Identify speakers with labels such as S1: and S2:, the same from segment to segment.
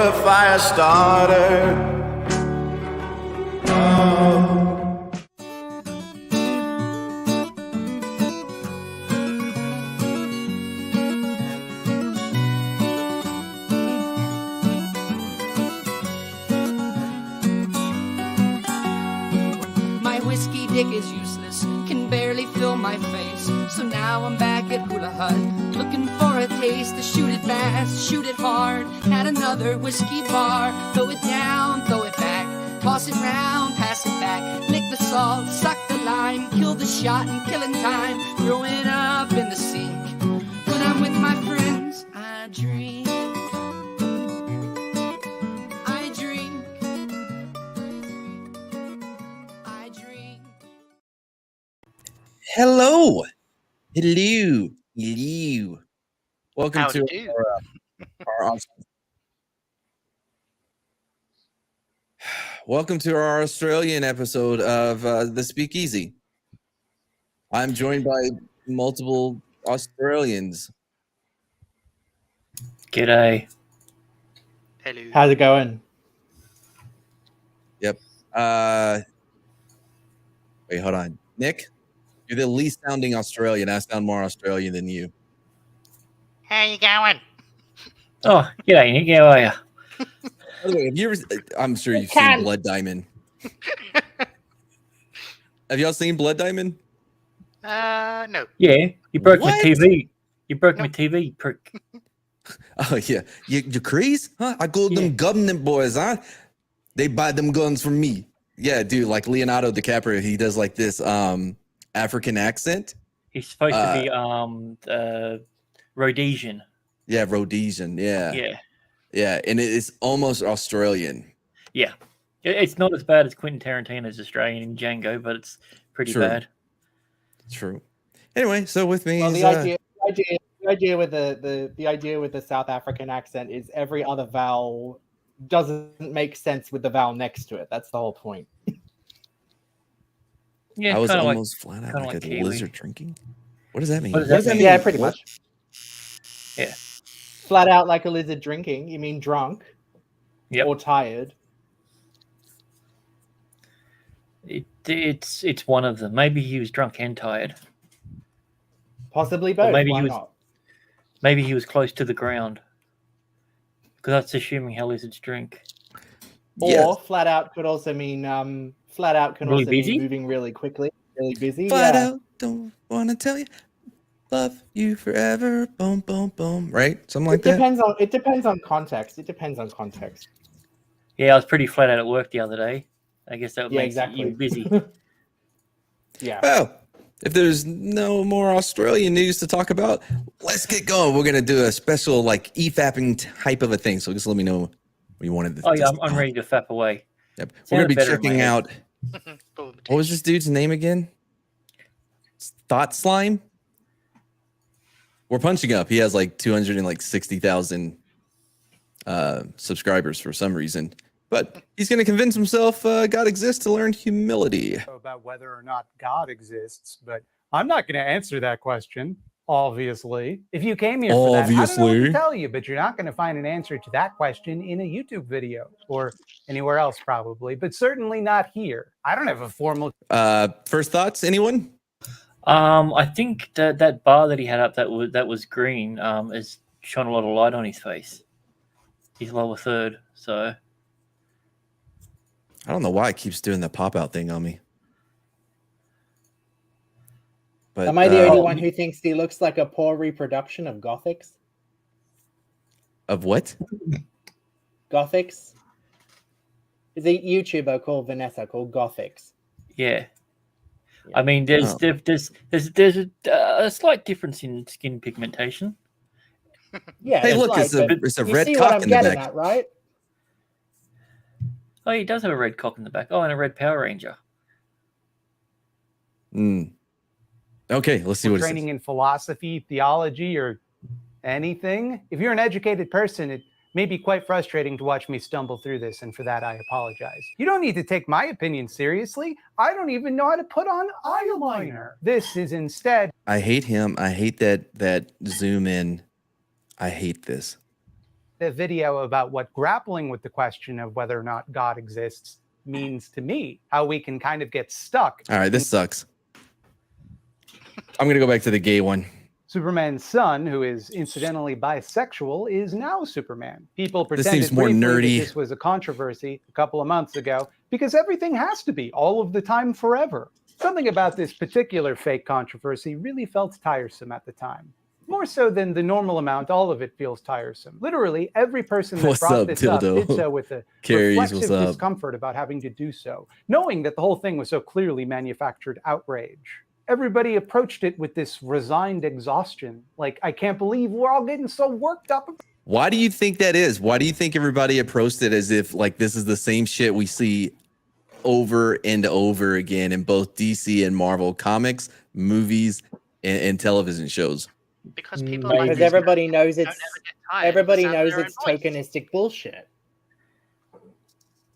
S1: a fire starter.
S2: My whiskey dick is useless, can barely fill my face. So now I'm back at Hula Hut, looking for a taste to shoot it fast, shoot it hard, at another whiskey bar. Throw it down, throw it back, toss it round, pass it back. Lick the salt, suck the lime, kill the shot and killing time. Throw it up in the sink. When I'm with my friends, I drink. I drink. I drink.
S3: Hello. Welcome
S4: Howdy
S3: to
S4: do.
S3: welcome to our Australian episode of the Speakeasy. I'm joined by multiple Australians.
S5: G'day.
S4: Hello.
S6: How's it going?
S3: Yep. Wait, hold on. Nick, you're the least sounding Australian. I sound more Australian than you.
S4: How you going?
S5: Oh, g'day, Nick. How are you?
S3: By the way, have you ever? I'm sure you've seen Blood Diamond. Have y'all seen Blood Diamond?
S4: No.
S5: Yeah, you broke my
S3: What?
S5: TV. You broke my TV, you prick.
S3: Oh yeah, you crazy? Huh? I called them government boys, huh? They buy them guns from me. Yeah, dude, like Leonardo DiCaprio, he does like this African accent.
S5: He's supposed to be Rhodesian.
S3: Yeah, Rhodesian. Yeah,
S5: Yeah.
S3: and it is almost Australian.
S5: Yeah. It's not as bad as Quentin Tarantino's Australian in Django, but it's pretty
S3: True.
S5: bad.
S3: True. Anyway, so with me
S6: Well,
S3: is
S6: the idea with the South African accent is every other vowel doesn't make sense with the vowel next to it. That's the whole point.
S5: Yeah,
S3: I was
S5: kinda
S3: almost flat out
S5: kinda
S3: like a
S5: Kiwi.
S3: lizard drinking. What does that mean?
S5: What does that mean?
S6: Yeah, pretty much.
S5: Yeah.
S6: Flat out like a lizard drinking. You mean drunk
S5: Yep.
S6: or tired?
S5: It's one of them. Maybe he was drunk and tired.
S6: Possibly both.
S5: maybe
S6: Why
S5: he was-
S6: not?
S5: Maybe he was close to the ground. Because that's assuming how lizards drink.
S6: Or
S3: Yes.
S6: flat out could also mean flat out can
S5: Really
S6: also
S5: busy?
S6: mean moving really quickly, really busy.
S3: Flat
S6: yeah.
S3: out, don't want to tell you, love you forever. Boom, boom, boom. Right? Something like that.
S6: It depends on context. It depends on context.
S5: Yeah, I was pretty flat out at work the other day. I guess that would
S6: Yeah,
S5: make
S6: exactly.
S5: you busy.
S6: Yeah.
S3: Well, if there's no more Australian news to talk about, let's get going. We're gonna do a special like e-fapping type of a thing. So just let me know what you wanted to.
S5: Oh yeah, I'm ready to fap away.
S3: Yep. We're gonna
S5: Sounded
S3: be
S5: better in my
S3: checking
S5: head.
S3: out. What was this dude's name again? Thought Slime. We're punching up. He has like 260,000 subscribers for some reason, but he's going to convince himself God exists to learn humility.
S7: About whether or not God exists, but I'm not going to answer that question. Obviously, if you came here for that, I don't know what
S3: Obviously.
S7: to tell you, but you're not going to find an answer to that question in a YouTube video or anywhere else, probably, but certainly not here. I don't have a formal.
S3: First thoughts, anyone?
S5: I think that bar that he had up that was green has shone a lot of light on his face. He's lower third, so
S3: I don't know why it keeps doing the pop out thing on me. But
S6: Am I the only one who thinks he looks like a poor reproduction of Gothics?
S3: of what?
S6: Gothics? There's a YouTuber called Vanessa called Gothics.
S5: yeah. I mean, there's a slight difference in skin pigmentation.
S6: Yeah.
S3: Hey,
S6: it's
S3: look,
S6: like,
S3: it's a
S6: but
S3: it's a
S6: you
S3: red
S6: see what
S3: cock
S6: I'm
S3: in the
S6: getting
S3: back.
S6: at, right?
S5: Oh, he does have a red cock in the back. Oh, and a red Power Ranger.
S3: Okay, let's see what it
S7: training
S3: says.
S7: in philosophy, theology, or anything. If you're an educated person, it may be quite frustrating to watch me stumble through this, and for that, I apologize. You don't need to take my opinion seriously. I don't even know how to put on eyeliner. This is instead.
S3: I hate him. I hate that zoom in. I hate this.
S7: a video about what grappling with the question of whether or not God exists means to me, how we can kind of get stuck.
S3: All right, this sucks. I'm gonna go back to the gay one.
S7: Superman's son, who is incidentally bisexual, is now Superman. People
S3: This
S7: pretended
S3: seems more
S7: briefly
S3: nerdy.
S7: that this was a controversy a couple of months ago because everything has to be all of the time forever. Something about this particular fake controversy really felt tiresome at the time. More so than the normal amount, all of it feels tiresome. Literally, every person that
S3: What's
S7: brought
S3: up,
S7: this up
S3: dildo?
S7: did so with a
S3: Carries,
S7: reflexive
S3: what's up?
S7: discomfort about having to do so, knowing that the whole thing was so clearly manufactured outrage. Everybody approached it with this resigned exhaustion. Like, I can't believe we're all getting so worked up.
S3: Why do you think that is? Why do you think everybody approached it as if like this is the same shit we see over and over again in both DC and Marvel comics, movies, and television shows?
S4: Because people
S5: Maybe.
S4: like
S6: Because
S4: this
S6: everybody knows
S4: don't
S6: it's
S4: ever get tired of
S6: everybody
S4: the sound of
S6: knows
S4: their
S6: it's
S4: own voice.
S6: tokenistic bullshit.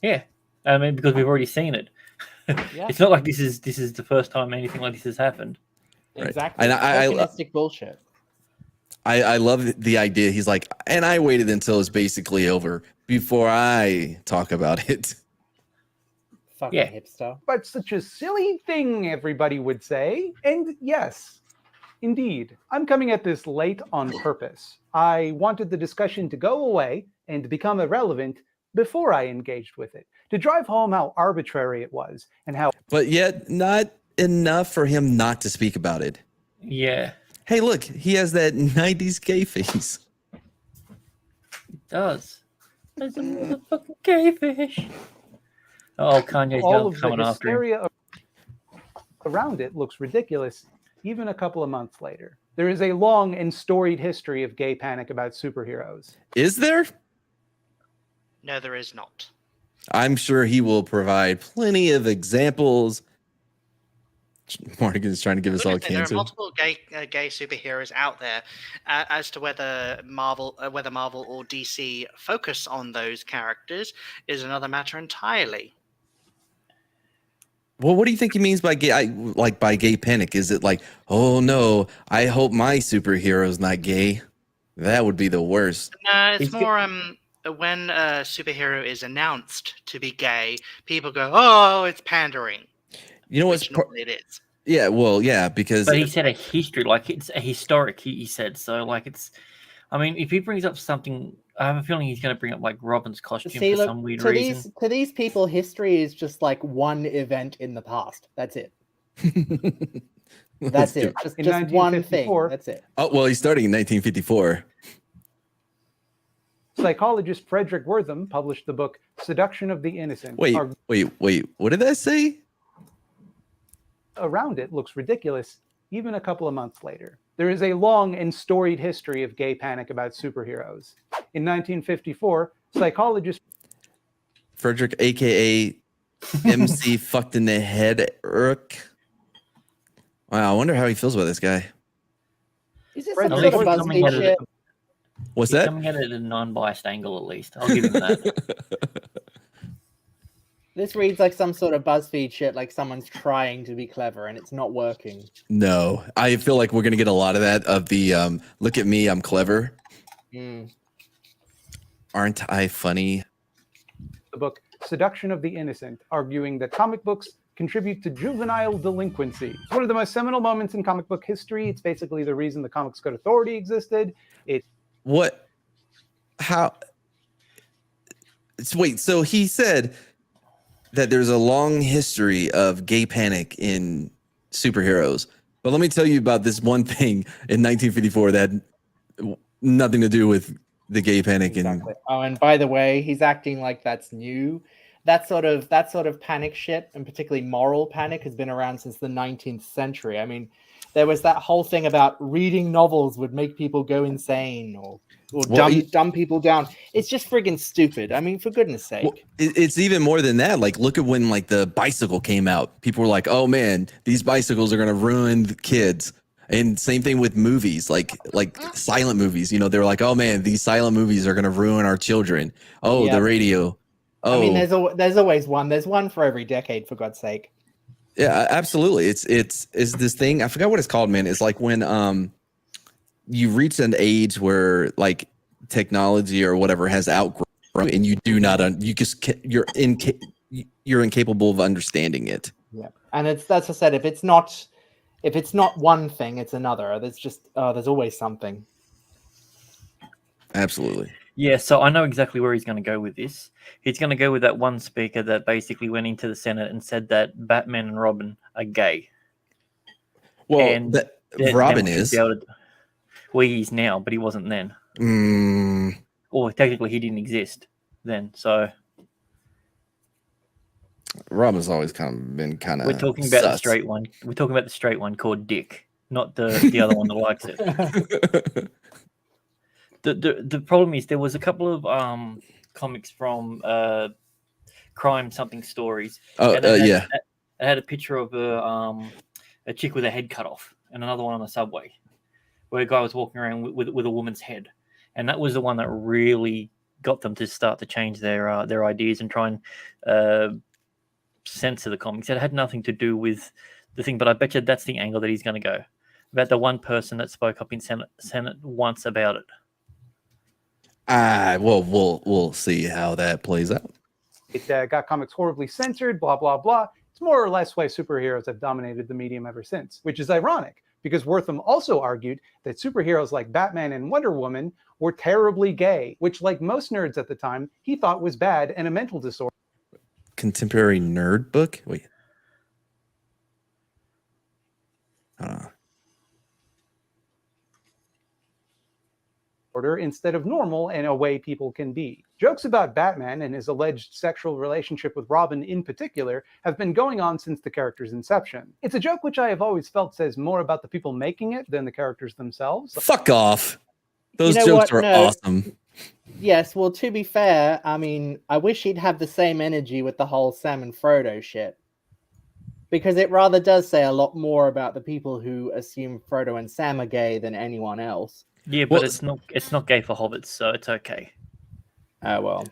S5: Yeah, I mean, because we've already seen it.
S6: Yeah.
S5: It's not like this is the first time anything like this has happened.
S3: Right.
S6: Exactly.
S3: And
S6: Tokenistic bullshit.
S3: I love the idea. He's like, and I waited until it's basically over before I talk about it.
S6: Fucking
S5: Yeah.
S6: hipster.
S7: But such a silly thing, everybody would say. And yes, indeed, I'm coming at this late on purpose. I wanted the discussion to go away and become irrelevant before I engaged with it, to drive home how arbitrary it was and how
S3: But yet not enough for him not to speak about it.
S5: Yeah,
S3: Hey, look, he has that 90s gay face.
S5: it does. There's a motherfucking cavefish. Oh, Kanye's
S7: all of
S5: coming
S7: the
S5: after him.
S7: hysteria around it looks ridiculous even a couple of months later. There is a long and storied history of gay panic about superheroes.
S3: Is there?
S4: No, there is not.
S3: I'm sure he will provide plenty of examples. Morgan's trying to give us all
S4: There are
S3: cancer.
S4: multiple gay superheroes out there. As to whether Marvel or DC focus on those characters is another matter entirely.
S3: Well, what do you think he means by gay? By gay panic? Is it like, oh no, I hope my superhero's not gay? That would be the worst.
S4: No, it's
S5: He's
S4: more when a superhero is announced to be gay, people go, "Oh, it's pandering,"
S3: You know what's?
S4: which normally it is.
S3: Yeah, well, yeah, because
S5: But he said a history, like it's a historic. He said so, like it's. I mean, if he brings up something, I have a feeling he's going to bring up like Robin's costume
S6: See,
S5: for
S6: look,
S5: some weird
S6: to
S5: reason.
S6: these people, history is just like one event in the past. That's it. That's it. Just
S7: In
S6: one thing.
S7: 1954,
S6: That's it.
S3: Oh well, he's starting in 1954.
S7: Psychologist Frederick Wortham published the book Seduction of the Innocent.
S3: Wait. What did that say?
S7: Around it looks ridiculous even a couple of months later. There is a long and storied history of gay panic about superheroes. In 1954, psychologist
S3: Frederick, aka MC, fucked in the head. Urk. Wow, I wonder how he feels about this guy.
S6: Is this
S7: Fred-
S6: some
S5: At
S6: sort
S5: least
S6: of
S5: he's coming
S6: BuzzFeed
S5: at it-
S6: shit?
S3: What's
S5: He's
S3: that?
S5: coming at it a non-biased angle, at least. I'll give him that.
S6: This reads like some sort of BuzzFeed shit, like someone's trying to be clever and it's not working.
S3: No, I feel like we're gonna get a lot of that. Of the look at me, I'm clever.
S6: Mm.
S3: Aren't I funny?
S7: the book Seduction of the Innocent, arguing that comic books contribute to juvenile delinquency. It's one of the most seminal moments in comic book history. It's basically the reason the Comics Code Authority existed.
S3: What? How? Wait, so he said that there's a long history of gay panic in superheroes. But let me tell you about this one thing in 1954 that had nothing to do with the gay panic.
S6: Exactly. Oh, and by the way, he's acting like that's new. That sort of panic shit, and particularly moral panic, has been around since the 19th century. I mean, there was that whole thing about reading novels would make people go insane or dumb people down. It's just friggin' stupid. I mean, for goodness sake.
S3: Well, it's even more than that. Like, look at when like the bicycle came out. People were like, "Oh man, these bicycles are gonna ruin the kids." And same thing with movies, like silent movies. You know, they were like, "Oh man, these silent movies are gonna ruin our children." Oh,
S6: Yeah.
S3: the radio. Oh,
S6: I mean, there's always one. There's one for every decade, for God's sake.
S3: yeah, absolutely. It's this thing. I forgot what it's called, man. It's like when you reach an age where like technology or whatever has outgrown, and you do not, you're incapable of understanding it.
S6: Yeah, and that's I said, if it's not one thing, it's another. There's always something.
S3: Absolutely.
S5: Yeah, so I know exactly where he's going to go with this. He's going to go with that one speaker that basically went into the Senate and said that Batman and Robin are gay.
S3: Well,
S5: And
S3: Robin is.
S5: Well, he is now, but he wasn't then. Or technically, he didn't exist then. So
S3: Robin's always been kind of.
S5: we're talking about the straight one. We're talking about the straight one called Dick, not the other one that likes it. The problem is there was a couple of comics from Crime Something Stories.
S3: Yeah.
S5: It had a picture of a chick with her head cut off and another one on the subway where a guy was walking around with a woman's head. And that was the one that really got them to start to change their ideas and try and censor the comics. It had nothing to do with the thing, but I bet you that's the angle that he's going to go. About the one person that spoke up in Senate once about it.
S3: Well, we'll see how that plays out.
S7: It got comics horribly censored, blah, blah, blah. It's more or less why superheroes have dominated the medium ever since, which is ironic because Wortham also argued that superheroes like Batman and Wonder Woman were terribly gay, which, like most nerds at the time, he thought was bad and a mental disorder.
S3: Contemporary nerd book? Wait.
S7: Instead of normal and a way people can be. Jokes about Batman and his alleged sexual relationship with Robin in particular have been going on since the character's inception. It's a joke which I have always felt says more about the people making it than the characters themselves.
S3: Fuck off. Those jokes are awesome.
S6: Yes, well, to be fair, I mean, I wish he'd have the same energy with the whole Sam and Frodo shit. Because it rather does say a lot more about the people who assume Frodo and Sam are gay than anyone else.
S5: Yeah, but it's not gay for hobbits, so it's okay.
S6: Oh, well.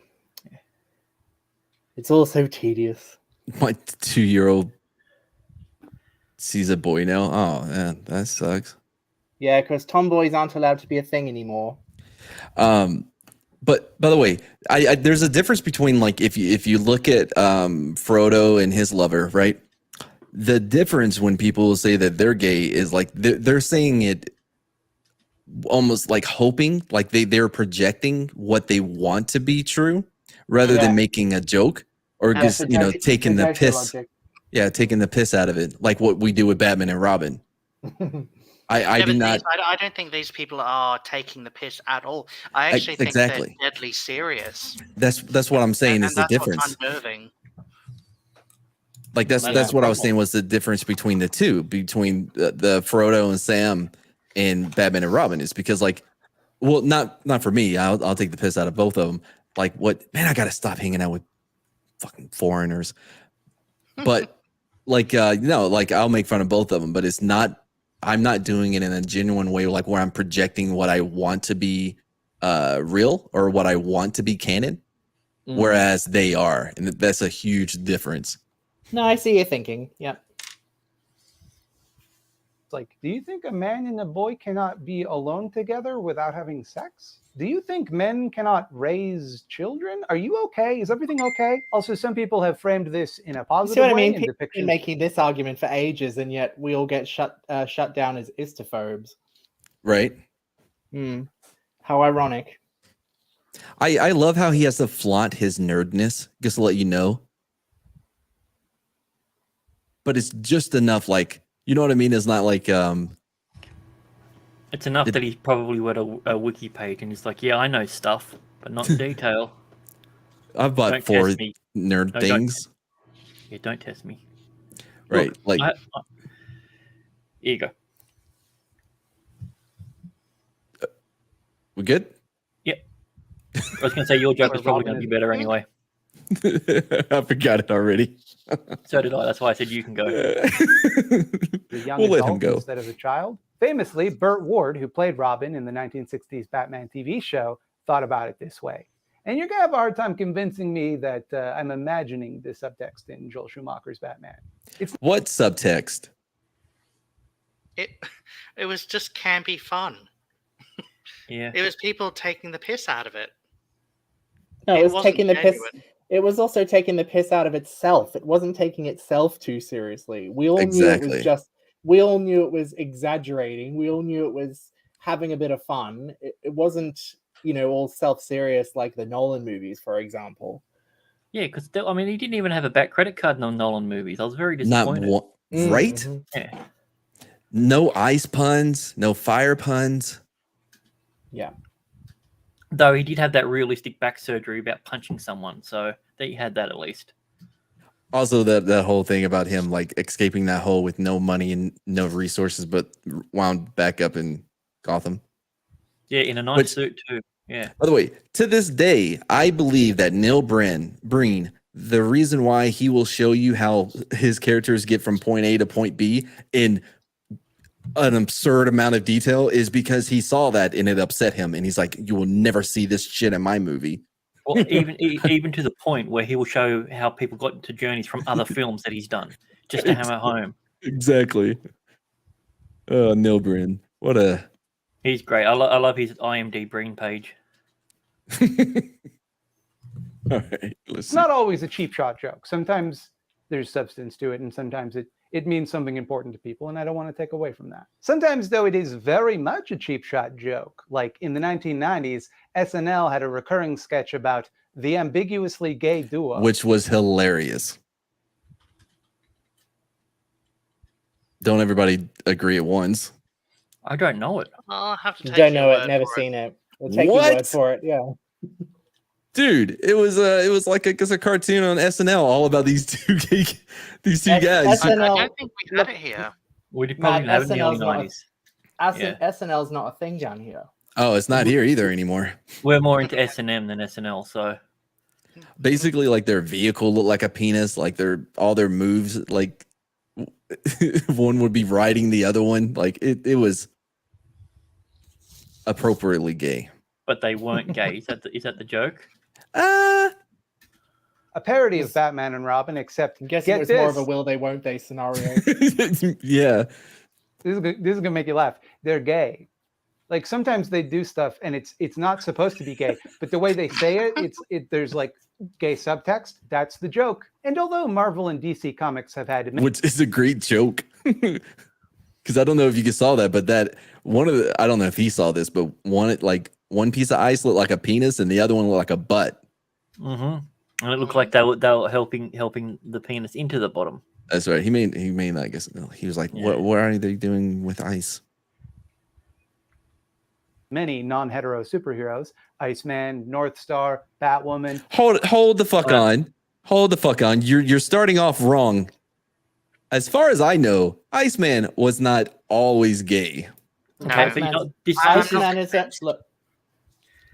S6: It's also tedious.
S3: My 2-year-old sees a boy now. Oh, man, that sucks.
S6: Yeah, because tomboys aren't allowed to be a thing anymore.
S3: But by the way, I there's a difference between, like, if you look at Frodo and his lover, right? The difference when people say that they're gay is like they're saying it almost like hoping, like they're projecting what they want to be true rather than making a joke or just taking the piss. Logic. Yeah, taking the piss out of it, like what we do with Batman and Robin. I
S4: don't think these people are taking the piss at all. I actually think they're deadly serious.
S3: That's what I'm saying is the difference.
S4: Unnerving.
S3: Like that's what I was saying was the difference between the two, between the Frodo and Sam and Batman and Robin, is because, like, well, not for me. I'll take the piss out of both of them. Like, what, man? I gotta stop hanging out with fucking foreigners. But like, like I'll make fun of both of them, but it's not. I'm not doing it in a genuine way, like where I'm projecting what I want to be real or what I want to be canon, whereas they are, and that's a huge difference.
S6: No, I see your thinking. Yep.
S7: Like, do you think a man and a boy cannot be alone together without having sex? Do you think men cannot raise children? Are you okay? Is everything okay? Also, some people have framed this in a positive way.
S6: I mean? People have been making this argument for ages, and yet we all get shut down as istophobes.
S3: Right.
S6: How ironic.
S3: I love how he has to flaunt his nerdness, just to let you know. But it's just enough, like, you know what I mean? It's not like
S5: it's enough that he's probably read a wiki page and he's like, yeah, I know stuff, but not in detail.
S3: I've bought 4 nerd things.
S5: Don't test me.
S3: Right.
S5: Look,
S3: like
S5: here you go.
S3: We good?
S5: Yep. I was gonna say your joke is probably gonna be better anyway.
S3: I forgot it already.
S5: So did I. That's why I said you can go.
S7: We'll let him go instead of a child. Famously, Burt Ward, who played Robin in the 1960s Batman TV show, thought about it this way. And you're going to have a hard time convincing me that I'm imagining the subtext in Joel Schumacher's Batman.
S3: What subtext?
S4: It was just campy fun.
S5: Yeah.
S4: It was people taking the piss out of it.
S6: No,
S4: It
S6: it was
S4: wasn't
S6: taking the piss.
S4: genuine.
S6: It was also taking the piss out of itself. It wasn't taking itself too seriously. We all knew it was
S3: Exactly.
S6: just. We all knew it was exaggerating. We all knew it was having a bit of fun. It wasn't, all self-serious like the Nolan movies, for example.
S5: Yeah, because I mean, he didn't even have a back credit card in Nolan movies. I was very
S3: Not
S5: disappointed.
S3: one, right?
S6: Mm-hmm.
S5: Yeah.
S3: No ice puns, no fire puns.
S6: Yeah.
S5: Though he did have that realistic back surgery about punching someone, so that he had that at least.
S3: Also, that whole thing about him like escaping that hole with no money and no resources, but wound back up in Gotham.
S5: Yeah, in a nice suit too. Yeah.
S3: By the way, to this day, I believe that Neil Breen, the reason why he will show you how his characters get from point A to point B in an absurd amount of detail is because he saw that and it upset him, and he's like, "You will never see this shit in my movie."
S5: Well, even to the point where he will show how people got into journeys from other films that he's done just to hammer home.
S3: Exactly. Neil Breen, what a
S5: He's great. I love his IMDb Breen page.
S3: All right,
S7: It's not always a cheap shot joke. Sometimes there's substance to it, and sometimes it means something important to people, and I don't want to take away from that. Sometimes, though, it is very much a cheap shot joke. Like in the 1990s, SNL had a recurring sketch about the ambiguously gay duo.
S3: which was hilarious. Don't everybody agree at once?
S5: I don't know it.
S4: I'll have to take
S6: Don't
S4: your
S6: know it.
S4: word
S6: Never
S4: for
S6: seen it. We'll take your
S3: What?
S6: word for it. Yeah.
S3: Dude, it was like a cartoon on SNL all about these two guys.
S4: I
S6: SNL
S4: don't think we had it here.
S5: We did probably
S6: Matt,
S5: have it in the early
S6: SNL's not a-
S5: 90s. Yeah.
S6: SNL's not a thing down here.
S3: Oh, it's not here either anymore.
S5: We're more into S&M than SNL, so
S3: Basically, like their vehicle looked like a penis. Like all their moves, like one would be riding the other one. Like it was appropriately gay.
S5: but they weren't gay. Is that the joke?
S7: A parody of Batman and Robin, except
S6: I'm guessing
S7: get
S6: it was
S7: this.
S6: more of a will they, won't they scenario.
S3: Yeah.
S7: This is gonna make you laugh. They're gay. Like sometimes they do stuff and it's not supposed to be gay, but the way they say it, there's like gay subtext. That's the joke. And although Marvel and DC Comics have had
S3: Which is a great joke. Because I don't know if you saw that, but that one of the, I don't know if he saw this, but one piece of ice looked like a penis and the other one looked like a butt.
S5: Mm-hmm. And it looked like they were helping the penis into the bottom.
S3: That's right. He made I guess he was like,
S5: Yeah.
S3: what are they doing with ice?
S7: many non-hetero superheroes: Iceman, North Star, Batwoman.
S3: Hold the fuck on. Hold the fuck on. You're starting off wrong. As far as I know, Iceman was not always gay.
S5: Okay, but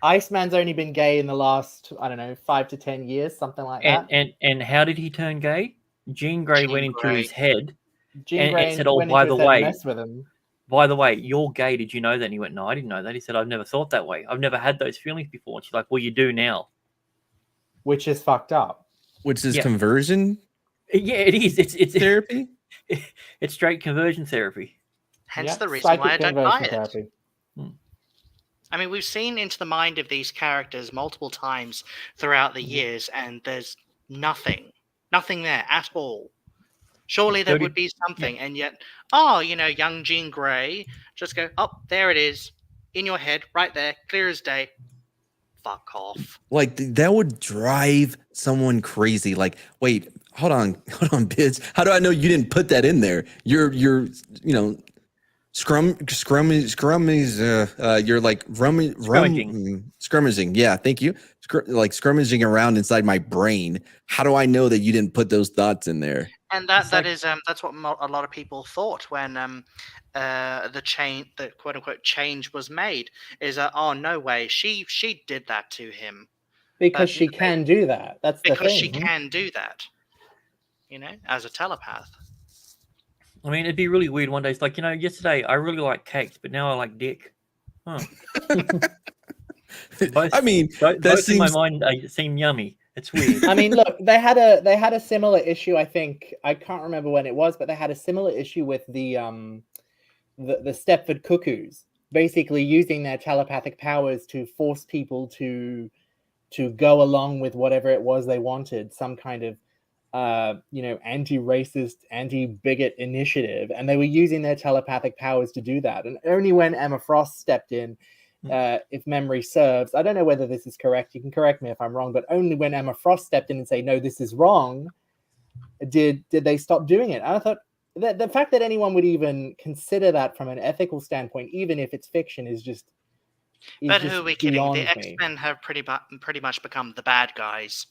S6: Iceman's only been gay in the last, 5 to 10 years, something like that.
S5: And how did he turn gay? Jean Grey went into his head
S6: Jean Grey
S5: and said, "Oh,
S6: went
S5: by
S6: into
S5: the
S6: his head and
S5: way,
S6: messed with him.
S5: by the way, you're gay. Did you know that?" And he went, "No, I didn't know that." He said, "I've never thought that way. I've never had those feelings before." And she's like, "Well, you do now."
S6: Which is fucked up.
S3: Which is
S5: Yeah.
S3: conversion
S5: Yeah, it is. It's
S3: therapy.
S5: It's straight conversion therapy.
S4: Hence
S6: Yeah,
S4: the reason why I
S6: psychic
S4: don't buy
S6: conversion
S4: it.
S6: therapy.
S4: I mean, we've seen into the mind of these characters multiple times throughout the years, and there's nothing there at all. Surely there would be something, and yet, young Jean Grey, just go, oh, there it is, in your head, right there, clear as day. Fuck off.
S3: Like that would drive someone crazy. Like, wait, hold on, bitch. How do I know you didn't put that in there? You're you're like scrummaging. Yeah, thank you. Scrummaging around inside my brain. How do I know that you didn't put those thoughts in there?
S4: And that's what a lot of people thought when the quote unquote change was made. Is oh, no way, she did that to him
S6: Because she can do that. That's the thing.
S4: because she can do that. As a telepath.
S5: I mean, it'd be really weird one day. It's like, yesterday I really like cakes, but now I like dick. Huh. Both,
S3: I mean,
S5: both
S3: that
S5: in my
S3: seems
S5: mind seem yummy. It's weird.
S6: I mean, look, they had a similar issue. I think I can't remember when it was, but they had a similar issue with the Stepford Cuckoos. basically using their telepathic powers to force people to go along with whatever it was they wanted, some kind of anti-racist, anti-bigot initiative, and they were using their telepathic powers to do that. And only when Emma Frost stepped in, if memory serves, I don't know whether this is correct, you can correct me if I'm wrong, but only when Emma Frost stepped in and say, no, this is wrong, did they stop doing it. And I thought that the fact that anyone would even consider that from an ethical standpoint, even if it's fiction, is just
S4: But who are we kidding? The
S6: beyond me.
S4: X-Men have pretty much become the bad guys.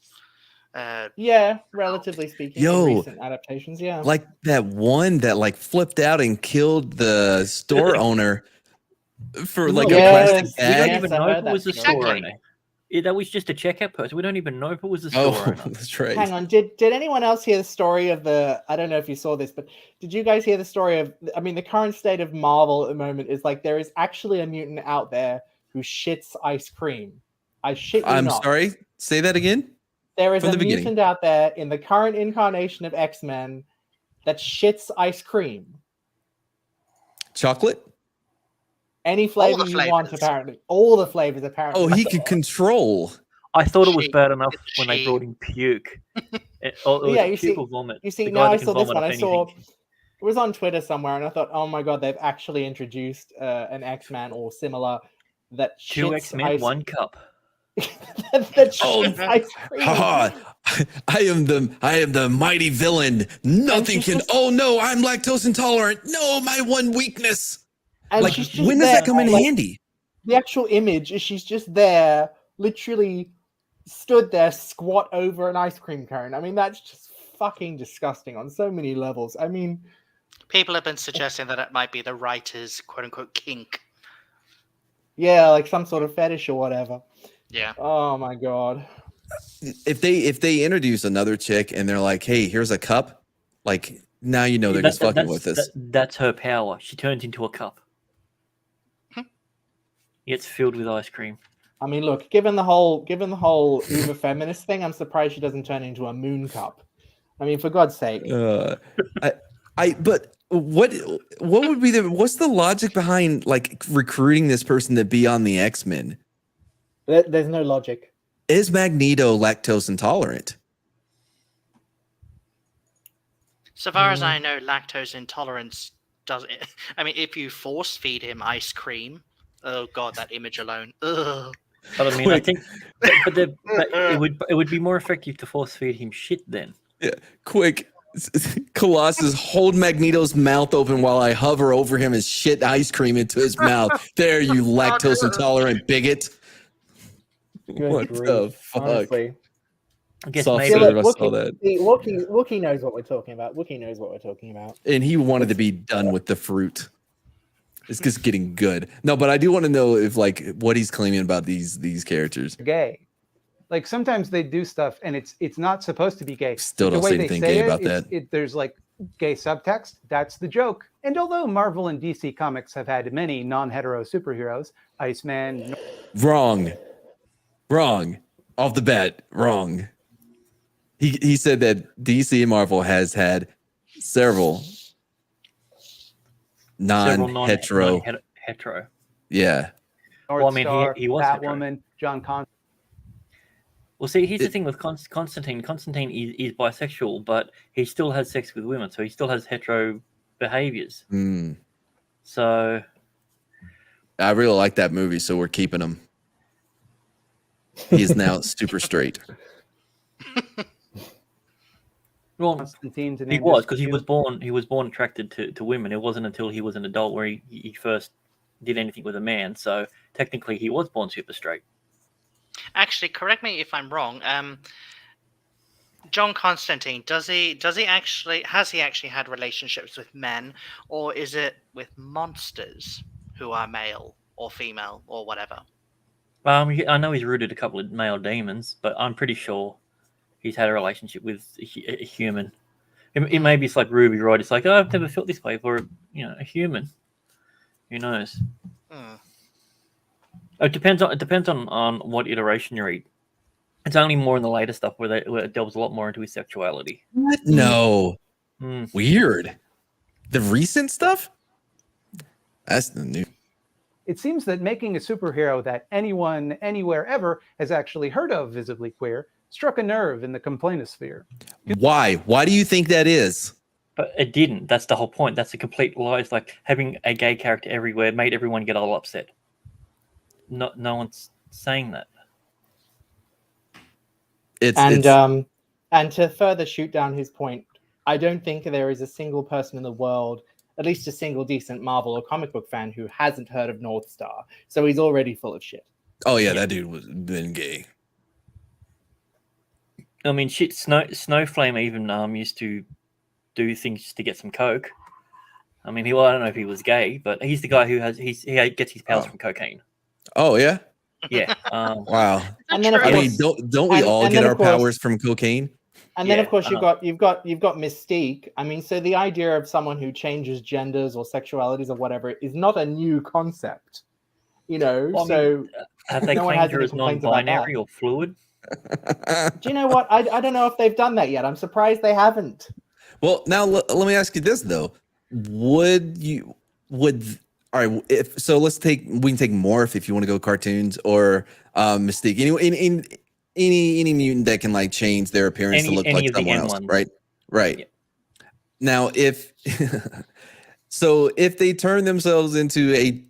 S6: Relatively speaking,
S3: Yo,
S6: in recent adaptations, yeah.
S3: Like that one that like flipped out and killed the store owner for like a plastic
S5: We
S3: bag.
S5: don't even
S6: I
S5: know
S6: heard
S5: if it
S6: that
S5: was the
S6: story.
S5: store owner. That was just a checkout person. We don't even know if it was the store
S3: Oh,
S5: owner.
S3: that's right.
S6: Hang on, did anyone else hear the story of the? I don't know if you saw this, but did you guys hear the story of? I mean, the current state of Marvel at the moment is like there is actually a mutant out there who shits ice cream. I shit you
S3: I'm
S6: not.
S3: sorry. Say that again.
S6: There is
S3: From
S6: a
S3: the beginning.
S6: mutant out there in the current incarnation of X-Men that shits ice cream.
S3: Chocolate.
S6: Any flavor you want,
S4: flavors.
S6: apparently. All the flavors, apparently.
S3: Oh, he could control.
S5: I thought it was
S4: She-
S5: bad enough when they
S4: she-
S5: brought in puke. Or
S6: Yeah,
S5: was
S6: you
S5: it puke
S6: see-
S5: or vomit?
S6: You see,
S5: The
S6: now
S5: guy
S6: I
S5: that can
S6: saw this
S5: vomit
S6: one.
S5: off
S6: I saw
S5: anything.
S6: it was on Twitter somewhere, and I thought, oh my god, they've actually introduced an X-Man or similar that
S5: Two
S6: shits
S5: X-Men,
S6: ice
S5: one cup.
S6: that shits ice cream.
S3: Haha, I am the mighty villain. Nothing
S6: she's
S3: can.
S6: just-
S3: Oh no, I'm lactose intolerant. No, my one weakness.
S6: And
S3: Like,
S6: she's just
S3: when does
S6: there,
S3: that come in
S6: like,
S3: handy?
S6: The actual image is she's just there, literally stood there, squat over an ice cream cone. I mean, that's just fucking disgusting on so many levels. I mean,
S4: People have been suggesting that it might be the writer's quote-unquote kink.
S6: yeah, like some sort of fetish or whatever.
S4: Yeah.
S6: Oh my god.
S3: If they introduce another chick and they're like, hey, here's a cup, like now you know they're just fucking with us.
S5: That's her power. She turns into a cup. It's filled with ice cream.
S6: I mean, look, given the whole uber feminist thing, I'm surprised she doesn't turn into a moon cup. I mean, for God's sake.
S3: But what would be what's the logic behind like recruiting this person to be on the X-Men?
S6: There's no logic.
S3: Is Magneto lactose intolerant?
S4: So far as I know, lactose intolerance doesn't. I mean, if you force feed him ice cream, oh god, that image alone. Ugh.
S5: But I mean, I think, but it would be more effective to force feed him shit then.
S3: Yeah, quick. Colossus, hold Magneto's mouth open while I hover over him and shit ice cream into his mouth. There, you lactose intolerant bigot.
S6: Good
S3: What
S6: grief,
S3: the fuck?
S6: honestly.
S5: I guess
S3: Soft
S5: maybe
S3: serve, I
S6: Look,
S3: saw that.
S6: Wookie knows what we're talking about. Wookie knows what we're talking about.
S3: And he wanted to be done with the fruit. It's just getting good. No, but I do want to know if like what he's claiming about these characters.
S7: Gay. Like sometimes they do stuff and it's not supposed to be gay.
S3: Still
S7: The
S3: don't
S7: way
S3: say
S7: they
S3: anything
S7: say
S3: gay
S7: it,
S3: about
S7: it's-
S3: that.
S7: there's like gay subtext. That's the joke. And although Marvel and DC Comics have had many non-hetero superheroes, Iceman,
S3: Wrong. Off the bat, wrong. He said that DC and Marvel has had several non-hetero.
S5: Hetero.
S3: Yeah.
S7: North
S5: Well, I mean,
S7: Star,
S5: he was hetero.
S7: Batwoman, John Constantine.
S5: Well, see, here's the thing with Constantine. Constantine is bisexual, but he still has sex with women, so he still has hetero behaviors.
S3: Hmm.
S5: So
S3: I really like that movie, so we're keeping him. He is now super straight.
S5: well,
S7: Constantine's an
S5: he was because he was born attracted to women. It wasn't until he was an adult where he first did anything with a man. So technically, he was born super straight.
S4: Actually, correct me if I'm wrong. John Constantine, has he actually had relationships with men, or is it with monsters who are male or female or whatever?
S5: I know he's rooted a couple of male demons, but I'm pretty sure he's had a relationship with a human. It maybe it's like Ruby, right? It's like, oh, I've never felt this way for a human. Who knows?
S4: Hmm.
S5: It depends on what iteration you read. It's only more in the later stuff where it delves a lot more into his sexuality.
S3: What? No.
S5: Mm.
S3: Weird. The recent stuff? That's the new.
S7: it seems that making a superhero that anyone, anywhere, ever has actually heard of visibly queer struck a nerve in the complainosphere.
S3: Why? Why do you think that is?
S5: But it didn't. That's the whole point. That's a complete lie. It's like having a gay character everywhere made everyone get all upset. No one's saying that.
S6: And to further shoot down his point, I don't think there is a single person in the world, at least a single decent Marvel or comic book fan, who hasn't heard of North Star. So he's already full of shit.
S3: Oh yeah, that dude was been gay.
S5: I mean, shit. Snowflame even used to do things to get some coke. I mean, I don't know if he was gay, but he's the guy who gets his powers from cocaine.
S3: Oh yeah.
S5: Yeah.
S3: Wow.
S6: And then of
S3: I
S6: course,
S3: mean, don't we all get our powers from cocaine?
S6: And then of course you've got Mystique. I mean, so the idea of someone who changes genders or sexualities or whatever is not a new concept. You know,
S5: well,
S6: so
S5: have they claimed her as non-binary or fluid?
S6: Do you know what? I don't know if they've done that yet. I'm surprised they haven't.
S3: Well, now let me ask you this though: all right? We can take Morph if you want to go cartoons, or Mystique. Any mutant that can like change their appearance to look like someone else, right? Right. Yeah. Now, if they turn themselves into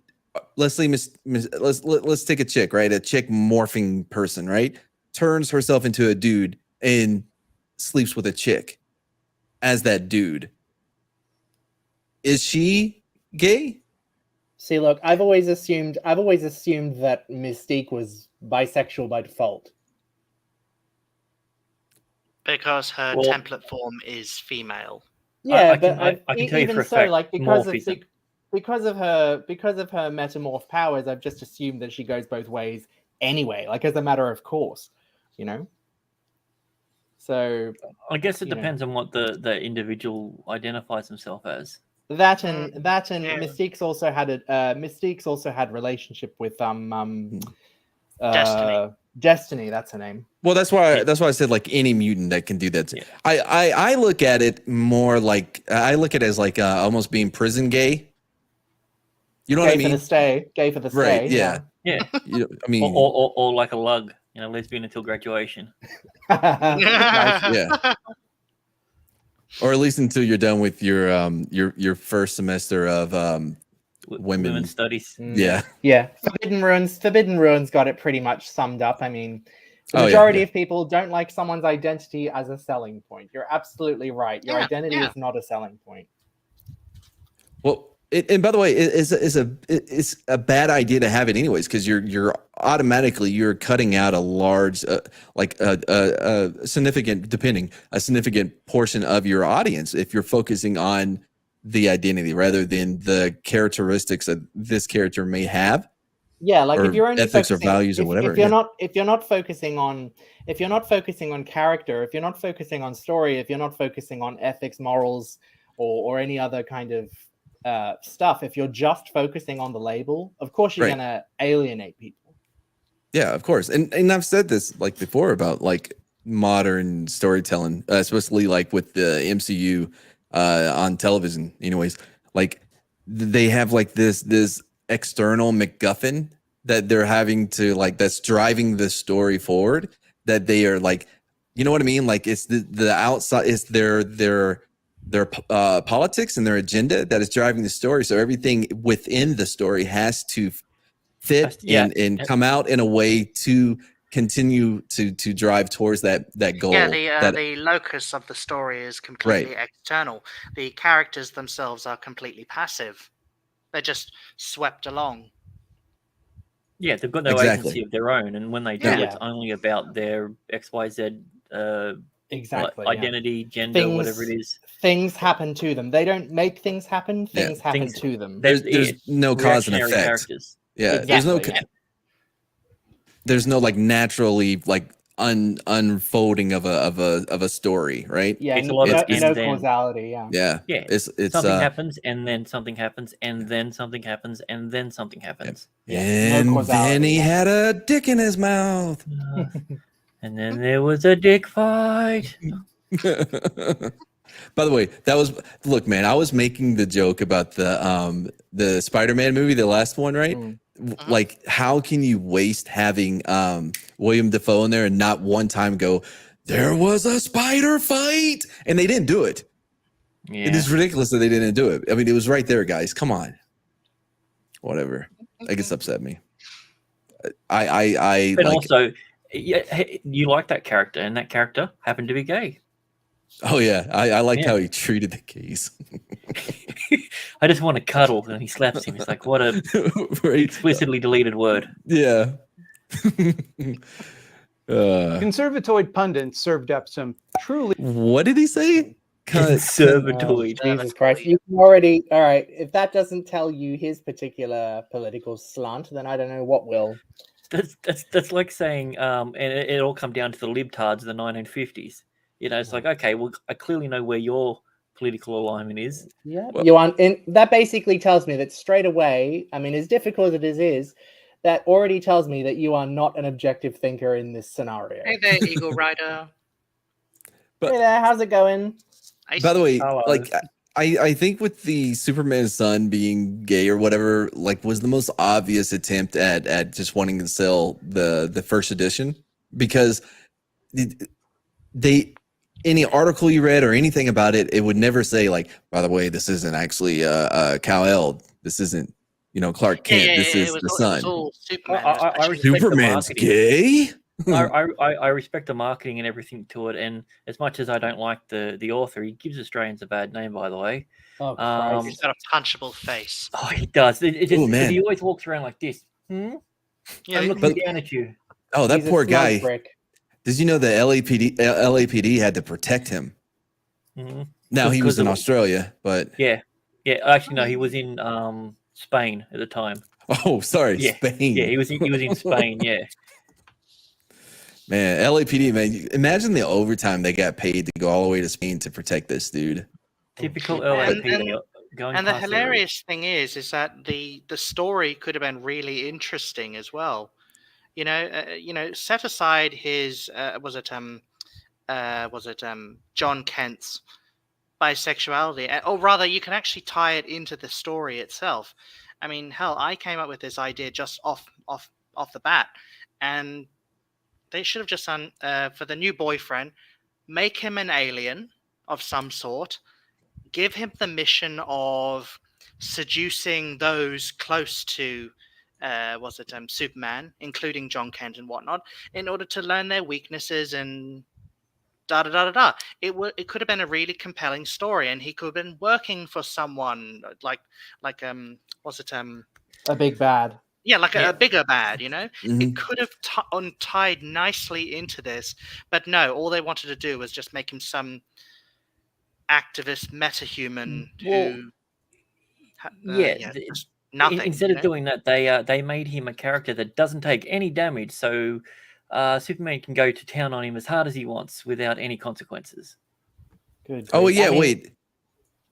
S3: let's take a chick, right? A chick morphing person, right? Turns herself into a dude and sleeps with a chick as that dude. Is she gay?
S6: See, look, I've always assumed that Mystique was bisexual by default.
S4: Because her template form is female.
S6: Yeah,
S5: I can tell you for a fact,
S6: like because of her metamorph powers, I've just assumed that she goes both ways anyway, like as a matter of course, you know. So
S5: I guess it depends on what the individual identifies himself as.
S6: That and Mystique's also had relationship with Destiny, that's her name.
S3: Well, that's why I said like any mutant that can do that. Yeah. I look at it more like I look at it as like almost being prison gay. You know what I mean?
S6: Gay for the stay.
S3: Right? Yeah.
S5: Yeah.
S3: I mean,
S5: or like a lug, lesbian until graduation.
S6: Nice.
S3: Yeah. Or at least until you're done with your first semester of women's
S5: studies.
S3: Yeah.
S6: Yeah. Forbidden Ruins got it pretty much summed up. I mean, the majority of people don't like someone's identity as a selling point. You're absolutely right. Your identity is not a selling point.
S3: Well, and by the way, it's a bad idea to have it anyways, because you're automatically cutting out a large a significant portion of your audience if you're focusing on the identity rather than the characteristics that this character may have.
S6: Yeah, like if you're only
S3: ethics or values or whatever.
S6: If you're not focusing on character, if you're not focusing on story, if you're not focusing on ethics, morals, or any other kind of stuff, if you're just focusing on the label, of course you're gonna alienate people.
S3: Yeah, of course. And I've said this like before about like modern storytelling, especially like with the MCU on television. Anyways, like they have like this external MacGuffin that they're having to like that's driving the story forward. That they are like, you know what I mean? Like it's the outside, it's their politics and their agenda that is driving the story. So everything within the story has to fit and come out in a way to continue to drive towards that goal.
S4: Yeah, the locus of the story is completely external. The characters themselves are completely passive. They're just swept along.
S5: Yeah, they've got no agency of their own, and when they do, it's only about their XYZ identity, gender, whatever it is.
S6: Things happen to them. They don't make things happen. Things happen to them.
S3: There's no cause and effect.
S5: Characters.
S3: Yeah,
S6: exactly.
S3: There's no like naturally like unfolding of a story, right?
S6: Yeah,
S5: it's a lot of
S6: no causality.
S3: Yeah.
S5: It's something happens, and then something happens, and then something happens, and then something happens.
S3: And then he had a dick in his mouth.
S5: And then there was a dick fight.
S3: By the way, look, man, I was making the joke about the Spider-Man movie, the last one, right? Like, how can you waste having William Dafoe in there and not one time go, there was a spider fight, and they didn't do it.
S5: Yeah.
S3: It is ridiculous that they didn't do it. I mean, it was right there, guys. Come on. Whatever. I guess upset me. I
S5: But
S3: like,
S5: also, you like that character, and that character happened to be gay.
S3: oh yeah, I liked
S5: Yeah.
S3: how he treated the case.
S5: I just want to cuddle, and he slaps him. It's like, what a
S3: Right.
S5: explicitly deleted word.
S3: Yeah.
S7: Conservatoid pundits served up some truly
S3: What did he say?
S5: Conservatoid.
S6: Jesus Christ. You can already, all right. If that doesn't tell you his particular political slant, then I don't know what will.
S5: That's like saying, and it all come down to the libtards of the 1950s. You know, it's like, okay, well, I clearly know where your political alignment is.
S6: Yeah.
S3: Well-
S6: You want, and that basically tells me that straight away, I mean, as difficult as it is, that already tells me that you are not an objective thinker in this scenario.
S4: Hey there, Eagle Rider.
S3: But-
S6: Hey there, how's it going?
S3: By the way,
S5: Hello.
S3: like I think with the Superman's son being gay or whatever, like was the most obvious attempt at just wanting to sell the first edition, because they any article you read or anything about it, it would never say like, by the way, this isn't actually Kal-El. This isn't, you know, Clark Kent. This is the son.
S4: It was all Superman.
S5: I
S4: especially.
S5: respect the
S3: Superman's
S5: marketing.
S3: gay.
S5: I respect the marketing and everything to it, and as much as I don't like the author, he gives Australians a bad name, by the way.
S6: Oh,
S5: Um,
S4: He's got a punchable face.
S5: Oh, he does. It just,
S3: Ooh, man.
S5: he always walks around like this.
S4: Yeah,
S5: I'm looking
S3: but-
S5: down at you.
S3: Oh, that
S6: He's a
S3: poor
S6: smug
S3: guy.
S6: prick.
S3: Did you know the LAPD had to protect him?
S5: Mhm.
S3: Now he was
S5: Because
S3: in
S5: of-
S3: Australia, but
S5: Yeah. Actually, no, he was in Spain at the time.
S3: oh, sorry,
S5: Yeah.
S3: Spain.
S5: Yeah, he was in Spain. Yeah.
S3: Man, LAPD, man, imagine the overtime they got paid to go all the way to Spain to protect this dude.
S5: Typical
S4: And-
S5: LAPD. Going
S4: And the
S5: past
S4: hilarious thing is that the story could have been really interesting as well. You know, set aside his was it John Kent's bisexuality, or rather, you can actually tie it into the story itself. I mean, hell, I came up with this idea just off the bat, and they should have just done for the new boyfriend, make him an alien of some sort, give him the mission of seducing those close to Superman, including John Kent and whatnot, in order to learn their weaknesses and da da da da da. It could have been a really compelling story, and he could have been working for someone like
S6: A big bad.
S4: yeah, like a bigger bad, you know?
S3: Mhm.
S4: It could have untied nicely into this, but no, all they wanted to do was just make him some activist metahuman
S5: Well,
S4: who just nothing.
S5: Instead
S4: you
S5: of
S4: know?
S5: doing that, they made him a character that doesn't take any damage, so Superman can go to town on him as hard as he wants without any consequences.
S6: Good.
S3: Oh
S6: grief.
S3: yeah,
S6: I mean,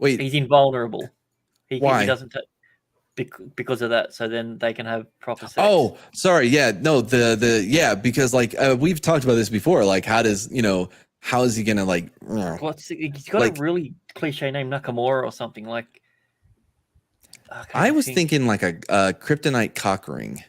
S3: wait.
S5: He's invulnerable.
S3: Why?
S5: He doesn't because of that. So then they can have proper sex.
S3: Oh, sorry. Yeah, no, the because like we've talked about this before. Like, how is he gonna like?
S5: He's got
S3: like-
S5: a really cliche name, Nakamura or something like.
S3: I was thinking like a kryptonite cock ring.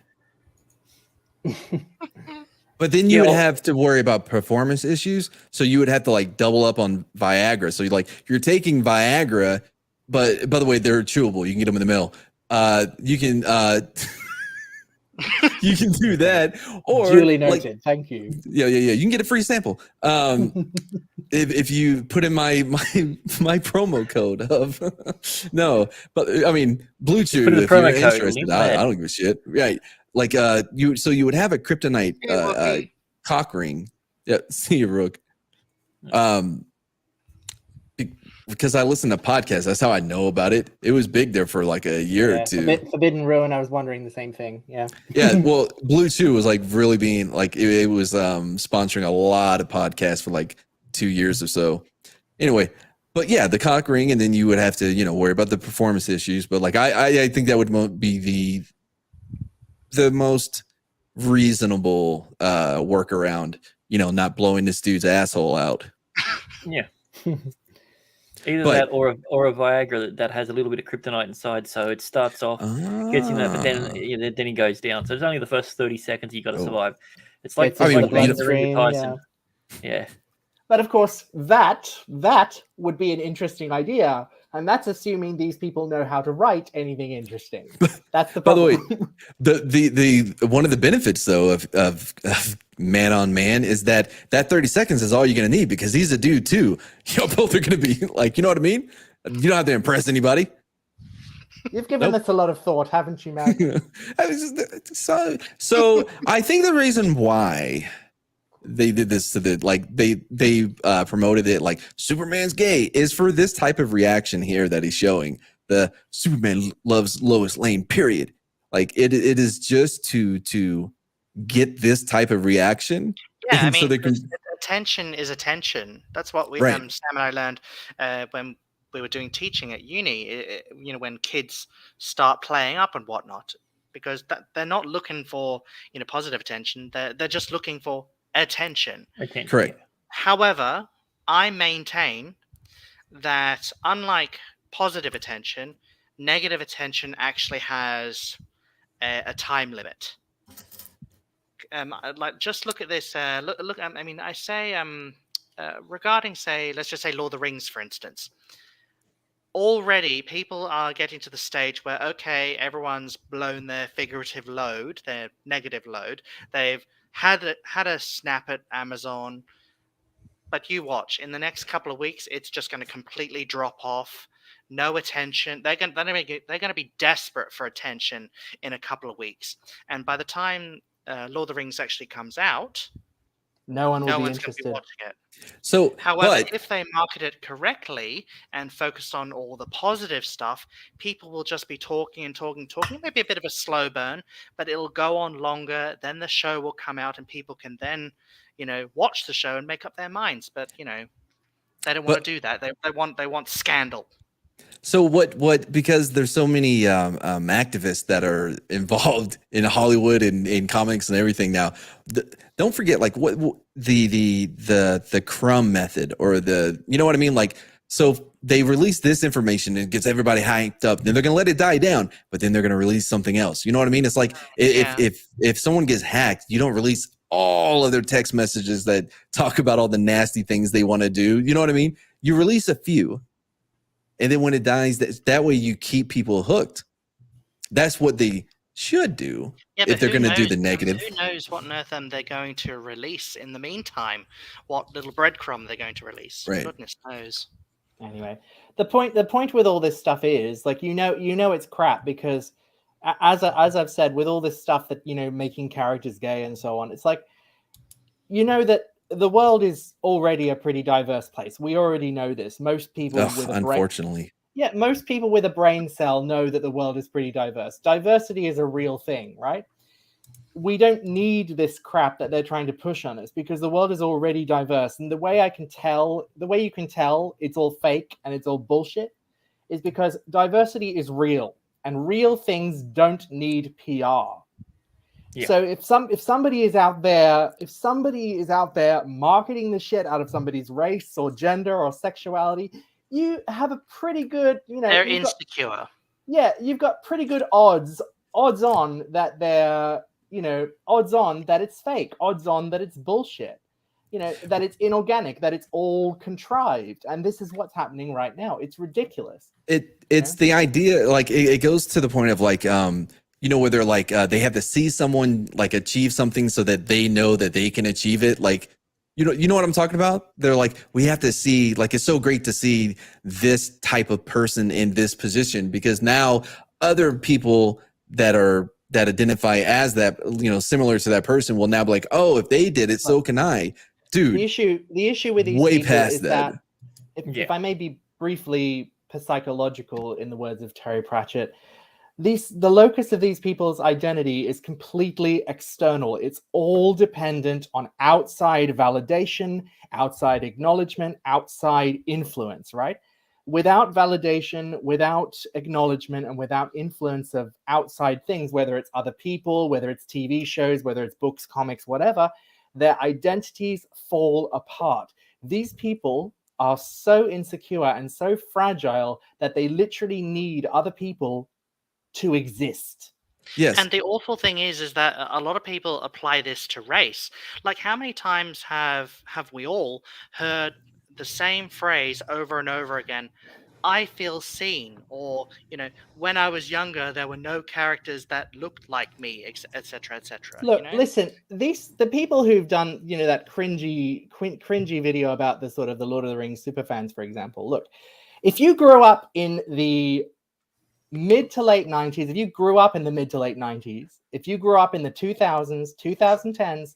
S3: But then you
S5: Yeah,
S3: would
S5: well-
S3: have to worry about performance issues. So you would have to like double up on Viagra. So you're taking Viagra, but by the way, they're chewable. You can get them in the mail. You can you can do that. Or
S6: duly
S3: like,
S6: noted. Thank you.
S3: yeah. You can get a free sample. If you put in my promo code of no, but I mean Blue Chew.
S5: put in the
S3: If you're
S5: promo code,
S3: interested,
S5: link
S3: I
S5: that.
S3: don't give a shit. Right. Like you would have a kryptonite
S4: Hey, Wookie.
S3: cock ring. Yeah, see you, Rook. Because I listen to podcasts, that's how I know about it. It was big there for like a year
S6: Yeah,
S3: or two.
S6: Forbidden Ruin. I was wondering the same thing. Yeah.
S3: Yeah, well, Blue Chew was like really being like it was sponsoring a lot of podcasts for like 2 years or so. Anyway, but yeah, the cock ring, and then you would have to worry about the performance issues. But like I think that would be the most reasonable workaround. Not blowing this dude's asshole out.
S5: Yeah. Either
S3: But-
S5: that or a Viagra that has a little bit of kryptonite inside, so it starts off gets him that, but then then he goes down. So it's only the first 30 seconds you got to
S3: Oh.
S5: survive. It's like
S6: Gets into
S3: the
S5: Ring of
S6: bloodstream,
S5: Tyson. Yeah.
S6: But of course, that would be an interesting idea, and that's assuming these people know how to write anything interesting. That's the
S3: By the
S6: problem.
S3: way, the one of the benefits though of man on man is that 30 seconds is all you're gonna need because he's a dude too. Y'all both are gonna be like, you know what I mean? You don't have to impress anybody.
S6: You've given
S3: Nope.
S6: this a lot of thought, haven't you, Matt?
S3: So I think the reason why they did this to the they promoted it like Superman's gay is for this type of reaction here that he's showing. The Superman loves Lois Lane, period. Like it is just to get this type of reaction.
S4: Yeah, I
S3: And so
S4: mean,
S3: they can,
S4: attention is attention. That's what we
S3: Right.
S4: Sam and I learned when we were doing teaching at uni. When kids start playing up and whatnot, because they're not looking for positive attention. They're just looking for attention.
S3: correct.
S4: However, I maintain that unlike positive attention, negative attention actually has a time limit. Like just look at this. Look. I mean, I say regarding, say, let's just say Lord of the Rings, for instance. Already, people are getting to the stage where everyone's blown their figurative load, their negative load. They've had a snap at Amazon, but you watch in the next couple of weeks, it's just going to completely drop off. No attention. They're going to be desperate for attention in a couple of weeks, and by the time Lord of the Rings actually comes out,
S6: No one will
S4: no
S6: be
S4: one's going to be
S6: interested.
S4: watching it.
S3: So,
S4: However,
S3: but
S4: if they market it correctly and focus on all the positive stuff, people will just be talking and talking and talking. It may be a bit of a slow burn, but it'll go on longer. Then the show will come out and people can then, watch the show and make up their minds. But, they don't want
S3: But-
S4: to do that. They want scandal.
S3: So what because there's so many activists that are involved in Hollywood and in comics and everything now. Don't forget like what the crumb method or you know what I mean? Like, so they release this information and it gets everybody hyped up. Then they're gonna let it die down, but then they're gonna release something else. You know what I mean? It's like
S4: Yeah.
S3: if someone gets hacked, you don't release all of their text messages that talk about all the nasty things they want to do. You know what I mean? You release a few. And then when it dies, that way you keep people hooked. That's what they should do
S4: Yeah,
S3: if
S4: but
S3: they're
S4: who
S3: going to do
S4: knows-
S3: the negative.
S4: Who knows what on earth they're going to release in the meantime? What little breadcrumb they're going to release?
S3: Right.
S4: Goodness knows.
S6: Anyway, the point with all this stuff is like it's crap because as I've said, with all this stuff that making characters gay and so on, it's like that the world is already a pretty diverse place. We already know this. Most people with a
S3: Unfortunately.
S6: most people with a brain cell know that the world is pretty diverse. Diversity is a real thing, right? We don't need this crap that they're trying to push on us because the world is already diverse. And the way you can tell it's all fake and it's all bullshit is because diversity is real and real things don't need PR.
S5: Yeah.
S6: So if somebody is out there marketing the shit out of somebody's race or gender or sexuality, you have a pretty good,
S4: They're insecure.
S6: you've got pretty good odds on that they're, odds on that it's fake, odds on that it's bullshit, that it's inorganic, that it's all contrived. And this is what's happening right now. It's ridiculous.
S3: It's the idea, like it goes to the point of like, where they're like, they have to see someone like achieve something so that they know that they can achieve it. Like, you know what I'm talking about? They're like, we have to see, like, it's so great to see this type of person in this position because now other people that identify as that, similar to that person will now be like, oh, if they did it, so can I. Dude,
S6: The issue with these
S3: way
S6: people
S3: past
S6: is
S3: that.
S6: if I may be briefly psychological in the words of Terry Pratchett, the locus of these people's identity is completely external. It's all dependent on outside validation, outside acknowledgement, outside influence, right? Without validation, without acknowledgement, and without influence of outside things, whether it's other people, whether it's TV shows, whether it's books, comics, whatever, their identities fall apart. These people are so insecure and so fragile that they literally need other people to exist.
S3: Yes.
S4: And the awful thing is that a lot of people apply this to race. Like, how many times have we all heard the same phrase over and over again? I feel seen, or when I was younger, there were no characters that looked like me, etc., etc.
S6: Look, listen, the people who've done that cringy video about the sort of the Lord of the Rings superfans, for example. Look, if you grew up in the mid to late 90s, if you grew up in the mid to late 90s, if you grew up in the 2000s, 2010s,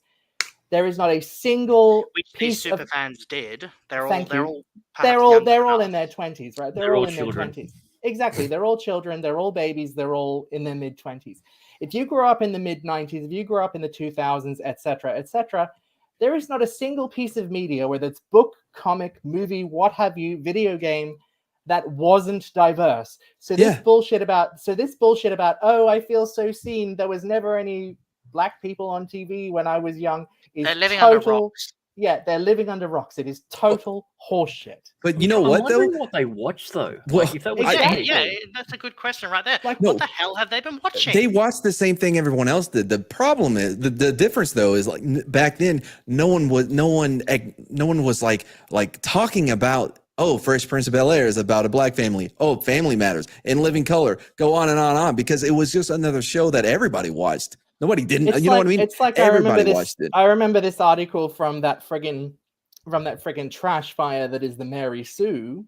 S6: there is not a single
S4: which
S6: piece
S4: these
S6: of
S4: superfans did. They're
S6: Thank
S4: all
S6: you.
S4: perhaps
S6: they're all
S4: enough.
S6: in their 20s, right?
S5: They're all
S6: in
S5: children.
S6: their 20s. Exactly. They're all children, they're all babies, they're all in their mid 20s. If you grew up in the mid 90s, if you grew up in the 2000s, etc., there is not a single piece of media, whether it's book, comic, movie, what have you, video game, that wasn't diverse. So this bullshit about oh, I feel so seen, there was never any black people on TV when I was young, is
S4: They're living under
S6: total
S4: rocks.
S6: Yeah, they're living under rocks. It is total horseshit.
S3: But you know
S5: I'm
S3: what though?
S5: wondering what they watch though.
S3: Well,
S5: Like if that was
S6: exactly.
S4: Yeah, that's a good question right there.
S6: Like,
S4: what the hell have they been watching?
S3: They watched the same thing everyone else did. The problem is the difference though is like back then no one was like talking about, oh, Fresh Prince of Bel-Air is about a black family. Oh, Family Matters, In Living Color, go on and on, because it was just another show that everybody watched. Nobody didn't.
S6: It's
S3: know what I mean?
S6: It's like
S3: everybody watched it.
S6: I remember this article from that friggin' trash fire that is the Mary Sue.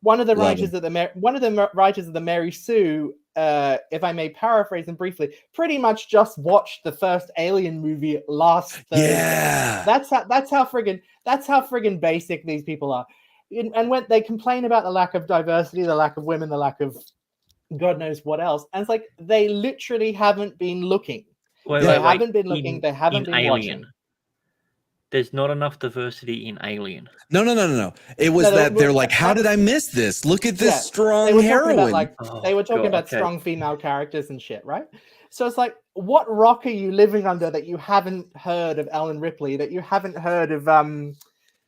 S6: One of the writers of the Mary Sue, if I may paraphrase them briefly, pretty much just watched the first Alien movie last Thursday.
S3: Yeah.
S6: That's how friggin' basic these people are. And when they complain about the lack of diversity, the lack of women, the lack of God knows what else, and it's like they literally haven't been looking. They haven't been looking. They haven't been watching.
S5: There's not enough diversity in Alien.
S3: No. It was they're like, how did I miss this? Look at this strong heroine.
S6: They were talking about strong female characters and shit, right? So it's like, what rock are you living under that you haven't heard of Ellen Ripley, that you haven't heard of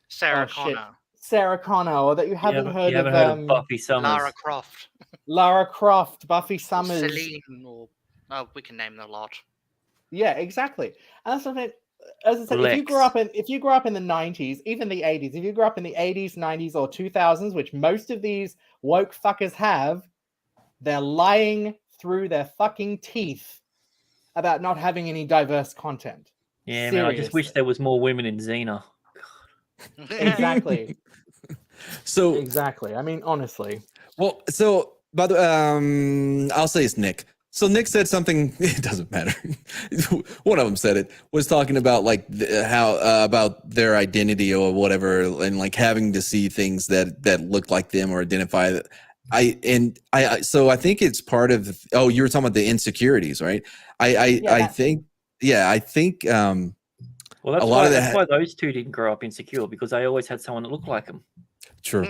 S4: Sarah Connor,
S6: or that you haven't heard of
S5: Buffy Summers,
S6: Lara Croft, Buffy Summers,
S4: Celine, or we can name a lot.
S6: Yeah, exactly. And that's something. As I said, if you grew up in the 90s, even the 80s, if you grew up in the 80s, 90s, or 2000s, which most of these woke fuckers have, they're lying through their fucking teeth about not having any diverse content.
S5: Yeah, man, I just wish there was more women in Xena.
S6: Exactly.
S3: So
S6: exactly. I mean, honestly.
S3: Well, so by the I'll say it's Nick. So Nick said something. It doesn't matter. One of them said it, was talking about like how about their identity or whatever, and like having to see things that look like them or identify. So I think it's part of. Oh, you were talking about the insecurities, right? I think.
S5: Well, that's why those two didn't grow up insecure, because they always had someone that looked like them.
S3: True.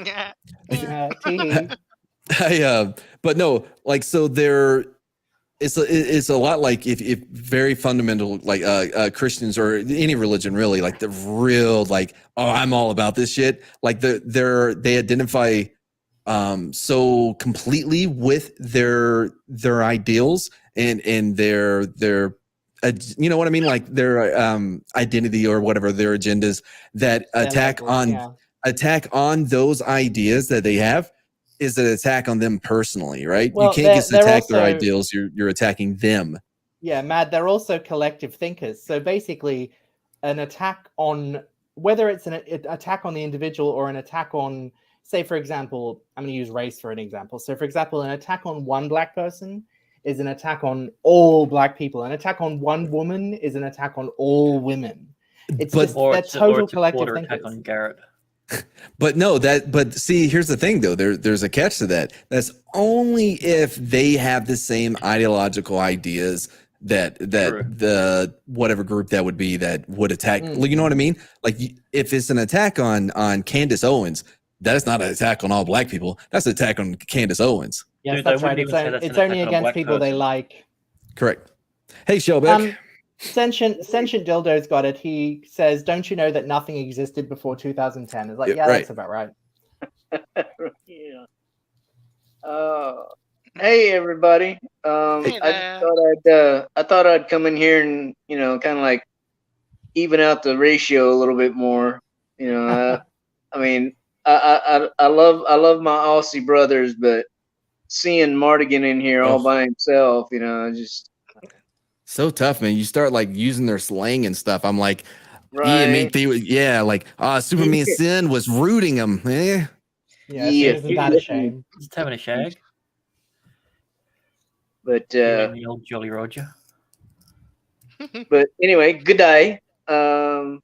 S6: But
S3: no, like so they're. It's a lot like if very fundamental like Christians or any religion really, like the real like, oh, I'm all about this shit, like they identify so completely with their ideals and their you know what I mean, like their identity or whatever, their agendas that attack on those ideas that they have is an attack on them personally, right?
S6: Well,
S3: you can't just attack their ideals. You're attacking them.
S6: Yeah, Mad. They're also collective thinkers. So basically, an attack on, whether it's an attack on the individual or an attack on, say, for example, I'm going to use race for an example. So, for example, an attack on one black person is an attack on all black people. An attack on one woman is an attack on all women. It's they're total collective thinkers.
S5: Attack on Garrett.
S3: But see, here's the thing though. There's a catch to that. That's only if they have the same ideological ideas that the whatever group that would be that would attack. You know what I mean? Like if it's an attack on Candace Owens, that is not an attack on all black people. That's an attack on Candace Owens.
S6: Yes, dude, that's right. It's only against people they like.
S3: Correct. Hey, Showbeck.
S6: Sentient Dildo's got it. He says, "Don't you know that nothing existed before 2010?" It's like, yeah,
S3: right.
S6: That's about right.
S8: Yeah. Hey everybody.
S4: Hey
S8: I thought I'd come in here and kind of like even out the ratio a little bit more. I mean, I love my Aussie brothers, but seeing Mardigan in here all by himself, just
S3: So tough, man. You start like using their slang and stuff. I'm like, yeah,
S8: right.
S3: mate. Like, Superman Sin was rooting him. Eh?
S6: Yeah, so isn't that a shame?
S5: Just having a shag.
S8: But
S5: The old Jolly Roger.
S8: but anyway, good day. And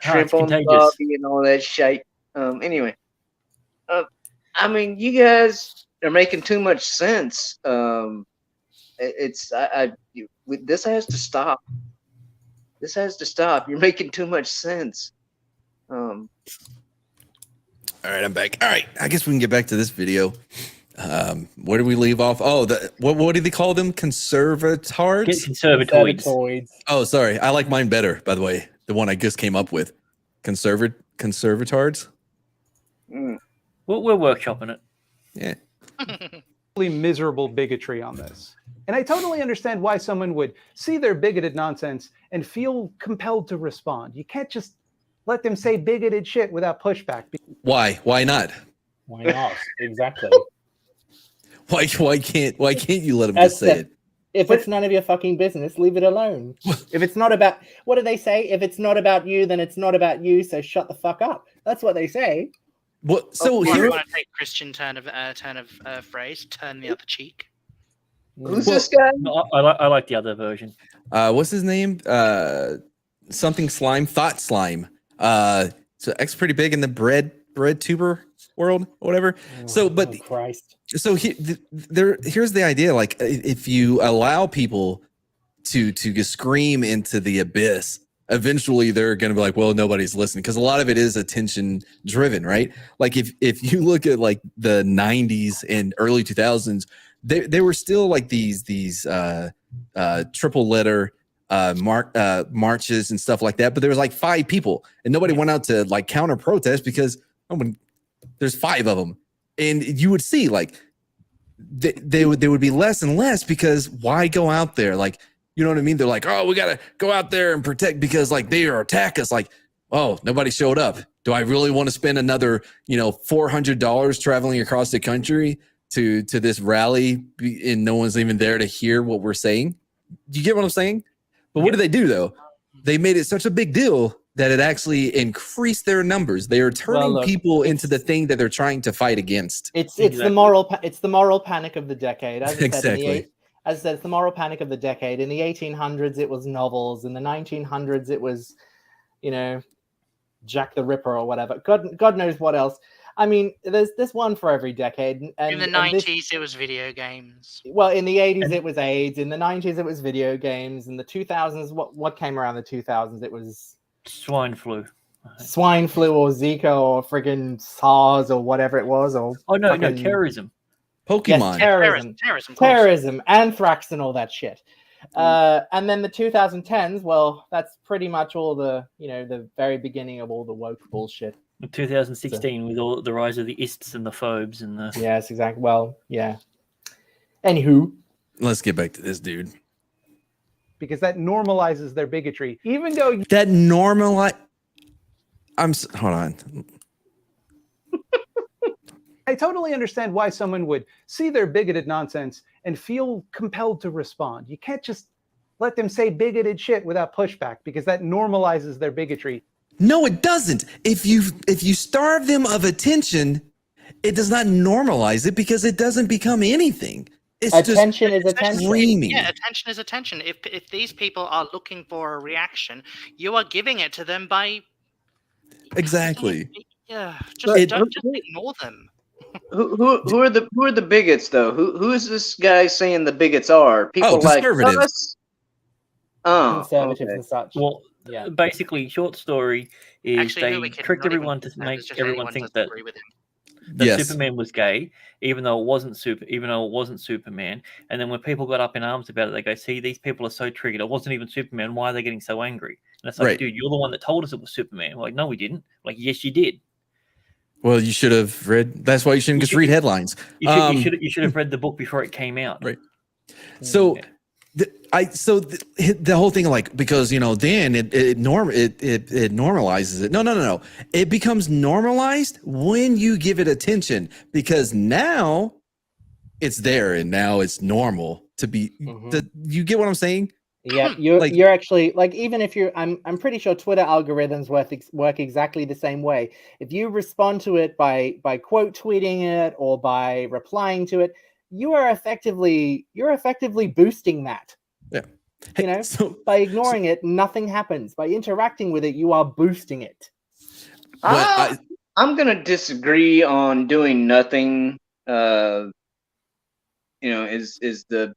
S8: shrimp on the barbie and all that shit. Anyway, I mean, you guys are making too much sense. This has to stop. This has to stop. You're making too much sense.
S3: All right, I'm back. All right, I guess we can get back to this video. Where did we leave off? Oh, what do they call them? Conservatards?
S5: Conservatoids.
S3: Oh, sorry. I like mine better, by the way. The one I just came up with. Conservatards?
S8: Mm.
S5: We're workshopping it.
S3: Yeah.
S7: Miserable bigotry on this. And I totally understand why someone would see their bigoted nonsense and feel compelled to respond. You can't just let them say bigoted shit without pushback.
S3: Why? Why not?
S6: Why not? Exactly.
S3: Why can't you let them just say it?
S6: If it's none of your fucking business, leave it alone. If it's not about, what do they say? If it's not about you, then it's not about you. So shut the fuck up. That's what they say.
S3: What? So
S4: I
S3: here,
S4: want to take Christian turn of phrase. Turn the other cheek.
S8: Who's this guy?
S5: No, I like the other version.
S3: What's his name? Something slime. Thought slime. So X pretty big in the bread tuber world, or whatever.
S6: Christ.
S3: So here's the idea. Like, if you allow people to just scream into the abyss, eventually they're going to be like, well, nobody's listening, because a lot of it is attention driven, right? Like if you look at like the 90s and early 2000s, they were still like these triple letter marches and stuff like that, but there was like 5 people and nobody went out to like counter protest because there's 5 of them. And you would see like they would be less and less, because why go out there? Like, you know what I mean? They're like, oh, we got to go out there and protect because like they attack us. Like, oh, nobody showed up. Do I really want to spend another, $400 traveling across the country to this rally and no one's even there to hear what we're saying? Do you get what I'm saying? But what did they do though? They made it such a big deal that it actually increased their numbers. They are turning people into the thing that they're trying to fight against.
S6: It's the moral panic of the decade. As I
S3: Exactly.
S6: As I said, it's the moral panic of the decade. In the 1800s, it was novels. In the 1900s, it was, Jack the Ripper or whatever. God knows what else. I mean, there's one for every decade. And
S4: in the 90s, it was video games.
S6: Well, in the 80s, it was AIDS. In the 90s, it was video games. In the 2000s, what came around the 2000s? It was
S5: swine flu.
S6: Swine flu or Zika or friggin' SARS or whatever it was. Or
S5: no, terrorism.
S3: Pokemon.
S6: Yes, terrorism, anthrax, and all that shit. And then the 2010s, well, that's pretty much all the the very beginning of all the woke bullshit.
S5: 2016 with all the rise of the ists and the phobes and the
S6: yes, exactly. Well, yeah. Anywho,
S3: let's get back to this dude,
S7: because that normalizes their bigotry, even though
S3: that normalize. Hold on.
S7: I totally understand why someone would see their bigoted nonsense and feel compelled to respond. You can't just let them say bigoted shit without pushback, because that normalizes their bigotry.
S3: No, it doesn't. If you starve them of attention, it does not normalize it, because it doesn't become anything. It's
S6: attention is attention.
S3: Screaming.
S4: Yeah, attention is attention. If these people are looking for a reaction, you are giving it to them by
S3: exactly.
S4: Yeah, just ignore them.
S8: Who are the bigots though? Who is this guy saying the bigots are? People like us? Oh,
S6: conservatives and such.
S5: Well, basically, short story is actually, they tricked everyone to make everyone think that Superman was gay, even though it wasn't Superman. And then when people got up in arms about it, they go, "See, these people are so triggered. It wasn't even Superman. Why are they getting so angry?" And it's like,
S3: Right.
S5: dude, you're the one that told us it was Superman. We're like, no, we didn't. Like, yes, you did.
S3: Well, you should have read. That's why you shouldn't just read headlines.
S5: You should have read the book before it came out.
S3: Right. So, the whole thing, like, because then it normalizes it. No. It becomes normalized when you give it attention, because now it's there and now it's normal to be. You get what I'm saying?
S6: Yeah, you're actually, like, even if you're, I'm pretty sure Twitter algorithms work exactly the same way. If you respond to it by quote tweeting it or by replying to it, you're effectively boosting that.
S3: Yeah.
S6: By ignoring it, nothing happens. By interacting with it, you are boosting it.
S8: I'm gonna disagree on doing nothing. Is the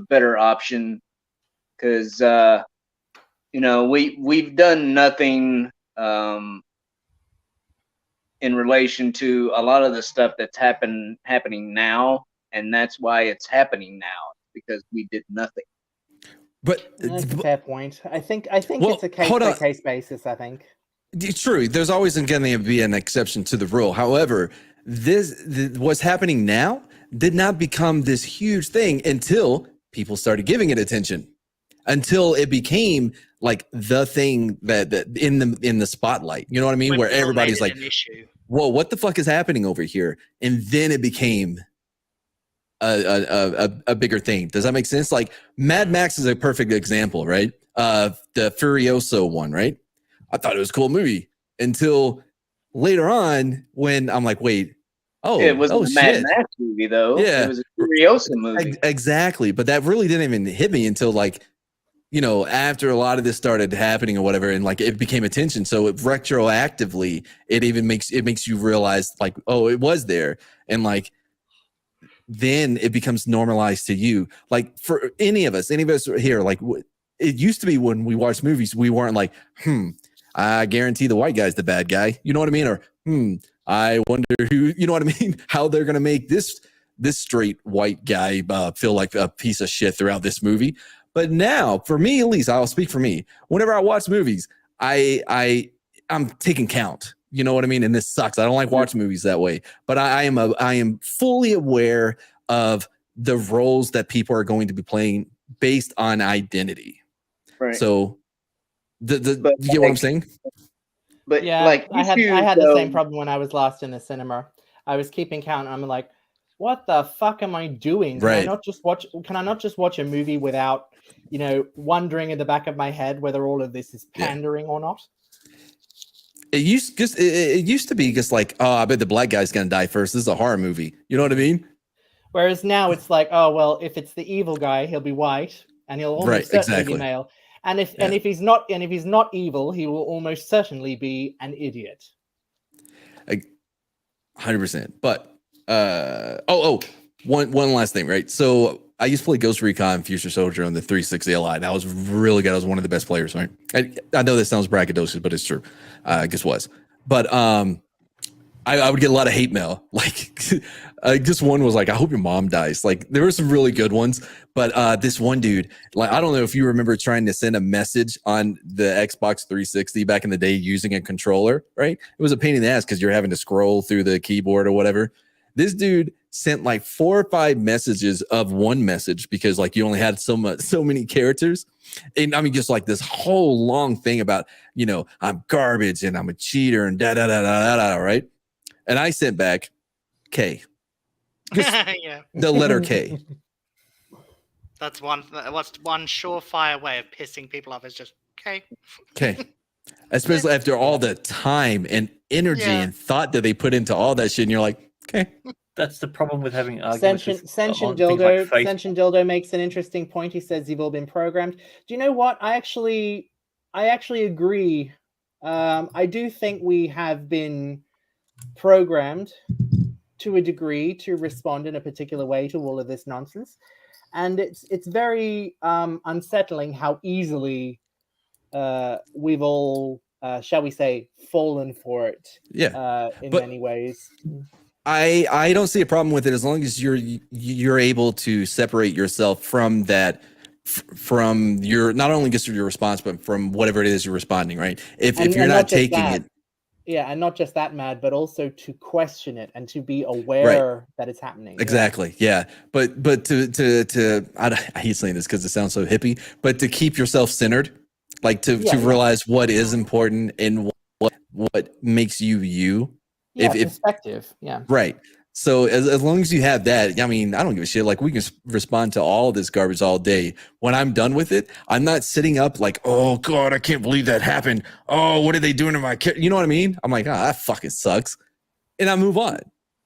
S8: better option, because we've done nothing in relation to a lot of the stuff that's happening now, and that's why it's happening now, because we did nothing.
S3: But
S6: that's a fair point. I think it's a case by case basis. I think
S3: true. There's always going to be an exception to the rule. However, what's happening now did not become this huge thing until people started giving it attention, until it became like the thing that in the spotlight. You know what I mean? Where everybody's like, "Whoa, what the fuck is happening over here?" And then it became a bigger thing. Does that make sense? Like Mad Max is a perfect example, right? The Furioso one, right? I thought it was a cool movie until later on when I'm like, wait,
S8: it was a Mad Max movie though.
S3: Yeah,
S8: it was a Furioso movie.
S3: Exactly, but that really didn't even hit me until like, after a lot of this started happening or whatever, and like it became attention. So retroactively, it makes you realize like, oh, it was there, and like then it becomes normalized to you. Like for any of us here, like it used to be when we watched movies, we weren't like, I guarantee the white guy's the bad guy. You know what I mean? Or I wonder who. You know what I mean? How they're gonna make this straight white guy feel like a piece of shit throughout this movie. But now, for me at least, I'll speak for me. Whenever I watch movies, I'm taking count. You know what I mean? And this sucks. I don't like watching movies that way. But I am fully aware of the roles that people are going to be playing based on identity.
S8: Right.
S3: So, you get what I'm saying?
S8: But
S6: yeah,
S8: like
S6: I had the same problem when I was last in the cinema. I was keeping count. And I'm like, what the fuck am I doing? Can I not just watch a movie without, wondering in the back of my head whether all of this is pandering or not?
S3: It used to be just like, oh, I bet the black guy's gonna die first. This is a horror movie. You know what I mean?
S6: Whereas now it's like, oh well, if it's the evil guy, he'll be white and he'll almost certainly be male. And if he's not evil, he will almost certainly be an idiot.
S3: 100%. But one last thing, right? So I used to play Ghost Recon Future Soldier on the 360 Li. That was really good. I was one of the best players, right? I know this sounds braggadocious, but it's true. I guess was. But I would get a lot of hate mail. Like this one was like, I hope your mom dies. Like there were some really good ones, but this one dude, like I don't know if you remember trying to send a message on the Xbox 360 back in the day using a controller, right? It was a pain in the ass because you're having to scroll through the keyboard or whatever. This dude sent like 4 or 5 messages of one message because like you only had so many characters. And I mean, just like this whole long thing about, I'm garbage and I'm a cheater and right? And I sent back K.
S4: Yeah.
S3: The letter K.
S4: That's one surefire way of pissing people off is just K.
S3: K. Especially after all the time and energy and thought that they put into all that shit. And you're like, okay.
S5: That's the problem with having arguments.
S6: Sentient Dildo makes an interesting point. He says you've all been programmed. Do you know what? I actually agree. I do think we have been programmed to a degree to respond in a particular way to all of this nonsense, and it's very unsettling how easily we've all shall we say fallen for it in many ways.
S3: I don't see a problem with it as long as you're able to separate yourself from that from your, not only just your response, but from whatever it is you're responding, right? If you're
S6: and
S3: not
S6: just
S3: taking
S6: that,
S3: it,
S6: yeah, and not just that, Mad, but also to question it and to be
S3: right?
S6: aware that it's happening.
S3: Exactly. Yeah. But I hate saying this because it sounds so hippie, but to keep yourself centered, like to realize what is important and what makes you you.
S6: Yeah,
S3: if
S6: perspective. Yeah.
S3: Right. So as long as you have that, I mean, I don't give a shit. Like we can respond to all this garbage all day. When I'm done with it, I'm not sitting up like, oh God, I can't believe that happened. Oh, what are they doing to my kid? You know what I mean? I'm like, oh, that fucking sucks. And I move on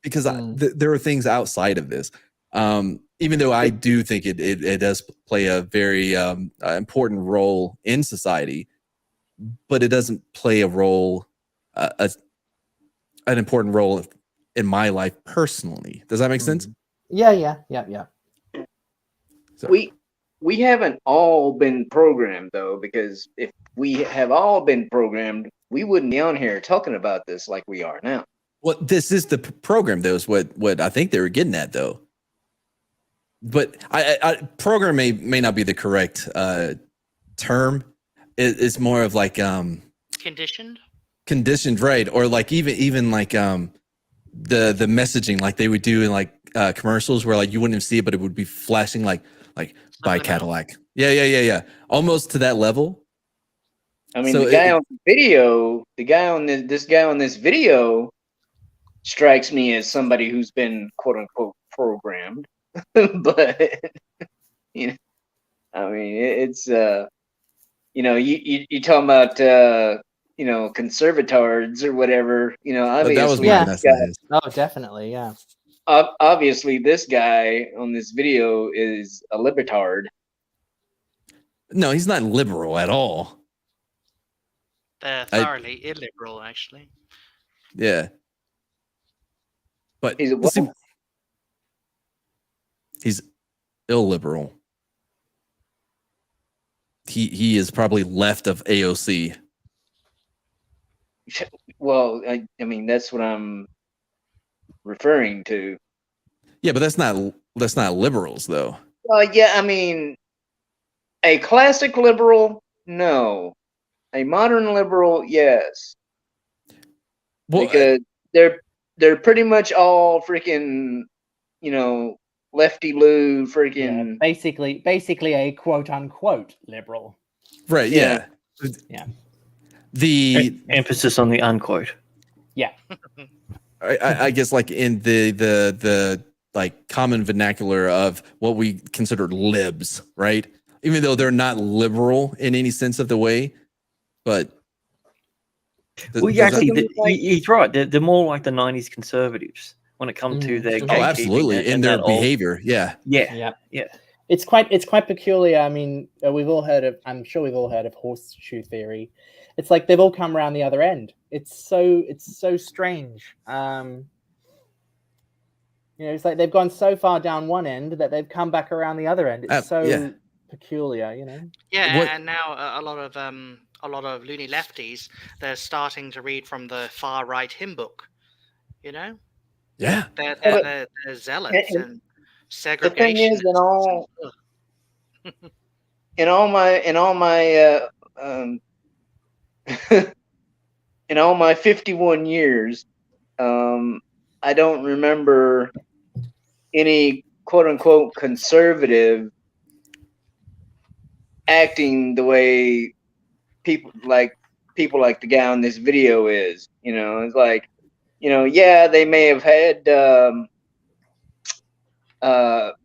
S3: because there are things outside of this. Even though I do think it does play a very important role in society, but it doesn't play a role, an important role in my life personally. Does that make sense?
S6: Yeah.
S3: So,
S8: We haven't all been programmed though, because if we have all been programmed, we wouldn't be on here talking about this like we are now.
S3: well, this is the program, though, is what I think they were getting at, though. But I program may not be the correct term. It's more of like conditioned, right? Or like even like the messaging, like they would do in like commercials where like you wouldn't see it, but it would be flashing like buy Cadillac. Yeah. Almost to that level.
S8: I mean, so the guy on the video, this guy on this video strikes me as somebody who's been quote unquote programmed. But you know, I mean, it's you know, you talking about you know, conservatards or whatever, you know, obviously
S6: Oh, definitely, yeah.
S8: Obviously this guy on this video is a libertard.
S3: No, he's not liberal at all.
S4: They're thoroughly illiberal, actually.
S3: Yeah. But he's illiberal. He is probably left of AOC.
S8: Well, I mean, that's what I'm referring to.
S3: Yeah, but that's not liberals though.
S8: Yeah, I mean, a classic liberal, no. A modern liberal, yes. Well, because they're pretty much all freaking, you know, lefty loo freaking.
S6: Yeah, basically a quote unquote liberal.
S3: Right. Yeah. The
S5: emphasis on the unquote.
S6: Yeah.
S3: I guess like in the like common vernacular of what we consider libs, right? Even though they're not liberal in any sense of the way, but
S5: he's right. They're more like the 90s conservatives when it comes to their
S3: absolutely in their behavior. Yeah.
S6: It's quite peculiar. I mean, I'm sure we've all heard of horseshoe theory. It's like they've all come around the other end. It's so strange. You know, it's like they've gone so far down one end that they've come back around the other end. It's peculiar, you know.
S4: Yeah, and now a lot of loony lefties, they're starting to read from the far right hymn book. You know.
S3: Yeah.
S4: They're zealots and segregation.
S8: The thing is, in all my 51 years, I don't remember any quote unquote conservative acting the way people like the guy on this video is. You know, it's like, you know, yeah, they may have had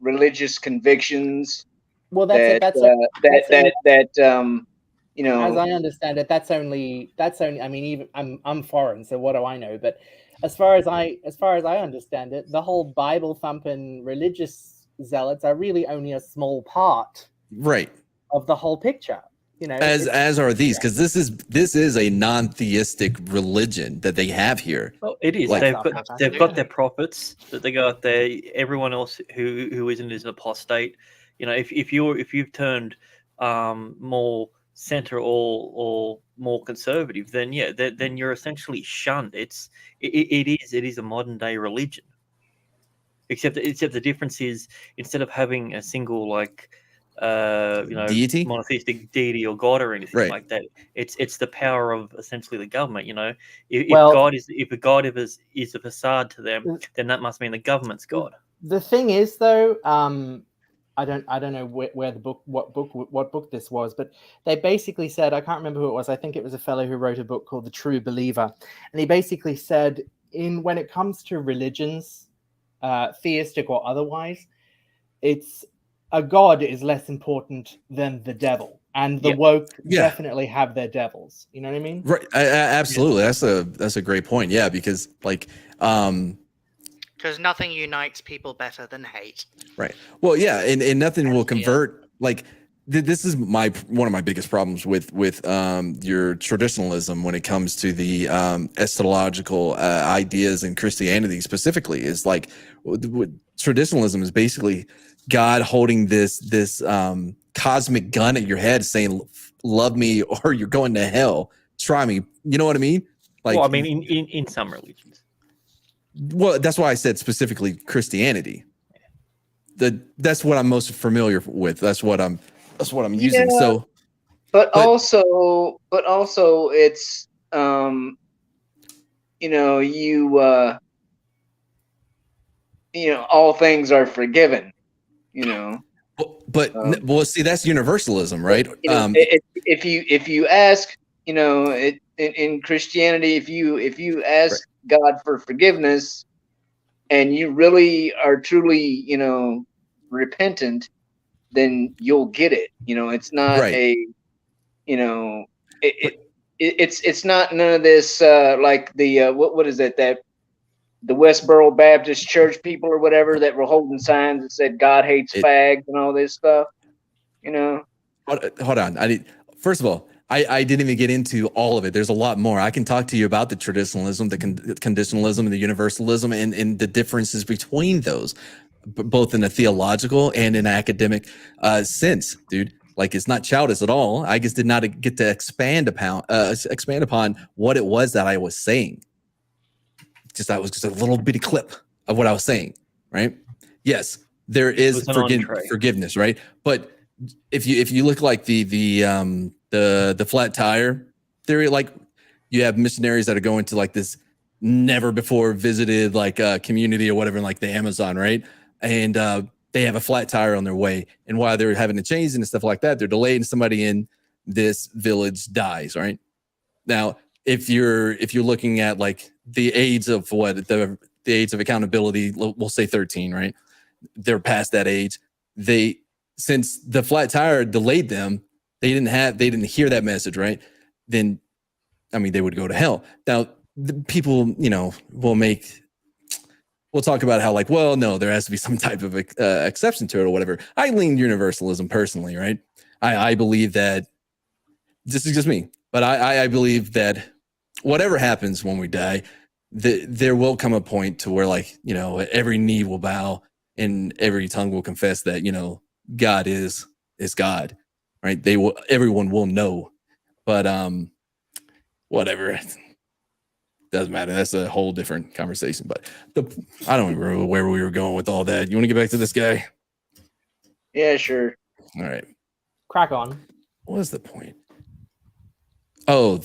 S8: religious convictions.
S6: Well, you know, as I understand it, that's only. I mean, even I'm foreign, so what do I know? But as far as I understand it, the whole Bible thumping religious zealots are really only a small part,
S3: right,
S6: of the whole picture. You know,
S3: as are these, because this is a non-theistic religion that they have here.
S5: Well, it is. Like, they've got their prophets that they got there. Everyone else who isn't is an apostate. You know, if you've turned more center or more conservative, then then you're essentially shunned. It is a modern day religion. Except the difference is, instead of having a single like
S3: Deity?
S5: monotheistic deity or God or anything
S3: Right.
S5: like that. It's the power of essentially the government. If
S6: Well-
S5: God is a facade to them, then that must mean the government's God.
S6: The thing is, though, I don't know where the book, what book this was, but they basically said, I can't remember who it was. I think it was a fellow who wrote a book called The True Believer, and he basically said, when it comes to religions, theistic or otherwise, it's a god is less important than the devil, and the woke definitely have their devils. You know what I mean?
S3: Right. Absolutely. That's a great point. Yeah, because like
S4: because nothing unites people better than hate.
S3: right. Well, yeah, and nothing will convert. Like this is one of my biggest problems with your traditionalism when it comes to the eschatological ideas in Christianity specifically. Is like traditionalism is basically God holding this cosmic gun at your head, saying, "Love me, or you're going to hell. Try me." You know what I mean? Like,
S5: Well, I mean, in some religions.
S3: Well, that's why I said specifically Christianity. That's what I'm most familiar with. That's what I'm using.
S8: Yeah,
S3: So,
S8: but also it's all things are forgiven.
S3: But see, that's universalism, right?
S8: If you ask, in Christianity, if you ask God for forgiveness, and you really are truly, repentant, then you'll get it. It's not it's not none of this like the what is it, that the Westboro Baptist Church people or whatever that were holding signs that said God hates fags and all this stuff.
S3: Hold on. First of all, I didn't even get into all of it. There's a lot more. I can talk to you about the traditionalism, the conditionalism, and the universalism, and the differences between those, both in a theological and an academic sense, dude. Like, it's not childish at all. I just did not get to expand upon what it was that I was saying. That was just a little bitty clip of what I was saying, right? Yes, there is forgiveness, right? But if you look like the flat tire theory, like you have missionaries that are going to like this never before visited like community or whatever in like the Amazon, right? And they have a flat tire on their way, and while they're having to change and stuff like that, they're delayed, and somebody in this village dies, right? Now, if you're looking at like the age of the age of accountability, we'll say 13, right? They're past that age. Since the flat tire delayed them, they didn't hear that message, right? Then, I mean, they would go to hell. Now, the people, we'll talk about how like, well, no, there has to be some type of exception to it or whatever. I lean universalism personally, right? I believe that this is just me, but I believe that whatever happens when we die, there will come a point to where like, every knee will bow and every tongue will confess that, God is God, right? Everyone will know, but whatever, doesn't matter. That's a whole different conversation. But I don't remember where we were going with all that. You want to get back to this guy?
S8: Yeah, sure.
S3: All right,
S6: crack on.
S3: What was the point? Oh,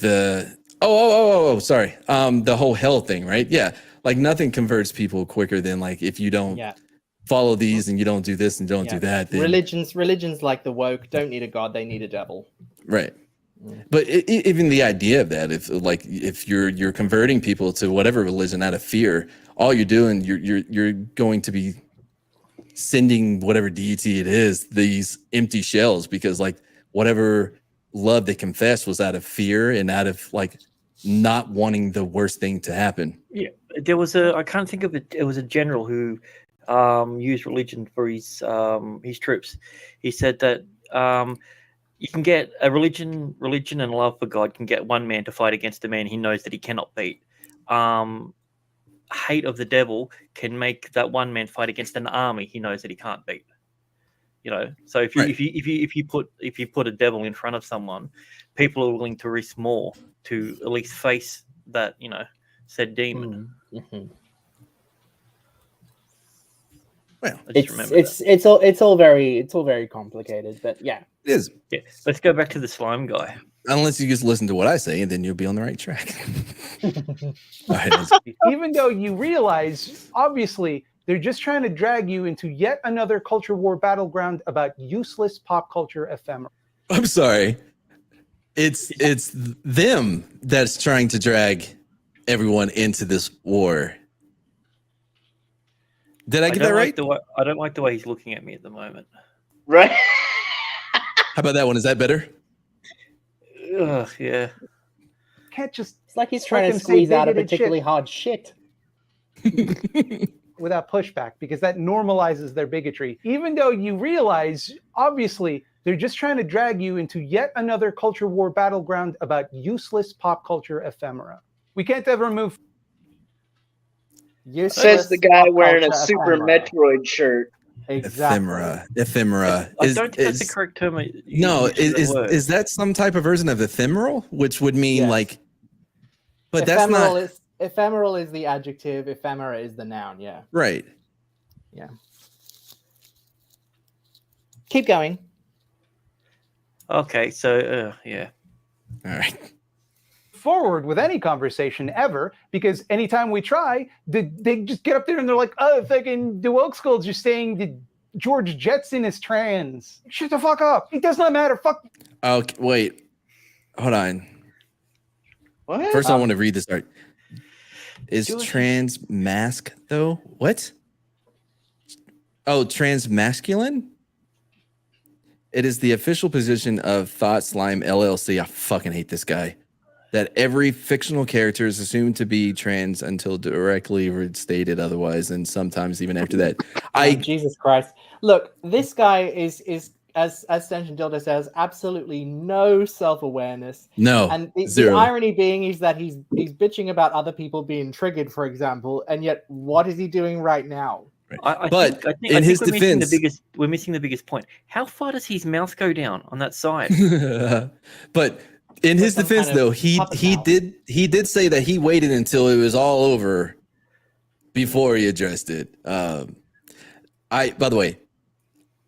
S3: sorry. The whole hell thing, right? Yeah, like nothing converts people quicker than like if you don't follow these and you don't do this and don't do that. Then
S6: religions like the woke don't need a god; they need a devil.
S3: Right. But even the idea of that, if you're converting people to whatever religion out of fear, all you're doing, you're going to be sending whatever deity it is these empty shells, because like whatever love they confessed was out of fear and out of like not wanting the worst thing to happen.
S5: Yeah, there was I can't think of it. It was a general who used religion for his troops. He said that you can get a religion and love for God can get one man to fight against a man he knows that he cannot beat. Hate of the devil can make that one man fight against an army he knows that he can't beat. So if you put a devil in front of someone, people are willing to risk more to at least face that said demon.
S6: Mm-hmm.
S3: Well,
S5: I just remember
S6: It's all very complicated, but yeah.
S3: it is.
S5: Yeah. Let's go back to the slime guy.
S3: Unless you just listen to what I say, and then you'll be on the right track. All right,
S7: Even though you realize, obviously, they're just trying to drag you into yet another culture war battleground about useless pop culture ephemera.
S3: I'm sorry. It's them that's trying to drag everyone into this war. Did I get that right?
S5: I don't like the way he's looking at me at the moment.
S8: Right.
S3: How about that one? Is that better?
S5: Ugh, yeah.
S7: Can't just
S6: It's like he's trying to
S7: fucking say
S6: squeeze out a
S7: bigoted
S6: particularly
S7: shit
S6: hard shit.
S7: without pushback, because that normalizes their bigotry. Even though you realize, obviously, they're just trying to drag you into yet another culture war battleground about useless pop culture ephemera. We can't ever move.
S8: Says the guy wearing a
S6: culture
S8: Super
S6: ephemera.
S8: Metroid shirt.
S6: Exactly.
S3: Ephemera.
S5: I don't think that's the correct term.
S3: No,
S5: word.
S3: is that some type of version of ephemeral, which would mean
S6: Yes.
S3: like? But
S6: Ephemeral
S3: that's not
S6: ephemeral is the adjective. Ephemera is the noun. Yeah.
S3: right.
S6: Yeah. Keep going.
S5: Okay, so yeah.
S3: All right.
S7: Forward with any conversation ever, because anytime we try, they just get up there and they're like, oh, fucking the woke schools are saying that George Jetson is trans. Shut the fuck up. It does not matter. Fuck.
S3: Okay, wait. Hold on.
S8: What?
S3: First, I want to read this. Art. Is
S5: George-
S3: trans mask though? What? Oh, trans masculine? It is the official position of Thought Slime LLC. I fucking hate this guy. That every fictional character is assumed to be trans until directly stated otherwise, and sometimes even after that.
S6: Jesus Christ! Look, this guy is as Stench Dildo says, absolutely no self-awareness.
S3: No,
S6: And the
S3: zero.
S6: irony being is that he's bitching about other people being triggered, for example, and yet what is he doing right now?
S5: I
S3: But
S5: think
S3: in his
S5: we're missing
S3: defense-
S5: we're missing the biggest point. How far does his mouth go down on that side?
S3: But in his
S6: some
S3: defense,
S6: kind of
S3: though, he
S6: puppet
S3: he
S6: mouth.
S3: did say that he waited until it was all over before he addressed it. By the way,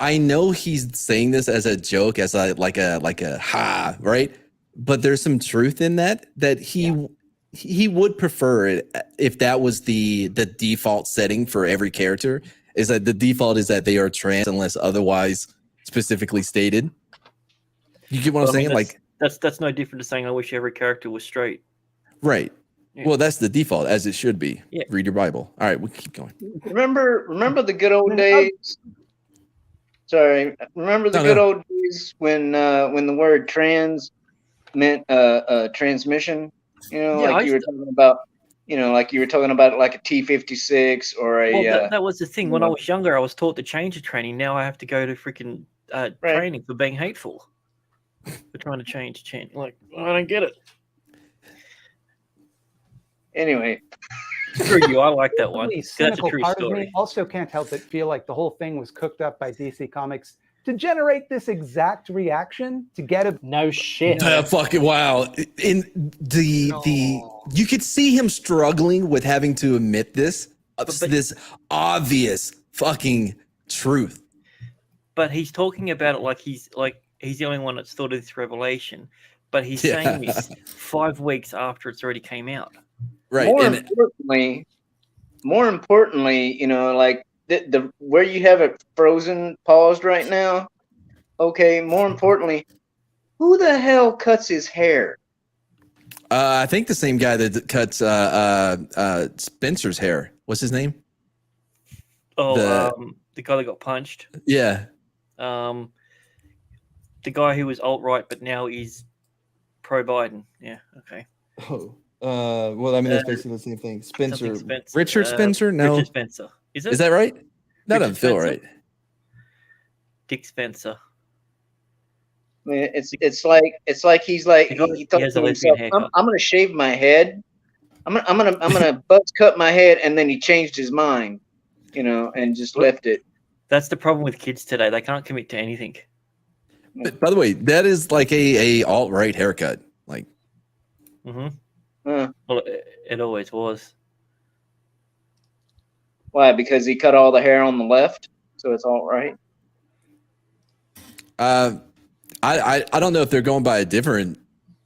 S3: I know he's saying this as a joke, as like a ha, right? But there's some truth in that he would prefer it if that was the default setting for every character, is that the default is that they are trans unless otherwise specifically stated. You get what I'm saying? Like
S5: that's no different to saying I wish every character was straight.
S3: right.
S5: Yeah.
S3: Well, that's the default, as it should be.
S5: Yeah.
S3: Read your Bible. All right, we'll keep going.
S8: Remember the good old days? Sorry, remember the good old days when the word trans meant transmission? You know,
S5: Yeah,
S8: like you were talking about. You know, like you were talking about like a T-56 or a.
S5: Well, that was the thing. When I was younger, I was taught to change the training. Now I have to go to freaking training for being hateful. For trying to change. Like, I don't get it.
S8: Anyway.
S5: Screw you. I like that one.
S7: The
S5: That's a
S7: cynical
S5: true
S7: part of
S5: story.
S7: me also can't help but feel like the whole thing was cooked up by DC Comics to generate this exact reaction to get a
S6: No shit.
S3: Fucking wow. In the you could see him struggling with having to admit this this obvious fucking truth.
S5: But he's talking about it like he's the only one that's thought of this revelation. But he's saying this 5 weeks after it's already came out.
S3: Right.
S8: More importantly, you know, like the where you have it frozen, paused right now. Okay. More importantly, who the hell cuts his hair?
S3: I think the same guy that cuts Spencer's hair. What's his name?
S5: Oh, the guy that got punched.
S3: Yeah.
S5: The guy who was alt-right, but now he's pro-Biden. Yeah, okay.
S3: Oh. Well, I mean, that's basically the same thing. Spencer.
S5: Spencer.
S3: Richard Spencer? No.
S5: Richard Spencer. Is it?
S3: Is that right? That doesn't feel
S5: Spencer?
S3: right.
S5: Dick Spencer.
S8: I mean, it's like he's like he thought
S5: has
S8: to
S5: a lesbian
S8: himself,
S5: haircut.
S8: I'm gonna shave my head. I'm gonna buzz cut my head, and then he changed his mind, you know, and just left it.
S5: That's the problem with kids today. They can't commit to anything.
S3: But, by the way, that is like a alt-right haircut. Like,
S5: Mm-hmm. Well, it always was.
S8: Why? Because he cut all the hair on the left, so it's all right.
S3: I don't know if they're going by a different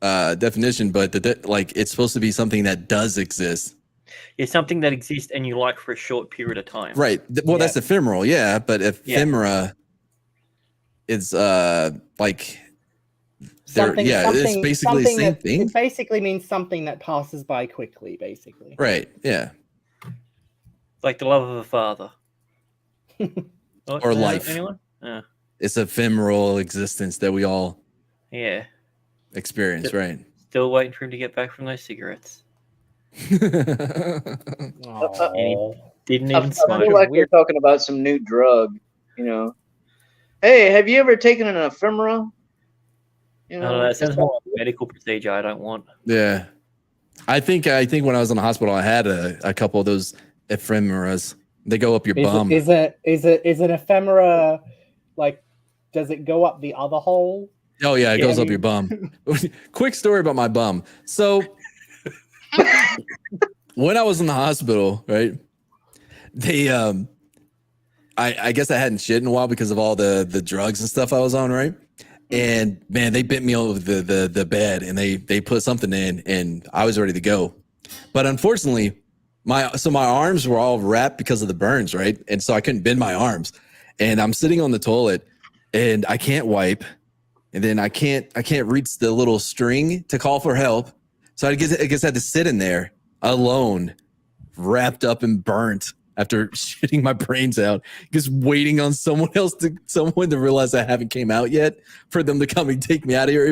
S3: definition, but like it's supposed to be something that does exist.
S5: It's something that exists and you like for a short period of time.
S3: Right. Well, that's ephemeral, yeah. But ephemera is like it's basically the same thing.
S6: It basically means something that passes by quickly, basically.
S3: Right. Yeah.
S5: Like the love of a father.
S3: Or life.
S5: Anyone? Yeah.
S3: It's ephemeral existence that we all experience, right?
S5: Still waiting for him to get back from those cigarettes.
S6: Aww.
S5: And he didn't even
S8: I
S5: smoke.
S8: feel like we're talking about some new drug, you know. Hey, have you ever taken an ephemera? You know,
S5: That sounds more like a medical procedure I don't want.
S3: Yeah. I think when I was in the hospital, I had a couple of those ephemeras. They go up your bum.
S6: Is an ephemera like? Does it go up the other hole?
S3: Oh yeah, it goes up your bum. Quick story about my bum. So when I was in the hospital, right? They I guess I hadn't shit in a while because of all the drugs and stuff I was on, right? And man, they bent me over the bed and they put something in and I was ready to go. But unfortunately, my arms were all wrapped because of the burns, right? And so I couldn't bend my arms. And I'm sitting on the toilet and I can't wipe. And then I can't reach the little string to call for help. So I guess I had to sit in there alone, wrapped up and burnt after shitting my brains out, just waiting on someone to realize I haven't came out yet for them to come and take me out of here.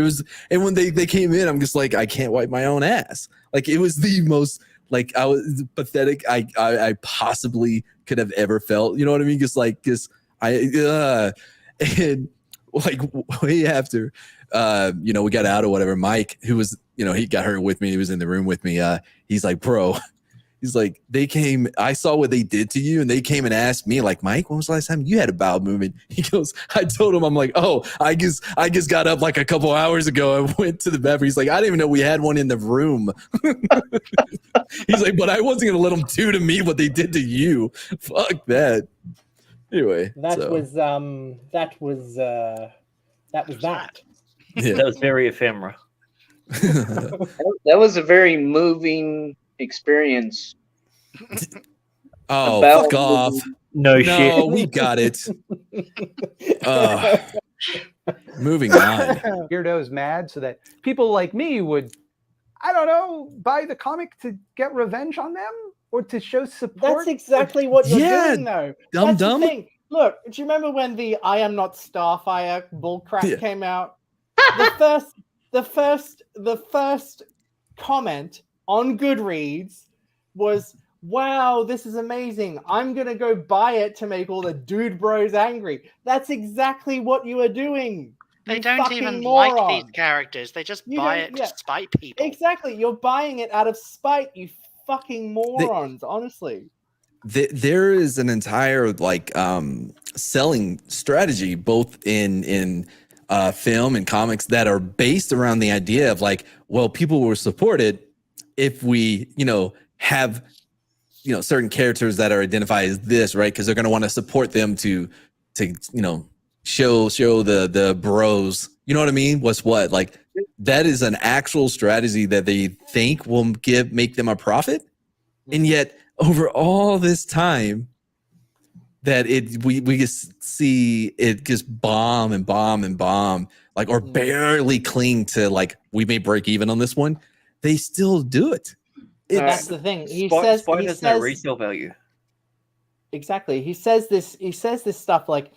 S3: And when they came in, I'm just like, I can't wipe my own ass. Like it was the most like I was pathetic I possibly could have ever felt. You know what I mean? And like way after, we got out or whatever. Mike, who was, he got hurt with me. He was in the room with me. He's like, bro. He's like, I saw what they did to you, and they came and asked me, like, Mike, when was the last time you had a bowel movement? He goes, I told him, I'm like, oh, I just got up like a couple hours ago. I went to the bathroom. He's like, I didn't even know we had one in the room. He's like, but I wasn't gonna let them do to me what they did to you. Fuck that. Anyway,
S6: that was that.
S3: Yeah.
S5: That was very ephemera.
S8: That was a very moving experience.
S3: Oh,
S8: About-
S3: fuck off.
S5: No shit.
S3: We got it. Moving on.
S7: Weirdos mad so that people like me would, I don't know, buy the comic to get revenge on them or to show support.
S6: That's exactly what you're
S3: Yeah,
S6: doing, though.
S3: dumb.
S6: That's the thing. Look, do you remember when the "I am not Starfire" bullcrap came out? The first comment on Goodreads was, wow, this is amazing. I'm going to go buy it to make all the dude bros angry. That's exactly what you are doing.
S4: They
S6: you
S4: don't
S6: fucking
S4: even
S6: moron.
S4: like these characters. They just buy it to spite people.
S6: Exactly. You're buying it out of spite, you fucking morons, honestly.
S3: There is an entire selling strategy both in film and comics that are based around the idea of like, well, people will support it if we, have, certain characters that are identified as this, right? Because they're going to want to support them to show the bros. You know what I mean? What's what? Like that is an actual strategy that they think will make them a profit, and yet over all this time that we just see it just bomb and bomb and bomb, like, or barely cling to like, we may break even on this one. They still do it.
S6: That's the thing. He
S5: Spite
S6: says
S5: has no resale value.
S6: Exactly. He says this stuff like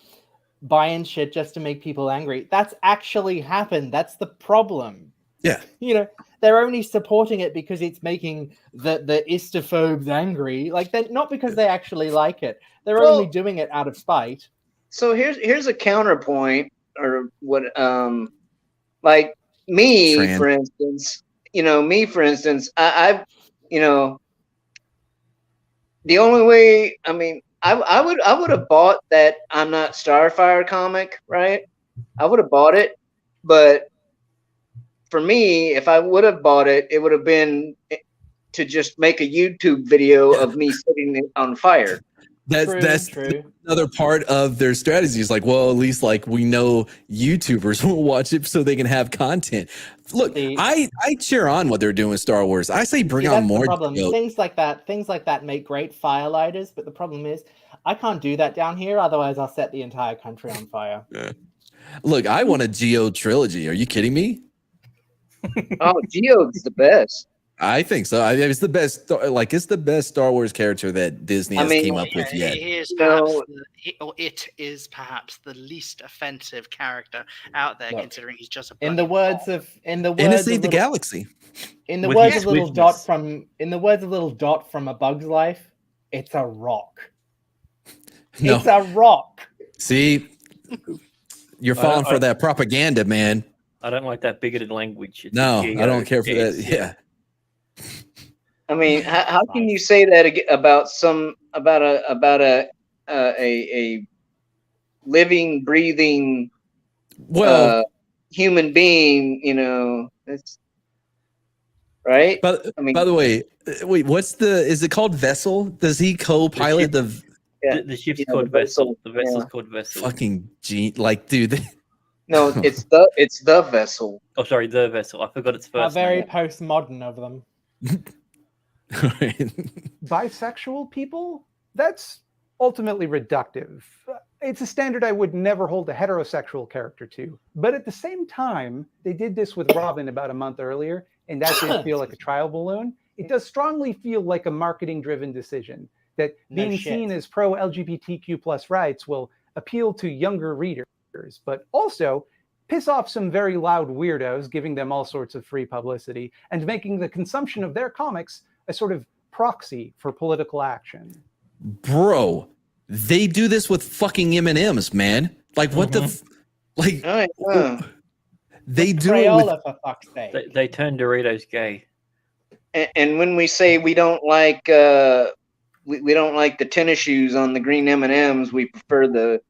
S6: buying shit just to make people angry. That's actually happened. That's the problem.
S3: Yeah.
S6: They're only supporting it because it's making the istophobes angry. Like, they're not because they actually like it. They're only doing it out of spite.
S8: So here's a counterpoint, or what? Like me,
S3: Tran.
S8: for instance. I've the only way. I mean, I would have bought that I'm Not Starfire comic, right? I would have bought it, but for me, if I would have bought it, it would have been to just make a YouTube video of me setting it on fire.
S3: That's
S6: True.
S3: another part of their strategy. Is like, well, at least like we know YouTubers will watch it so they can have content. Look,
S6: See-
S3: I cheer on what they're doing with Star Wars. I say bring
S6: See,
S3: on
S6: that's
S3: more.
S6: the problem.
S3: GOAT.
S6: Things like that make great firelighters, but the problem is I can't do that down here. Otherwise, I'll set the entire country on fire.
S3: Look, I want a Geo trilogy. Are you kidding me?
S8: Oh, Geode's the best.
S3: I think so. It's the best. Like it's the best Star Wars character that Disney has came up with yet.
S4: It is perhaps the least offensive character out there,
S6: Look,
S4: considering he's just a.
S6: In the words of
S3: Save the Galaxy.
S6: In the
S5: With
S6: words
S5: his
S6: of little
S5: swiftness.
S6: Dot from A Bug's Life, it's a rock.
S3: No,
S6: It's a rock.
S3: see, you're falling for that propaganda, man.
S5: I don't like that bigoted language. It's
S3: No,
S5: a
S3: I don't care for that.
S5: GO.
S3: Yeah.
S8: I mean, how can you say that about a living, breathing
S3: Well,
S8: human being? You know, that's right.
S3: but
S8: I mean,
S3: by the way, wait, is it called Vessel? Does he co-pilot the
S8: yeah,
S5: The ship's
S8: yeah,
S5: called
S8: the
S5: Vessel.
S8: vessel,
S5: The vessel's
S8: yeah.
S5: called Vessel.
S3: fucking like, dude?
S8: no, it's the vessel.
S5: Oh, sorry, the Vessel. I forgot its
S6: How
S5: first
S6: very
S5: name.
S6: postmodern of them.
S7: Bisexual people, that's ultimately reductive. It's a standard I would never hold a heterosexual character to. But at the same time, they did this with Robin about a month earlier, and that did feel like a trial balloon. It does strongly feel like a marketing-driven decision that
S6: No
S7: being
S6: shit.
S7: seen as pro-LGBTQ plus rights will appeal to younger readers, but also piss off some very loud weirdos, giving them all sorts of free publicity, and making the consumption of their comics a sort of proxy for political action.
S3: Bro, they do this with fucking M&Ms, man. Like what the like
S8: Oh, yeah.
S3: they do it with
S6: Crayola, for fuck's sake.
S5: They turned Doritos gay.
S8: And when we say we don't like we don't like the tennis shoes on the green M&Ms, we prefer the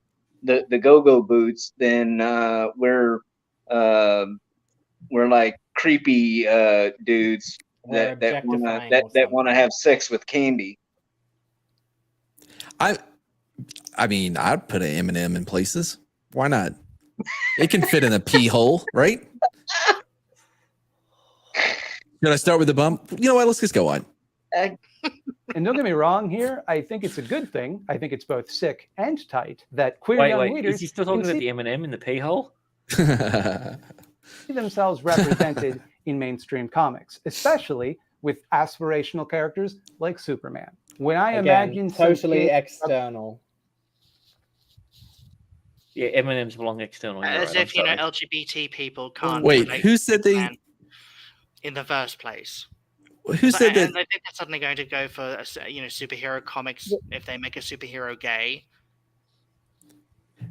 S8: go-go boots, then we're like creepy dudes
S6: We're
S8: that
S6: objectifying or
S8: want to have sex with candy.
S3: I mean, I'd put an M&M in places. Why not? It can fit in a pee hole, right? Should I start with the bump? You know what? Let's just go on.
S7: And don't get me wrong here, I think it's a good thing. I think it's both sick and tight that queer young
S5: Wait,
S7: readers
S5: is he still
S7: can
S5: talking about
S7: see
S5: the M&M in the pee hole?
S7: themselves represented in mainstream comics, especially with aspirational characters like Superman. When I
S6: Again,
S7: imagine some
S6: totally
S7: kid-
S6: external.
S5: Yeah, M&Ms belong external. you're
S4: As
S5: right,
S4: if
S5: I'm sorry.
S4: LGBT people can't.
S3: Wait,
S4: relate
S3: who
S4: to
S3: said they-
S4: Superman in the first place?
S3: Who said that?
S4: And I think they're suddenly going to go for superhero comics if they make a superhero gay.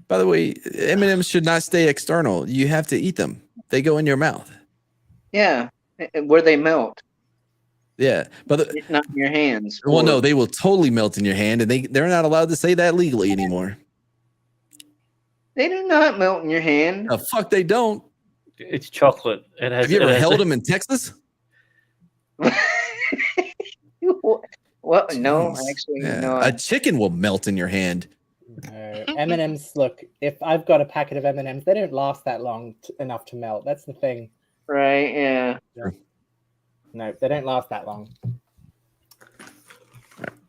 S3: By the way, M&Ms should not stay external. You have to eat them. They go in your mouth.
S8: Yeah, where they melt,
S3: Yeah, but
S8: not in your hands.
S3: well, no, they will totally melt in your hand, and they're not allowed to say that legally anymore.
S8: They do not melt in your hand.
S3: The fuck they don't.
S5: It's chocolate. It has,
S3: Have you
S5: it
S3: ever
S5: has
S3: held
S5: a-
S3: them in Texas?
S8: Well, no,
S3: Jeez.
S8: actually,
S3: Yeah,
S8: no.
S3: a chicken will melt in your hand.
S6: M&Ms, look, if I've got a packet of M&Ms, they don't last that long enough to melt. That's the thing.
S8: Right? Yeah.
S6: No, they don't last that long.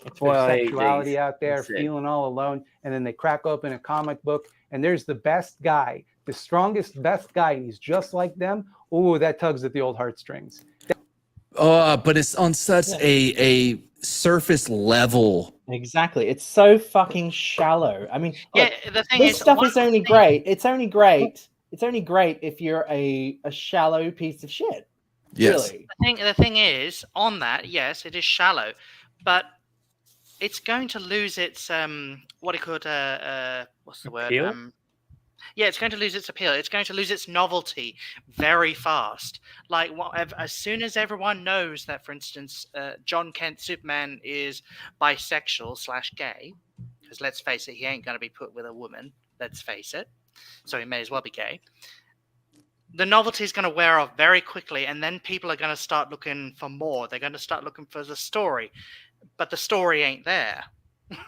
S5: That's
S7: their
S5: why I
S7: sexuality
S5: these-
S7: out there,
S5: that's it.
S7: feeling all alone, and then they crack open a comic book, and there's the best guy, the strongest, best guy, and he's just like them. Oh, that tugs at the old heartstrings.
S3: Oh, but it's on such a surface level.
S6: Exactly. It's so fucking shallow. I mean,
S4: Yeah,
S6: look,
S4: the thing
S6: this
S4: is,
S6: stuff
S4: one
S6: is
S4: of the
S6: only
S4: things-
S6: great. It's only great. It's only great if you're a shallow piece of shit.
S3: Yes.
S6: Really.
S4: The thing is, on that, yes, it is shallow, but it's going to lose its what do you call it? What's the word?
S5: Appeal?
S4: Yeah, it's going to lose its appeal. It's going to lose its novelty very fast. Like as soon as everyone knows that, for instance, John Kent Superman is bisexual/gay, because let's face it, he ain't going to be put with a woman. Let's face it. So he may as well be gay. the novelty is going to wear off very quickly, and then people are going to start looking for more. They're going to start looking for the story, but the story ain't there.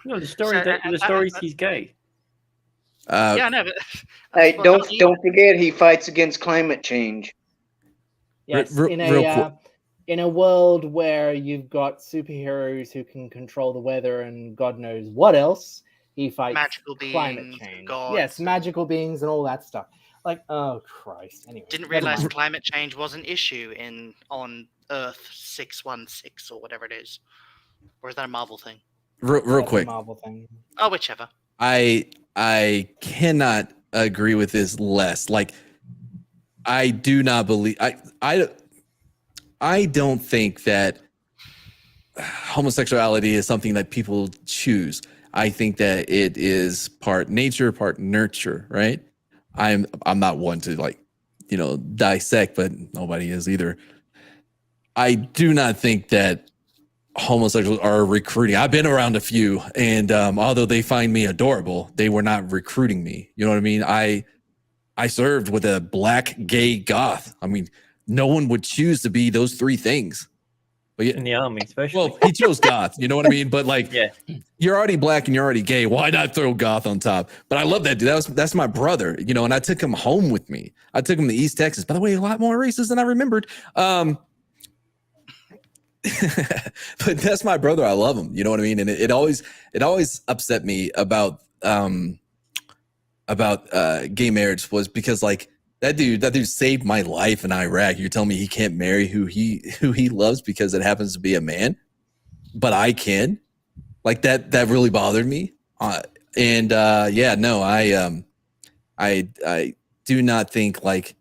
S5: No, the story's he's gay.
S4: Yeah, I know. But
S8: Hey, don't forget he fights against climate change.
S6: Yes, in a world where you've got superheroes who can control the weather and God knows what else, he fights
S4: magical
S6: climate
S4: beings,
S6: change.
S4: gods.
S6: Yes, magical beings and all that stuff. Like, oh Christ! Anyway,
S4: Didn't realize climate change was an issue on Earth 616 or whatever it is, or is that a Marvel thing?
S3: Real quick,
S6: Marvel thing.
S4: Oh, whichever.
S3: I cannot agree with this less. Like, I do not believe I don't think that homosexuality is something that people choose. I think that it is part nature, part nurture, right? I'm not one to dissect, but nobody is either. I do not think that homosexuals are recruiting. I've been around a few, and although they find me adorable, they were not recruiting me. You know what I mean? I served with a black gay goth. I mean, no one would choose to be those three things. But
S5: in the army, especially.
S3: Well, he chose goth. You know what I mean? But like,
S5: yeah,
S3: you're already black and you're already gay. Why not throw goth on top? But I love that dude. That's my brother. You know, and I took him home with me. I took him to East Texas. By the way, a lot more racist than I remembered. But that's my brother. I love him. You know what I mean? And it always upset me about gay marriage was because like that dude saved my life in Iraq. You're telling me he can't marry who he loves because it happens to be a man, but I can. Like that really bothered me. I do not think like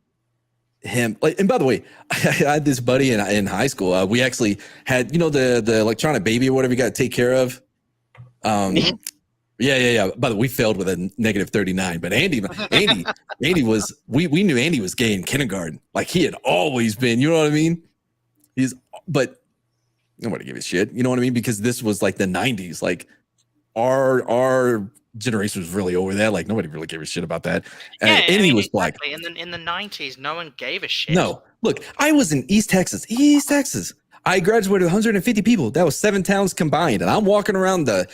S3: him. Like, and by the way, I had this buddy in high school. We actually had, the electronic baby or whatever you got to take care of. Yeah. By the way, we failed with a -39, but Andy was, we knew Andy was gay in kindergarten. Like he had always been, you know what I mean? But nobody gave a shit. You know what I mean? Because this was like the 90s. Like our generation was really over that. Like nobody really gave a shit about that.
S4: Yeah,
S3: and he was black.
S4: Exactly. In the 90s, no one gave a shit.
S3: No, look, I was in East Texas. I graduated with 150 people. That was 7 towns combined, and I'm walking around the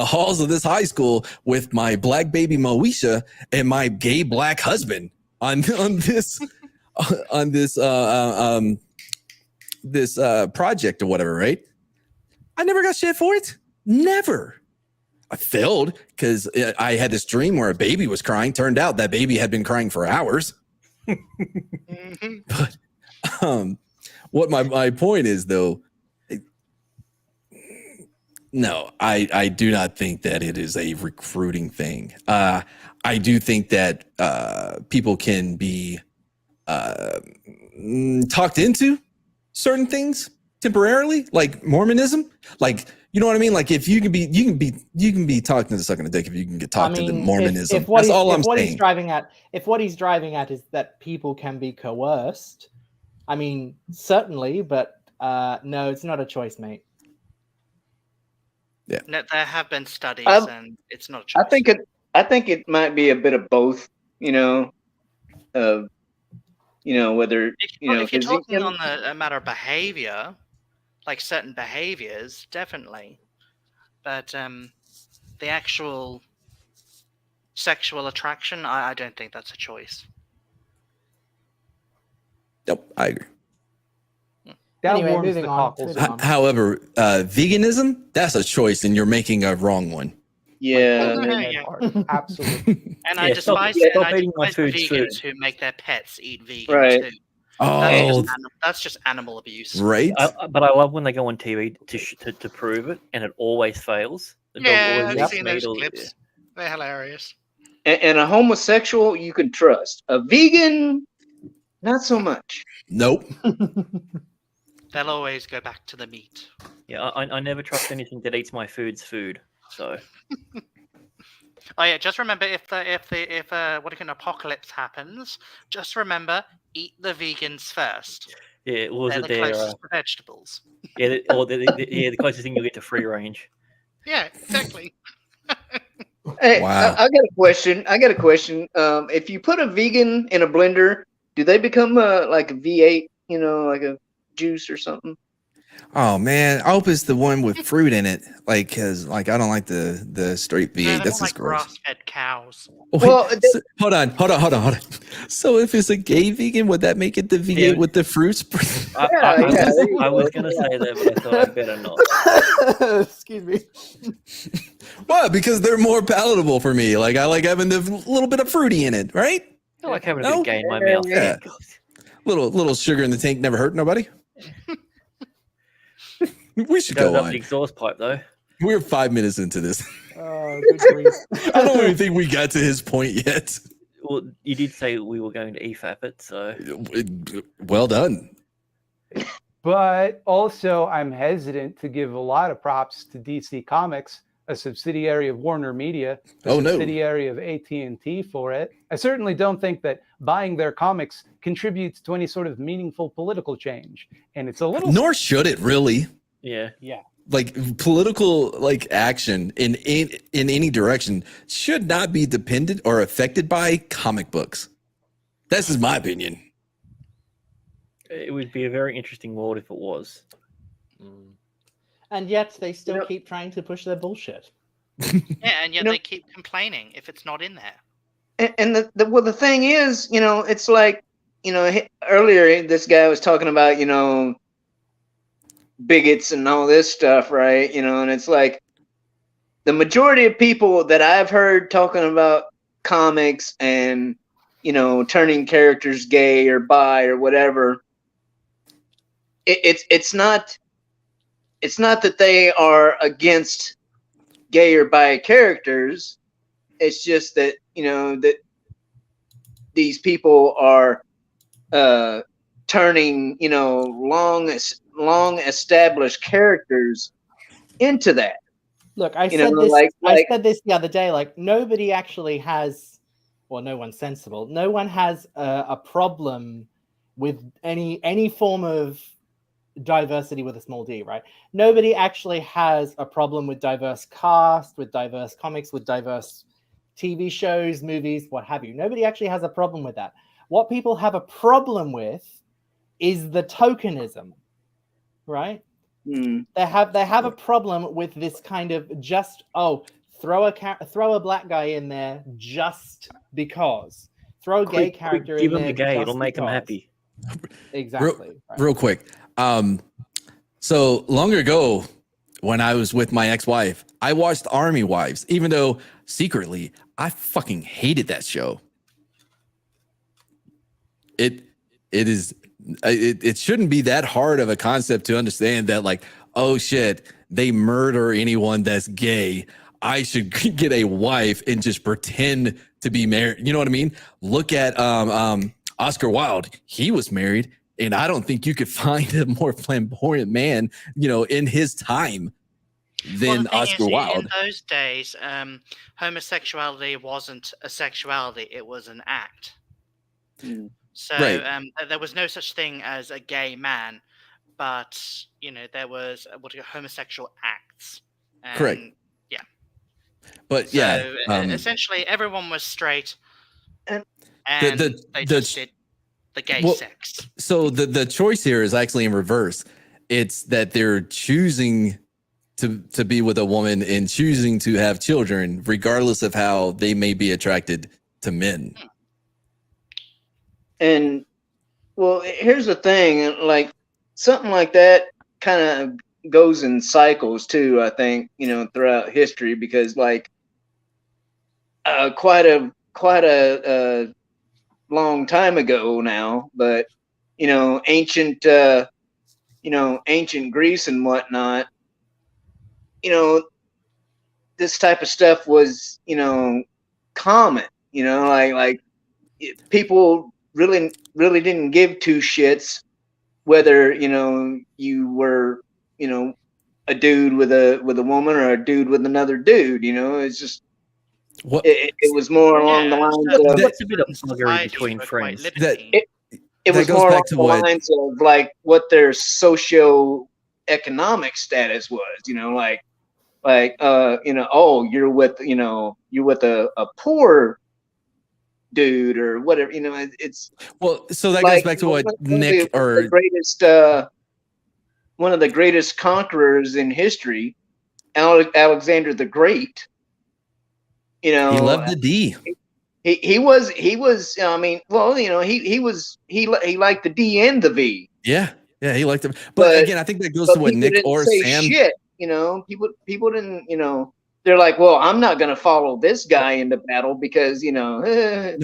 S3: halls of this high school with my black baby Moesha and my gay black husband on this project or whatever. Right? I never got shit for it. Never. I failed because I had this dream where a baby was crying. Turned out that baby had been crying for hours. But what my point is, though, no, I do not think that it is a recruiting thing. I do think that people can be talked into certain things temporarily, like Mormonism. Like, you know what I mean? Like, if you can be talked into sucking a dick if you can get talked into Mormonism. That's all I'm saying.
S6: If what he's driving at is that people can be coerced, I mean, certainly, but no, it's not a choice, mate.
S3: Yeah,
S4: no, there have been studies, and it's not a choice.
S8: I think it might be a bit of both. Whether
S4: if you're talking on the matter of behavior, like certain behaviors, definitely, but the actual sexual attraction, I don't think that's a choice.
S3: Nope, I agree.
S6: Anyway, moving on.
S3: However, veganism, that's a choice, and you're making a wrong one.
S8: Yeah,
S7: absolutely.
S4: And I despise vegans who make their pets eat vegan too.
S3: Oh,
S4: that's just animal abuse,
S3: right?
S5: But I love when they go on TV to prove it, and it always fails.
S4: I've seen those clips. They're hilarious.
S8: And a homosexual you can trust. A vegan, not so much.
S3: Nope.
S4: They'll always go back to the meat.
S5: Yeah, I never trust anything that eats my food's food. So.
S4: Oh yeah, just remember if an apocalypse happens, just remember eat the vegans first.
S5: Yeah, was
S4: They're the closest to vegetables.
S5: Yeah, the closest thing you get to free range.
S4: Yeah, exactly.
S8: Hey,
S3: Wow.
S8: I got a question. If you put a vegan in a blender, do they become like a V8? You know, like a juice or something?
S3: Oh man, I hope it's the one with fruit in it. Like, cause like I don't like the straight
S4: No,
S3: V8.
S4: they're
S3: That's
S4: more
S3: just
S4: like
S3: gross.
S4: grass-fed cows.
S3: Wait,
S8: Well,
S3: so, hold on. So if it's a gay vegan, would that make it the V8
S5: Yeah.
S3: with the fruits?
S8: yeah, there you
S5: I was
S8: go.
S5: going to say that, but I thought I'd better not.
S6: Excuse me.
S3: What? Because they're more palatable for me. Like I like having the little bit of fruity in it, right?
S5: I like having a
S3: No?
S5: bit gay in my mouth.
S3: Yeah. Little sugar in the tank never hurt nobody. We should
S5: Goes
S3: go
S5: up the
S3: on.
S5: exhaust pipe, though.
S3: We're 5 minutes into this.
S6: Oh, good grief.
S3: I don't even think we got to his point yet.
S5: Well, you did say we were going to EFAP it, so
S3: Well done.
S7: But also, I'm hesitant to give a lot of props to DC Comics, a subsidiary of Warner Media, a
S3: Oh, no.
S7: subsidiary of AT&T for it. I certainly don't think that buying their comics contributes to any sort of meaningful political change. And it's a little...
S3: Nor should it really.
S5: yeah.
S6: Yeah.
S3: Like political like action in any direction should not be dependent or affected by comic books. That's just my opinion.
S5: It would be a very interesting world if it was.
S6: And yet they still
S8: You know-
S6: keep trying to push their bullshit.
S4: Yeah, and yet
S8: You know-
S4: they keep complaining if it's not in there.
S8: And the thing is, you know, it's like, you know, earlier this guy was talking about, you know, bigots and all this stuff, right? You know, and it's like the majority of people that I've heard talking about comics and, you know, turning characters gay or bi or whatever, it's not that they are against gay or bi characters. It's just that, you know, that these people are turning, you know, long established characters into that.
S6: Look, I
S8: You
S6: said
S8: know,
S6: this.
S8: like-
S6: I said this the other day. Like nobody actually has, well, no one's sensible. No one has a problem with any form of diversity with a small d, right? Nobody actually has a problem with diverse cast, with diverse comics, with diverse TV shows, movies, what have you. Nobody actually has a problem with that. What people have a problem with is the tokenism, right?
S8: Hmm.
S6: They have a problem with this kind of just throw a black guy in there just because, throw a gay character
S5: give
S6: in
S5: them
S6: there.
S5: the gay;
S6: just
S5: it'll make them
S6: because.
S5: happy.
S6: Exactly. right.
S3: Real quick. So long ago, when I was with my ex-wife, I watched Army Wives, even though secretly I fucking hated that show. It shouldn't be that hard of a concept to understand that, like, oh shit, they murder anyone that's gay. I should get a wife and just pretend to be married. You know what I mean? Look at Oscar Wilde. He was married, and I don't think you could find a more flamboyant man, you know, in his time than
S4: the thing
S3: Oscar
S4: is,
S3: Wilde.
S4: in those days, homosexuality wasn't a sexuality; it was an act.
S8: Hmm.
S4: So
S3: Right.
S4: there was no such thing as a gay man, but you know there was homosexual acts. And,
S3: Correct.
S4: Yeah.
S3: But
S4: So
S3: yeah,
S4: essentially, everyone was straight,
S8: And
S4: they just did the gay sex.
S3: so the choice here is actually in reverse. It's that they're choosing to be with a woman and choosing to have children, regardless of how they may be attracted to men.
S8: And well, here's the thing, like something like that kind of goes in cycles too, I think, you know, throughout history, because like quite a long time ago now, but you know, ancient Greece and whatnot, you know, this type of stuff was, you know, common, you know, like people really didn't give two shits whether, you know, you were, you know, a dude with a woman or a dude with another dude, you know. It's just
S3: What
S8: it was more along the lines of
S5: That's a bit of buggery
S4: Societies
S5: between
S4: were quite
S5: friends.
S4: libertine.
S8: it
S3: that
S8: was
S3: goes
S8: more along
S3: back to
S8: the
S3: what-
S8: lines of like what their socio-economic status was, you know, like like oh, you're with a poor dude or whatever, it's
S3: Well, so that goes
S8: like
S3: back to what Nick
S8: one of the greatest conquerors in history, Alexander the Great.
S3: he loved the D.
S8: He was I mean, well, he liked the D and the V.
S3: Yeah, he liked them. But again, I think that goes to what Nick or Sam.
S8: Shit, people didn't, they're like, well, I'm not going to follow this guy into battle because
S3: No,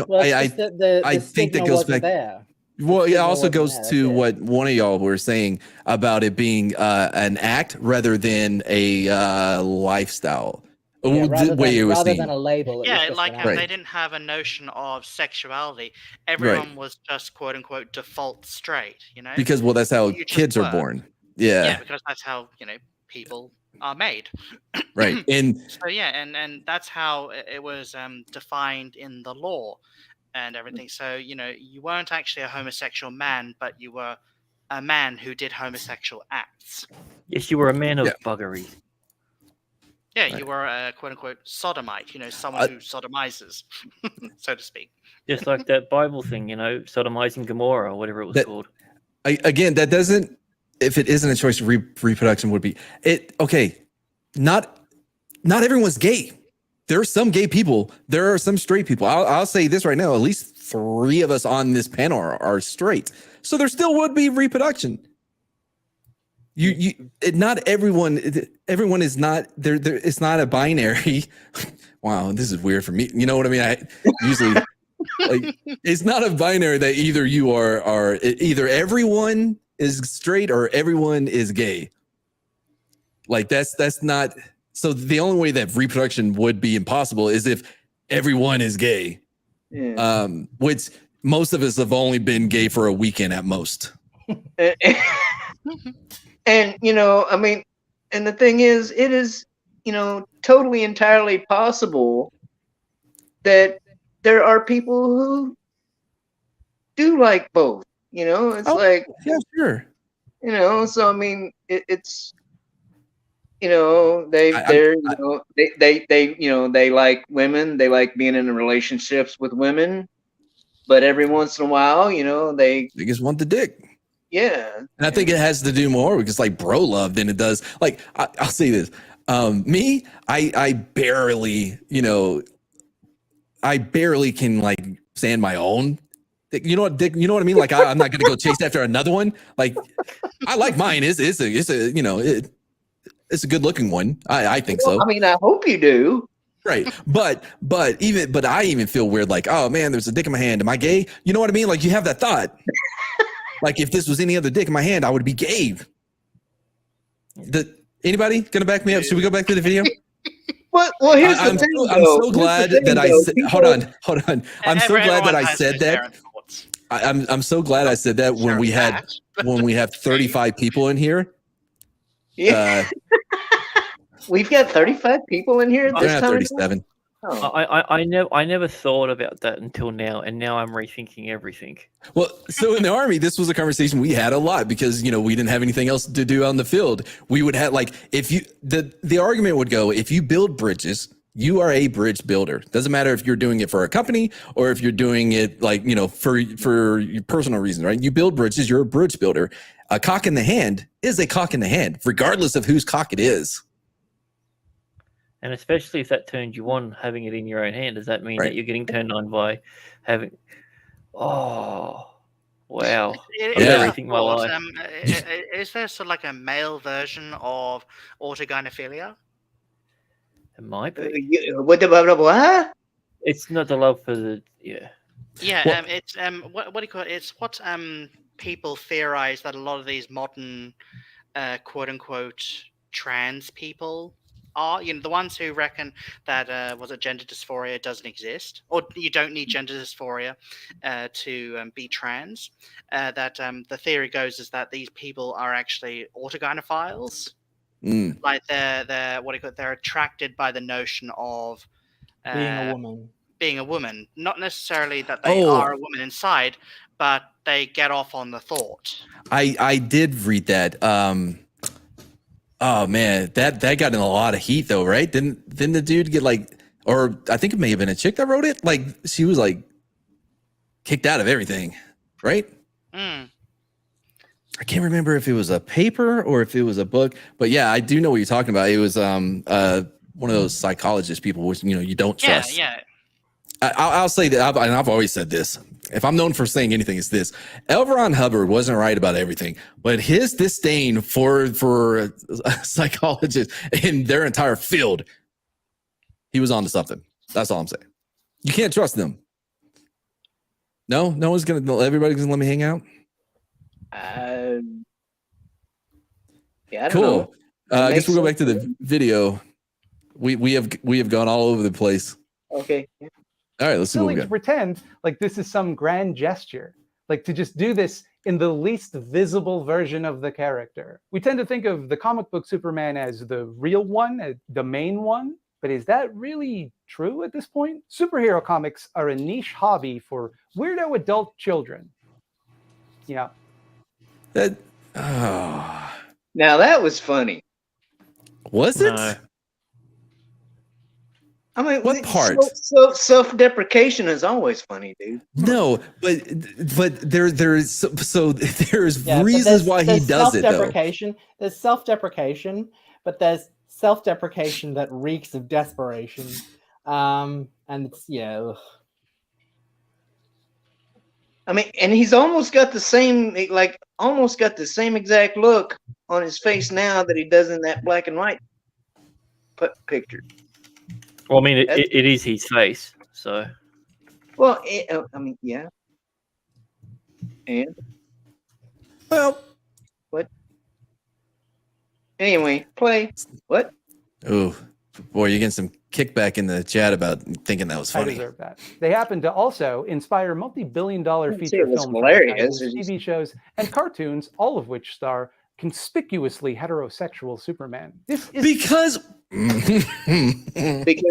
S6: Well,
S3: I
S6: the
S3: think that
S6: signal
S3: goes
S6: wasn't
S3: back.
S6: there.
S3: Well, it also
S6: wasn't
S3: goes
S6: there,
S3: to
S6: that's it.
S3: what one of y'all were saying about it being an act rather than a lifestyle.
S6: Yeah,
S3: The way it was
S6: rather
S3: seen.
S6: than a label. It was
S4: Yeah,
S6: just
S4: like
S6: an
S3: Right.
S4: they didn't have a notion of sexuality. Everyone was just quote unquote default straight,
S3: Because that's how
S4: You just
S3: kids are
S4: were.
S3: born.
S4: Yeah,
S3: Yeah.
S4: because that's how people are made.
S3: Right. And
S4: So yeah, and that's how it was defined in the law and everything. So you weren't actually a homosexual man, but you were a man who did homosexual acts.
S5: Yes, you were a man of
S3: Yeah.
S5: buggery.
S4: Yeah,
S3: Right.
S4: you were a quote unquote sodomite. Someone who sodomizes, so to speak.
S5: Just like that Bible thing, sodomizing Gomorrah or whatever it was
S3: That-
S5: called.
S3: again, that doesn't. If it isn't a choice, reproduction would be it. Okay, not everyone's gay. There are some gay people. There are some straight people. I'll say this right now. At least 3 of us on this panel are straight. So there still would be reproduction. Not everyone is not there. It's not a binary. Wow, this is weird for me. You know what I mean? I usually like it's not a binary that either you are either everyone is straight or everyone is gay. Like that's not. So the only way that reproduction would be impossible is if everyone is gay.
S8: Yeah.
S3: Which most of us have only been gay for a weekend at most.
S8: And I mean, and the thing is, it is totally entirely possible that there are people who do like both. It's like,
S3: Yeah, sure.
S8: so I mean, it's they like women, they like being in relationships with women, but every once in a while, they
S3: just want the dick.
S8: yeah.
S3: And I think it has to do more with just like bro love than it does. Like I'll say this. Me, I barely, I barely can like stand my own. You know what, Dick? You know what I mean? Like I'm not gonna go chase after another one. Like I like mine. It's a it's a good looking one. I think so.
S8: I mean, I hope you do.
S3: Right. But I even feel weird. Like, oh man, there's a dick in my hand. Am I gay? You know what I mean? Like you have that thought. Like if this was any other dick in my hand, I would be gay. Anybody gonna back me up? Should we go back to the video?
S8: Well, here's the thing.
S3: I'm so glad that I said. Hold on. I'm so glad that I said that. I'm so glad I said that when we have 35 people in here.
S8: Yeah. We've got 35 people in here this time.
S3: 37.
S8: Oh.
S5: I never thought about that until now, and now I'm rethinking everything.
S3: Well, so in the Army, this was a conversation we had a lot because we didn't have anything else to do on the field. We would have if you the argument would go, if you build bridges, you are a bridge builder. Doesn't matter if you're doing it for a company or if you're doing it for your personal reasons, right? You build bridges, you're a bridge builder. A cock in the hand is a cock in the hand, regardless of whose cock it is.
S5: And especially if that turns you on, having it in your own hand, does that mean
S3: Right.
S5: that you're getting turned on by having? Oh, wow!
S4: It
S5: I've
S3: Yeah.
S5: never rethink my life.
S4: Is there sort of like a male version of autogynephilia?
S5: It might be.
S8: What?
S5: It's not the love for the
S4: Yeah,
S3: Well-
S4: it's what do you call it? It's what people theorize that a lot of these modern quote unquote trans people are. The ones who reckon that gender dysphoria doesn't exist, or you don't need gender dysphoria to be trans. That the theory goes is that these people are actually autogynephiles.
S3: Mm.
S4: Like they're what do you call it? They're attracted by the notion of
S6: being a woman.
S4: being a woman, not necessarily that they are a woman inside, but they get off on the thought.
S3: I did read that. Oh man, that got in a lot of heat though, right? Didn't the dude get like, or I think it may have been a chick that wrote it. Like she was like kicked out of everything, right?
S4: Mm.
S3: I can't remember if it was a paper or if it was a book, but yeah, I do know what you're talking about. It was one of those psychologist people, which you don't trust.
S4: Yeah.
S3: I'll say that, and I've always said this. If I'm known for saying anything, it's this: L. Ron Hubbard wasn't right about everything, but his disdain for psychologists in their entire field, he was onto something. That's all I'm saying. You can't trust them. No one's gonna. Everybody's gonna let me hang out.
S8: Yeah, I don't
S3: Cool.
S8: know.
S3: I guess we'll go back to the video. We have gone all over the place.
S8: Okay. Yeah.
S3: All right, let's see what we
S7: Silly to
S3: got.
S7: pretend like this is some grand gesture, like to just do this in the least visible version of the character. We tend to think of the comic book Superman as the real one, the main one, but is that really true at this point? Superhero comics are a niche hobby for weirdo adult children. Yeah.
S3: That
S8: Now that was funny.
S3: was it?
S5: No.
S8: I mean,
S3: What part?
S8: So self-deprecation is always funny, dude.
S3: No, but there's
S6: Yeah, but
S3: reasons why he does it though.
S6: self-deprecation. There's self-deprecation, but there's self-deprecation that reeks of desperation. And it's ugh.
S8: I mean, and he's almost got the same exact look on his face now that he does in that black and white picture.
S5: Well, I mean, it is his face, so.
S8: Well, I mean, yeah. And
S3: Well,
S8: what? Anyway, play. What?
S3: oh boy, you're getting some kickback in the chat about thinking that was
S7: I
S3: funny.
S7: deserve that. They happen to also inspire multi-billion-dollar
S8: I'd say
S7: feature
S8: it was
S7: film
S8: hilarious.
S7: franchises, TV shows, and cartoons, all of which star conspicuously heterosexual Superman. This is
S3: Because
S8: Because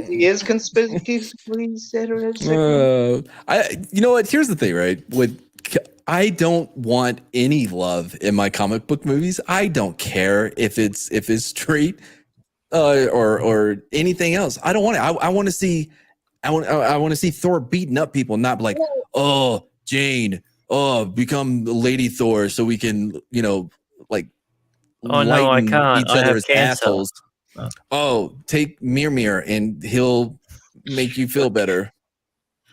S8: he is conspicuously heterosexual.
S3: you know what? Here's the thing, right? I don't want any love in my comic book movies. I don't care if it's straight or anything else. I don't want it. I want to see I want to see Thor beating up people, not like, oh, Jane, become Lady Thor so we can, like
S5: Oh no, I can't.
S3: each
S5: I have
S3: other's
S5: cancer.
S3: assholes. Oh, take Mir and he'll make you feel better.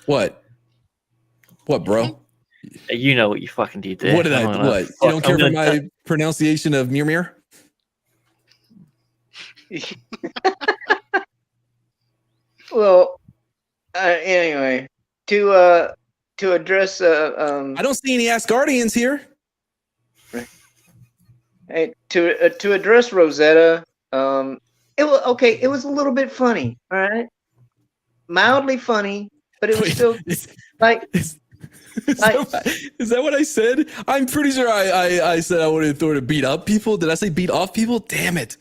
S3: What, bro?
S5: You know what you fucking did there.
S3: What did I?
S5: I'm gonna
S3: What?
S5: fuck-
S3: You don't care
S5: I'm
S3: for
S5: gonna-
S3: my pronunciation of Mir?
S8: Well, anyway, to address
S3: I don't see any Asgardians here.
S8: hey, to address Rosetta, it was okay. It was a little bit funny, all right, mildly funny, but it was still like.
S3: Is that what I said? I'm pretty sure I said I wanted Thor to beat up people. Did I say beat off people? Damn it.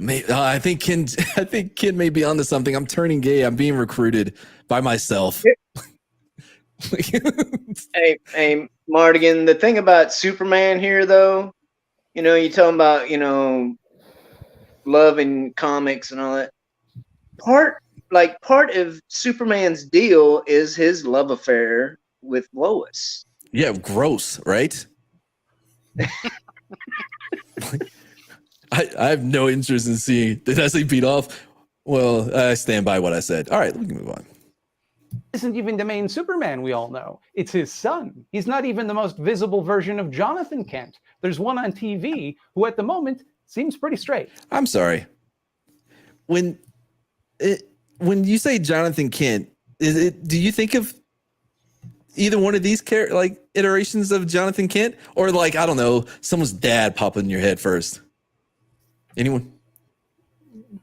S3: I think Ken may be onto something. I'm turning gay. I'm being recruited by myself.
S8: Hey, Mardigan, the thing about Superman here, though, you're talking about, love in comics and all that. Part of Superman's deal is his love affair with Lois.
S3: Yeah, gross, right? I have no interest in seeing. Did I say beat off? Well, I stand by what I said. All right, we can move on.
S7: Isn't even the main Superman we all know. It's his son. He's not even the most visible version of Jonathan Kent. There's one on TV who at the moment seems pretty straight.
S3: I'm sorry. When you say Jonathan Kent, do you think of either one of these iterations of Jonathan Kent, or I don't know, someone's dad pop in your head first? Anyone?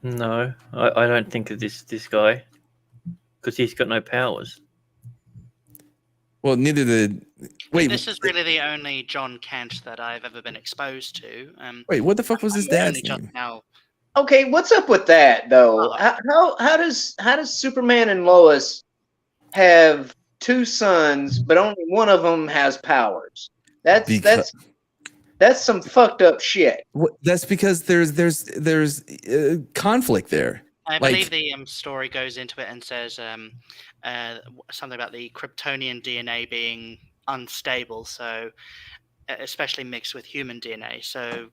S5: No, I don't think of this guy because he's got no powers.
S3: Well, neither did. Wait,
S4: This is really the only John Kent that I've ever been exposed to.
S3: wait. What the fuck was his
S4: I'm only
S3: dad's
S4: just
S3: name?
S4: now.
S8: Okay, what's up with that though? How does Superman and Lois have two sons, but only one of them has powers? That's That's some fucked up shit.
S3: That's because there's conflict there.
S4: I
S3: Like-
S4: believe the story goes into it and says something about the Kryptonian DNA being unstable, so especially mixed with human DNA. So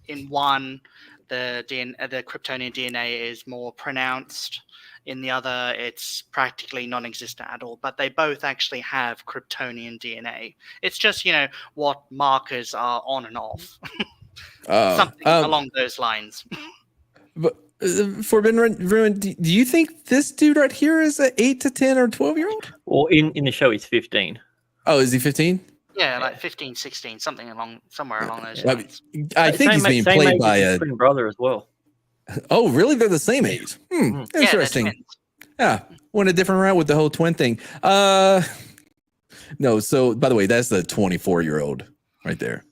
S4: in one, the Kryptonian DNA is more pronounced. In the other, it's practically non-existent at all. But they both actually have Kryptonian DNA. It's just, what markers are on and off. Something along those lines.
S3: But Forbidden Ruin, do you think this dude right here is an 8 to 10 or 12-year-old?
S5: Well, in the show, he's 15.
S3: Oh, is he 15?
S4: Yeah, like 15, 16, somewhere along those
S3: I,
S4: lines.
S3: I think he's being
S5: same
S3: played
S5: age
S3: by
S5: as
S3: a.
S5: his twin brother as well.
S3: Oh, really? They're the same age.
S5: Mhm.
S4: Yeah, they're
S3: Interesting.
S4: twins.
S3: Yeah, went a different route with the whole twin thing. No. So, by the way, that's the 24-year-old right there.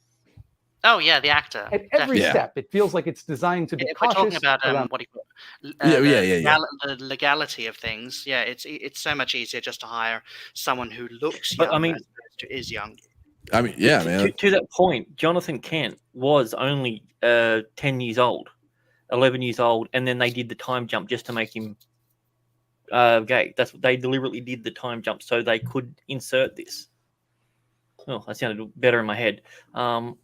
S4: Oh yeah, the actor.
S7: At every
S3: Yeah.
S7: step, it feels like it's designed to be
S4: If we're
S7: cautious
S4: talking about
S7: around
S4: what do you call
S3: Yeah.
S4: the legality of things, yeah, it's so much easier just to hire someone who looks
S5: But,
S4: young
S5: I mean-
S4: as opposed to is young.
S3: I mean, yeah,
S5: to,
S3: man.
S5: to that point, Jonathan Kent was only 10 years old, 11 years old, and then they did the time jump just to make him gay. That's what they deliberately did, the time jump, so they could insert this. Oh, that sounded better in my head.
S3: What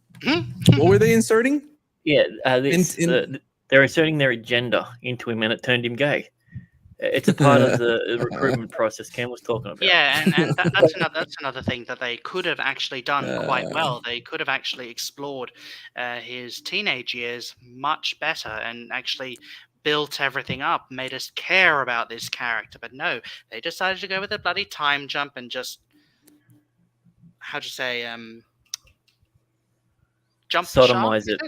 S3: were they inserting?
S5: Yeah,
S3: In-
S5: they're inserting their agenda into him, and it turned him gay. It's a part of the recruitment process Ken was talking about.
S4: Yeah, and that's another thing that they could have actually done quite well. They could have actually explored his teenage years much better and actually built everything up, made us care about this character. But no, they decided to go with a bloody time jump and just how'd you say jump the shark?
S5: Sodomize it.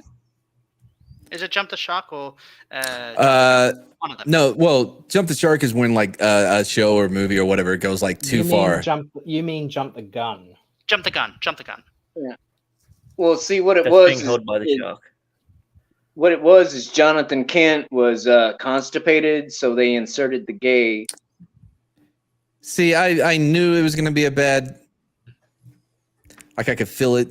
S4: Is it jump the shark or one of them?
S3: No. Well, jump the shark is when like a show or movie or whatever goes like too far.
S6: You mean jump the gun?
S4: Jump the gun. Jump the gun.
S8: Well, see what it
S5: That's
S8: was.
S5: being held by the shark.
S8: What it was is Jonathan Kent was constipated, so they inserted the gay.
S3: See, I knew it was going to be a bad. Like I could feel it.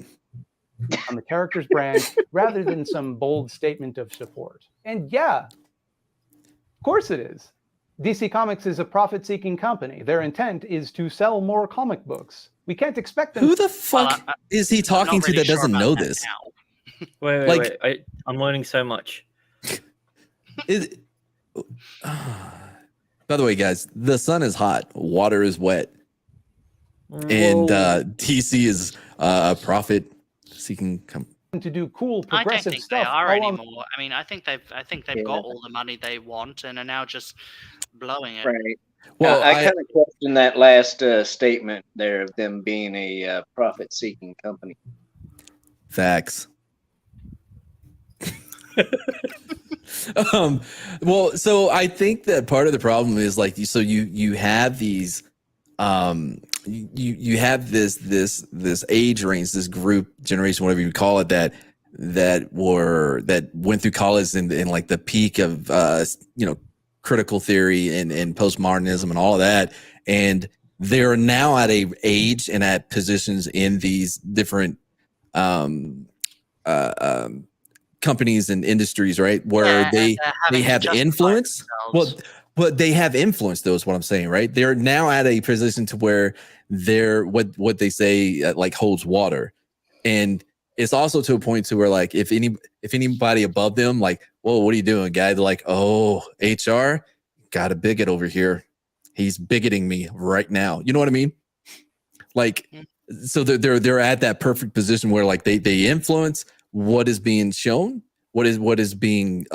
S7: on the character's brand rather than some bold statement of support. And yeah, of course it is. DC Comics is a profit-seeking company. Their intent is to sell more comic books. We can't expect them.
S3: Who the fuck
S4: Well,
S3: is he talking to that doesn't know this?
S5: Wait,
S3: Like-
S5: I'm learning so much.
S3: By the way, guys, the sun is hot, water is wet, and
S5: Whoa.
S3: DC is a profit-seeking company.
S7: to do cool
S4: I don't
S7: progressive
S4: think
S7: stuff.
S4: they are
S7: all on-
S4: anymore. I mean, I think they've
S8: Yeah.
S4: got all the money they want and are now just blowing it.
S8: Right.
S3: Well,
S8: I kind of question that last statement there of them being a profit-seeking company.
S3: Facts. Well, so I think that part of the problem is like you have these you have this age range, this group generation, whatever you call it, that went through college in like the peak of critical theory and postmodernism and all of that, and they're now at a age and at positions in these different companies and industries, right, where
S4: Yeah,
S3: they
S4: and they're having to
S3: have
S4: justify
S3: influence.
S4: themselves.
S3: But they have influence, though, is what I'm saying, right? They're now at a position to where they're what they say like holds water, and it's also to a point to where like if anybody above them, like, whoa, what are you doing, guy? They're like, oh, HR got a bigot over here. He's bigoting me right now. You know what I mean? Like, so they're at that perfect position where like they influence what is being shown, what is being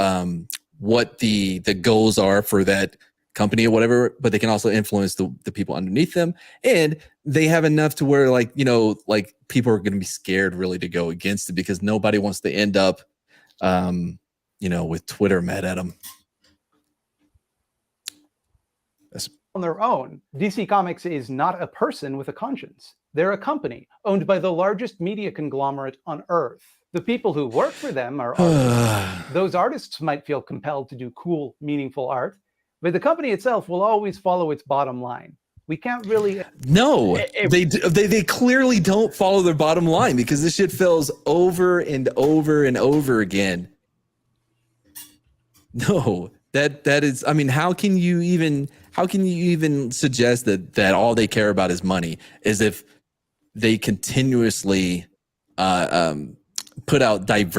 S3: what the goals are for that company or whatever, but they can also influence the people underneath them, and they have enough to where like like people are going to be scared really to go against it because nobody wants to end up with Twitter mad at them.
S7: on their own. DC Comics is not a person with a conscience. They're a company owned by the largest media conglomerate on Earth. The people who work for them are artists. Those artists might feel compelled to do cool, meaningful art, but the company itself will always follow its bottom line. We can't really.
S3: No, they clearly don't follow their bottom line because this shit fails over and over and over again. No, that is. I mean, how can you even suggest that all they care about is money? Is if they continuously put out like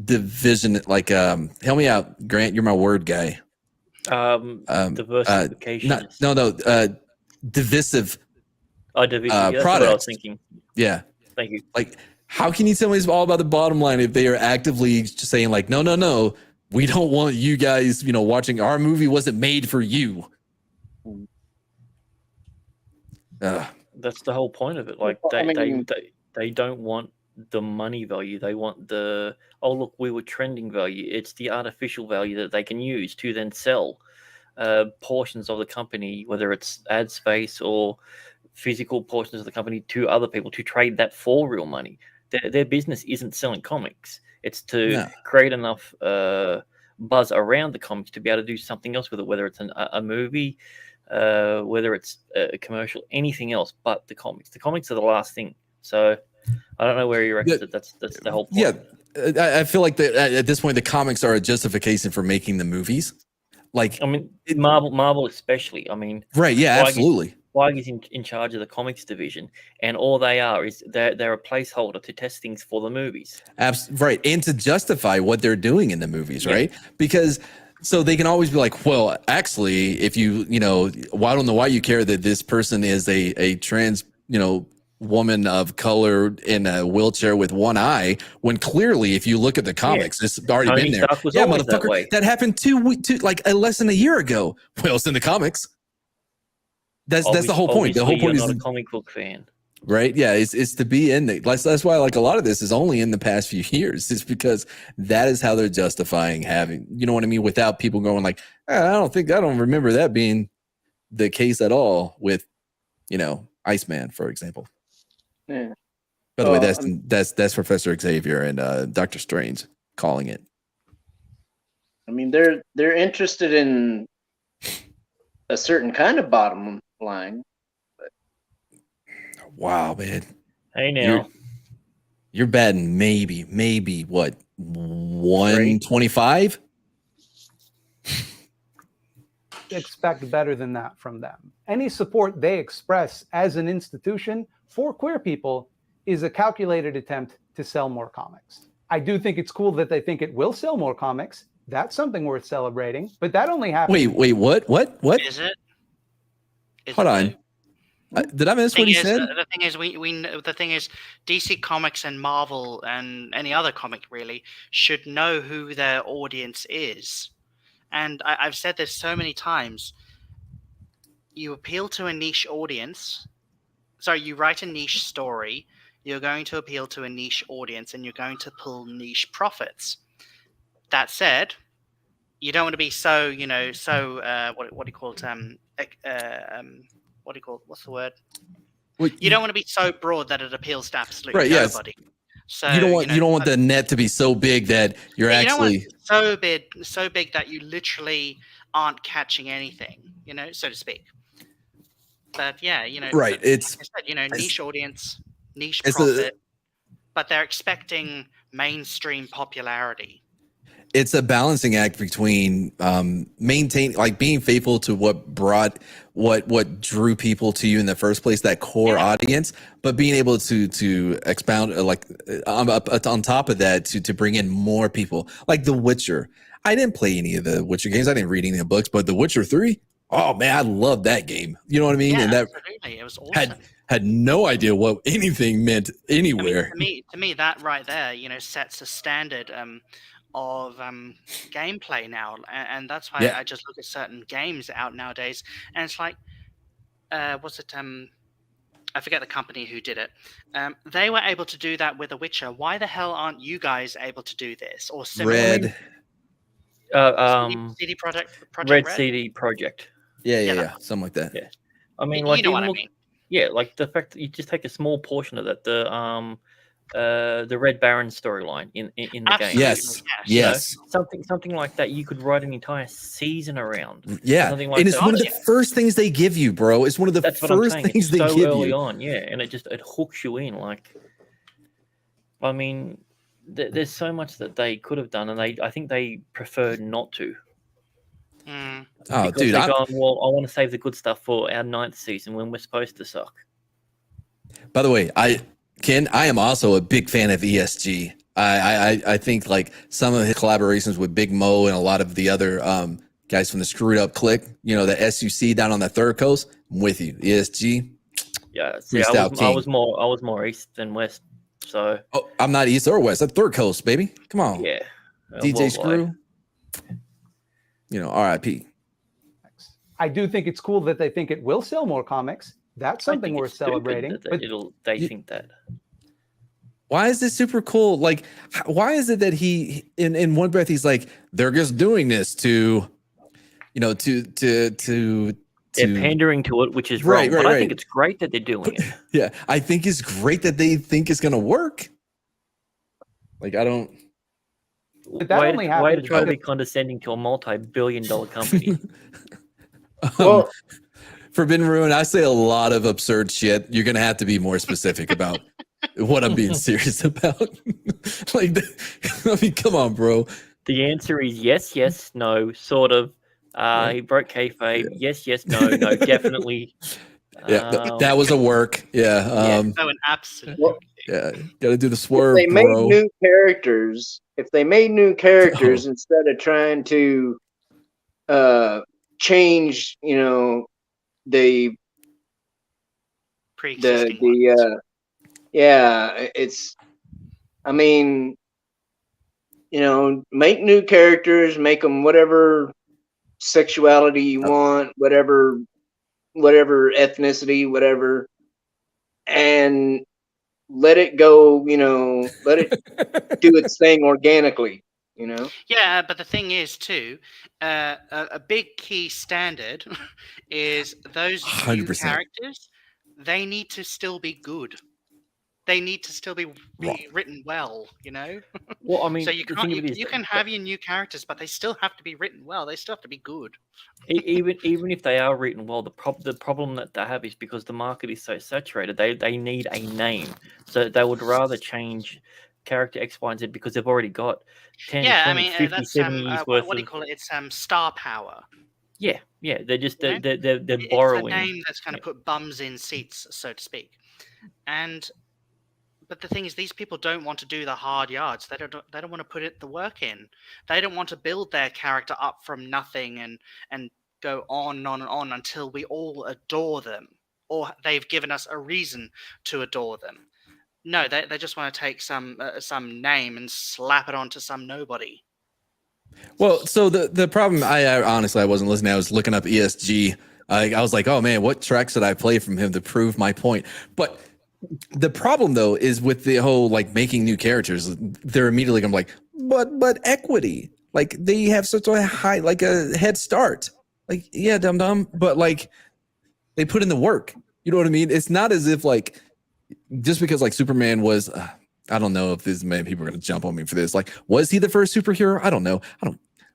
S3: division, like help me out, Grant. You're my word guy.
S5: Diversification.
S3: Divisive.
S5: Division. That's
S3: products.
S5: what I was thinking.
S3: Yeah.
S5: Thank you.
S3: Like, how can you tell me it's all about the bottom line if they are actively just saying like, no, we don't want you guys, watching our movie wasn't made for you.
S5: That's the whole point of it. Like they don't want the money value. They want the, oh look, we were trending value. It's the artificial value that they can use to then sell portions of the company, whether it's ad space or physical portions of the company, to other people to trade that for real money. Their business isn't selling comics. It's to create enough buzz around the comics to be able to do something else with it, whether it's a movie, whether it's a commercial, anything else but the comics. The comics are the last thing. So I don't know where you reckon that's the whole point.
S3: Yeah, I feel like at this point the comics are a justification for making the movies. Like,
S5: I mean, Marvel especially. I mean,
S3: right? Yeah, absolutely.
S5: Feige is in charge of the comics division, and all they are is they're a placeholder to test things for the movies.
S3: Right, and to justify what they're doing in the movies, right? Because so they can always be like, well, actually, if well, I don't know why you care that this person is a trans, woman of color in a wheelchair with one eye, when clearly, if you look at the comics, it's already
S5: Tony
S3: been there.
S5: Stark was
S3: Yeah,
S5: always
S3: motherfucker, that happened less than a year ago. Well, it's in the comics. That's the whole point. The whole point
S5: you're
S3: is
S5: not a comic book fan,
S3: right? Yeah, it's to be in the. That's why like a lot of this is only in the past few years. It's because that is how they're justifying having. You know what I mean? Without people going like, I don't remember that being the case at all with, Iceman, for example.
S8: Yeah.
S3: By the way, that's Professor Xavier and Dr. Strange calling it.
S8: I mean, they're interested in a certain kind of bottom line. But...
S3: Wow, man.
S5: Hey, now
S3: you're batting maybe what 125?
S7: Expect better than that from them. Any support they express as an institution for queer people is a calculated attempt to sell more comics. I do think it's cool that they think it will sell more comics. That's something worth celebrating. But that only happens.
S3: Wait, what?
S4: Is it?
S3: Hold on. Did I miss what he said?
S4: The thing is, the thing is, DC Comics and Marvel and any other comic really should know who their audience is. And I've said this so many times. You appeal to a niche audience. Sorry, you write a niche story. You're going to appeal to a niche audience, and you're going to pull niche profits. That said, you don't want to be so, what do you call it? What do you call it? What's the word?
S3: Well,
S4: you don't want to be so broad that it appeals to absolutely nobody.
S3: Yes.
S4: So
S3: you don't want the net to be so big that you're actually
S4: so big that you literally aren't catching anything, so to speak. But yeah,
S3: right.
S4: It's like I said, niche audience, niche profit, but they're expecting mainstream popularity.
S3: It's a balancing act between maintaining, like being faithful to what drew people to you in the first place, that core audience, but being able to expound on top of that to bring in more people, like The Witcher. I didn't play any of the Witcher games. I didn't read any of the books, but The Witcher 3, oh man, I love that game. You know what I mean?
S4: Yeah,
S3: and that
S4: absolutely. It was awesome.
S3: Had no idea what anything meant anywhere.
S4: I mean, to me, that right there, sets a standard of gameplay now, and that's why I just look at certain games out nowadays, and it's like, what's it? I forget the company who did it. They were able to do that with The Witcher. Why the hell aren't you guys able to do this? Or similarly, CD Projekt
S5: Red CD Project.
S3: Yeah, something like that.
S5: Yeah, I mean,
S4: you know what I mean.
S5: Yeah, like the fact that you just take a small portion of that. the Red Baron storyline in the game.
S4: Absolutely,
S3: Yes.
S5: You know,
S3: Yes.
S5: something like that. You could write an entire season around.
S3: Yeah.
S5: Something like
S3: And it's
S5: that.
S3: one of the first things they give you, bro. It's one of the
S5: That's what I'm
S3: first
S5: saying.
S3: things
S5: It's
S3: they
S5: so
S3: give
S5: early
S3: you.
S5: on, yeah, and it hooks you in. Like, I mean, there's so much that they could have done, and I think they preferred not to.
S4: Mm.
S3: Oh,
S5: Because
S3: dude.
S5: they're going, well, I want to save the good stuff for our 9th season when we're supposed to suck.
S3: By the way, I am also a big fan of ESG. I think like some of his collaborations with Big Mo and a lot of the other guys from the Screwed Up Clique, you know, the SUC down on the Third Coast. I'm with you. ESG.
S5: Yeah, see, I
S3: Freestyle
S5: was more east than west. So
S3: I'm not East or West. I'm Third Coast, baby. Come on.
S5: yeah,
S3: DJ
S5: worldwide.
S3: Screw. You know, RIP.
S7: I do think it's cool that they think it will sell more comics. That's
S5: I
S7: something
S5: think
S7: worth
S5: it's stupid
S7: celebrating.
S5: that
S7: But
S5: they think that.
S3: Why is this super cool? Like, why is it that he in one breath he's like, they're just doing this to, you know, to
S5: They're pandering to it, which is wrong. But I think it's great that they're doing it.
S3: Yeah, I think it's great that they think it's gonna work. Like, I don't.
S7: But that only
S5: Way to
S7: happens
S5: try to be
S7: because-
S5: condescending to a multi-billion-dollar company.
S8: Well,
S3: Forbidden Ruin, I say a lot of absurd shit. You're gonna have to be more specific about what I'm being serious about. Like, I mean, come on, bro.
S5: The answer is yes, yes, no, sort of. He broke kayfabe.
S3: Yeah.
S5: Yes, yes, no, no, definitely.
S3: Yeah, that was a work. Yeah.
S4: Oh, an absolute.
S8: Well,
S3: Yeah. Gotta do the
S8: if
S3: swerve,
S8: they made
S3: bro.
S8: new characters, instead of trying to change, you know, the
S4: Pre-existing ones.
S8: yeah, it's, I mean, you know, make new characters, make them whatever sexuality you want, whatever ethnicity, whatever, and let it go, you know, let it do its thing organically, you know.
S4: Yeah, but the thing is too, a big key standard is those new
S3: 100%.
S4: characters. They need to still be good. They need to still be written well, you know.
S5: Well, I mean,
S4: So you
S5: the
S4: can't.
S5: thing of it is
S4: You can have your new characters, but they still have to be written well. They still have to be good.
S5: even if they are written well, the problem that they have is because the market is so saturated. They need a name, so they would rather change character X, Y, and Z because they've already got 10,
S4: Yeah,
S5: 20,
S4: I mean
S5: 50,
S4: that's
S5: 70 years worth
S4: what do you
S5: of.
S4: call it? It's star power.
S5: Yeah, they're just
S4: You know?
S5: they're
S4: It's a
S5: borrowing.
S4: name that's kind of put bums in seats, so to speak. But the thing is, these people don't want to do the hard yards. They don't want to put the work in. They don't want to build their character up from nothing and go on and on and on until we all adore them, or they've given us a reason to adore them. No, they just want to take some name and slap it onto some nobody.
S3: Well, so the problem, I honestly, I wasn't listening. I was looking up ESG. I was like, oh man, what tracks did I play from him to prove my point? But the problem though is with the whole like making new characters, they're immediately going like, but equity, like they have such a high, like a head start. Like, yeah, dumb, but like they put in the work. You know what I mean? It's not as if like just because like Superman was. I don't know if this many people are going to jump on me for this. Like, was he the first superhero? I don't know.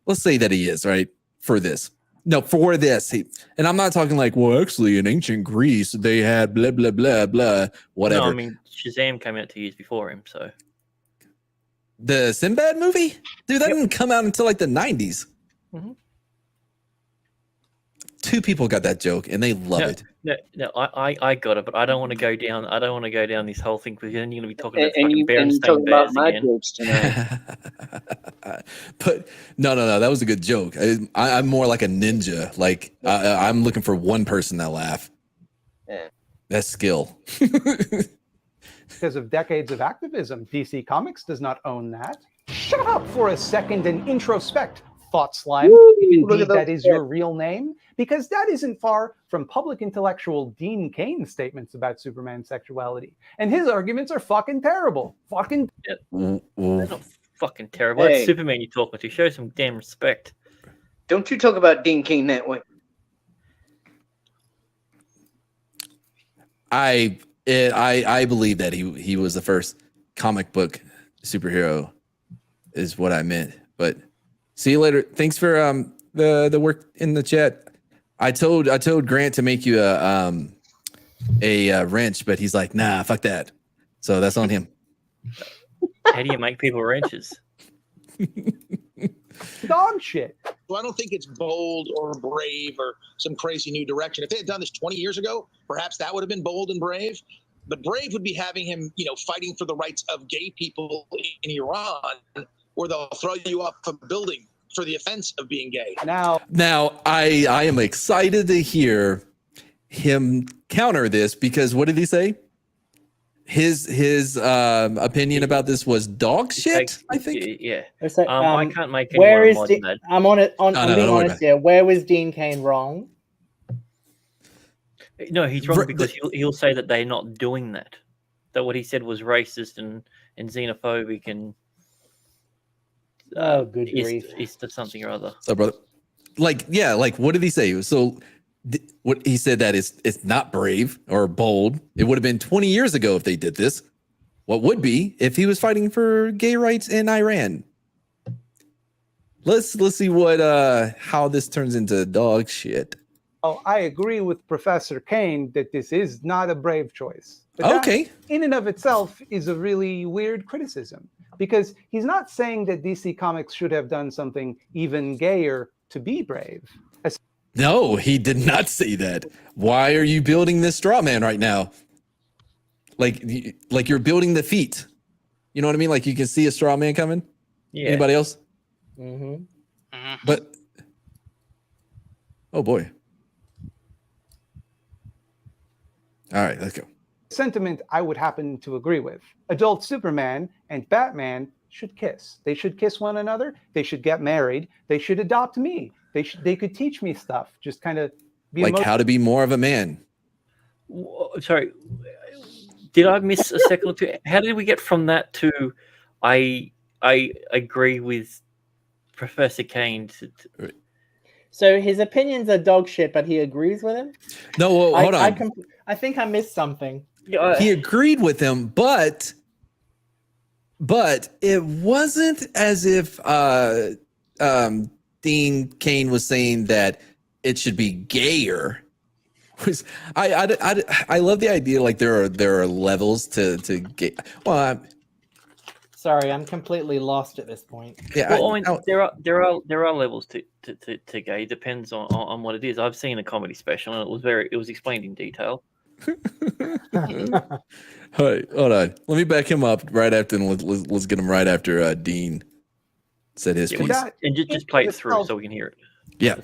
S3: Let's say that he is, right? For this. No, for this. And I'm not talking like, well, actually, in ancient Greece, they had blah, blah, blah, blah, whatever.
S5: No, I mean, Shazam came out 2 years before him, so.
S3: The Sinbad movie? Dude, that didn't come out until like the 90s.
S5: Mm-hmm.
S3: 2 people got that joke, and they love it.
S5: No, I got it, but I don't want to go down. I don't want to go down this whole thing because then you're going to be talking about
S8: And
S5: fucking
S8: you
S5: Berenstain
S8: talking about
S5: Bears
S8: my
S5: again.
S8: jokes tonight.
S3: But no, that was a good joke. I'm more like a ninja. Like I'm looking for one person that laugh.
S8: Yeah.
S3: That's skill.
S7: because of decades of activism, DC Comics does not own that. Shut up for a second and introspect, Thought Slime.
S8: Woo,
S7: If
S8: look at
S7: indeed
S8: those
S7: that is your real name, because that isn't far from public intellectual Dean Cain's statements about Superman's sexuality. And his arguments are fucking terrible. Fucking.
S5: They're not fucking terrible.
S8: Hey.
S5: That's Superman you're talking to. Show some damn respect.
S8: Don't you talk about Dean Cain that way.
S3: I believe that he was the first comic book superhero is what I meant. But see you later. Thanks for the work in the chat. I told Grant to make you a wrench, but he's like, nah, fuck that. So that's on him.
S5: How do you make people wrenches?
S7: Dog shit.
S9: Well, I don't think it's bold or brave or some crazy new direction. If they had done this 20 years ago, perhaps that would have been bold and brave. But brave would be having him, fighting for the rights of gay people in Iran, where they'll throw you off a building for the offense of being gay.
S7: Now
S3: I am excited to hear him counter this, because what did he say? His opinion about this was dog shit, I think.
S5: Yeah.
S6: So,
S5: I can't make
S6: where
S5: anyone
S6: is
S5: more
S6: Dean,
S5: than that.
S6: I'm on it. I'm being
S3: don't worry
S6: honest here. Where was Dean Cain wrong?
S5: No, he's wrong because he'll say that they're not doing that. That what he said was racist and xenophobic and
S6: Oh, good grief.
S5: is to something or other.
S3: So, brother, like what did he say? So what he said that it's not brave or bold. It would have been 20 years ago if they did this. What would be if he was fighting for gay rights in Iran? Let's see what how this turns into dog shit.
S7: Oh, I agree with Professor Kane that this is not a brave choice. But that,
S3: Okay.
S7: in and of itself, is a really weird criticism, because he's not saying that DC Comics should have done something even gayer to be brave.
S3: No, he did not say that. Why are you building this straw man right now? Like you're building the feet. You know what I mean? Like you can see a straw man coming.
S5: Yeah.
S3: Anybody else?
S6: Mm-hmm.
S3: But oh boy. All right, let's go.
S7: Sentiment I would happen to agree with. Adult Superman and Batman should kiss. They should kiss one another. They should get married. They should adopt me. They could teach me stuff. Just kind of be
S3: Like how to be more of a man.
S5: Sorry, did I miss a second or two? How did we get from that to I agree with Professor Kane?
S6: So his opinions are dog shit, but he agrees with him.
S3: No, well, hold on.
S6: I think I missed something.
S3: He agreed with him, but it wasn't as if Dean Cain was saying that it should be gayer. I love the idea like there are levels to gay. Well,
S6: Sorry, I'm completely lost at this point.
S3: yeah,
S5: Well, I mean, there are levels to gay. It depends on what it is. I've seen a comedy special and it was explained in detail.
S3: all right, hold on. Let me back him up right after, and let's get him right after Dean said his piece.
S5: And just play it through so we can hear it.
S3: Yeah.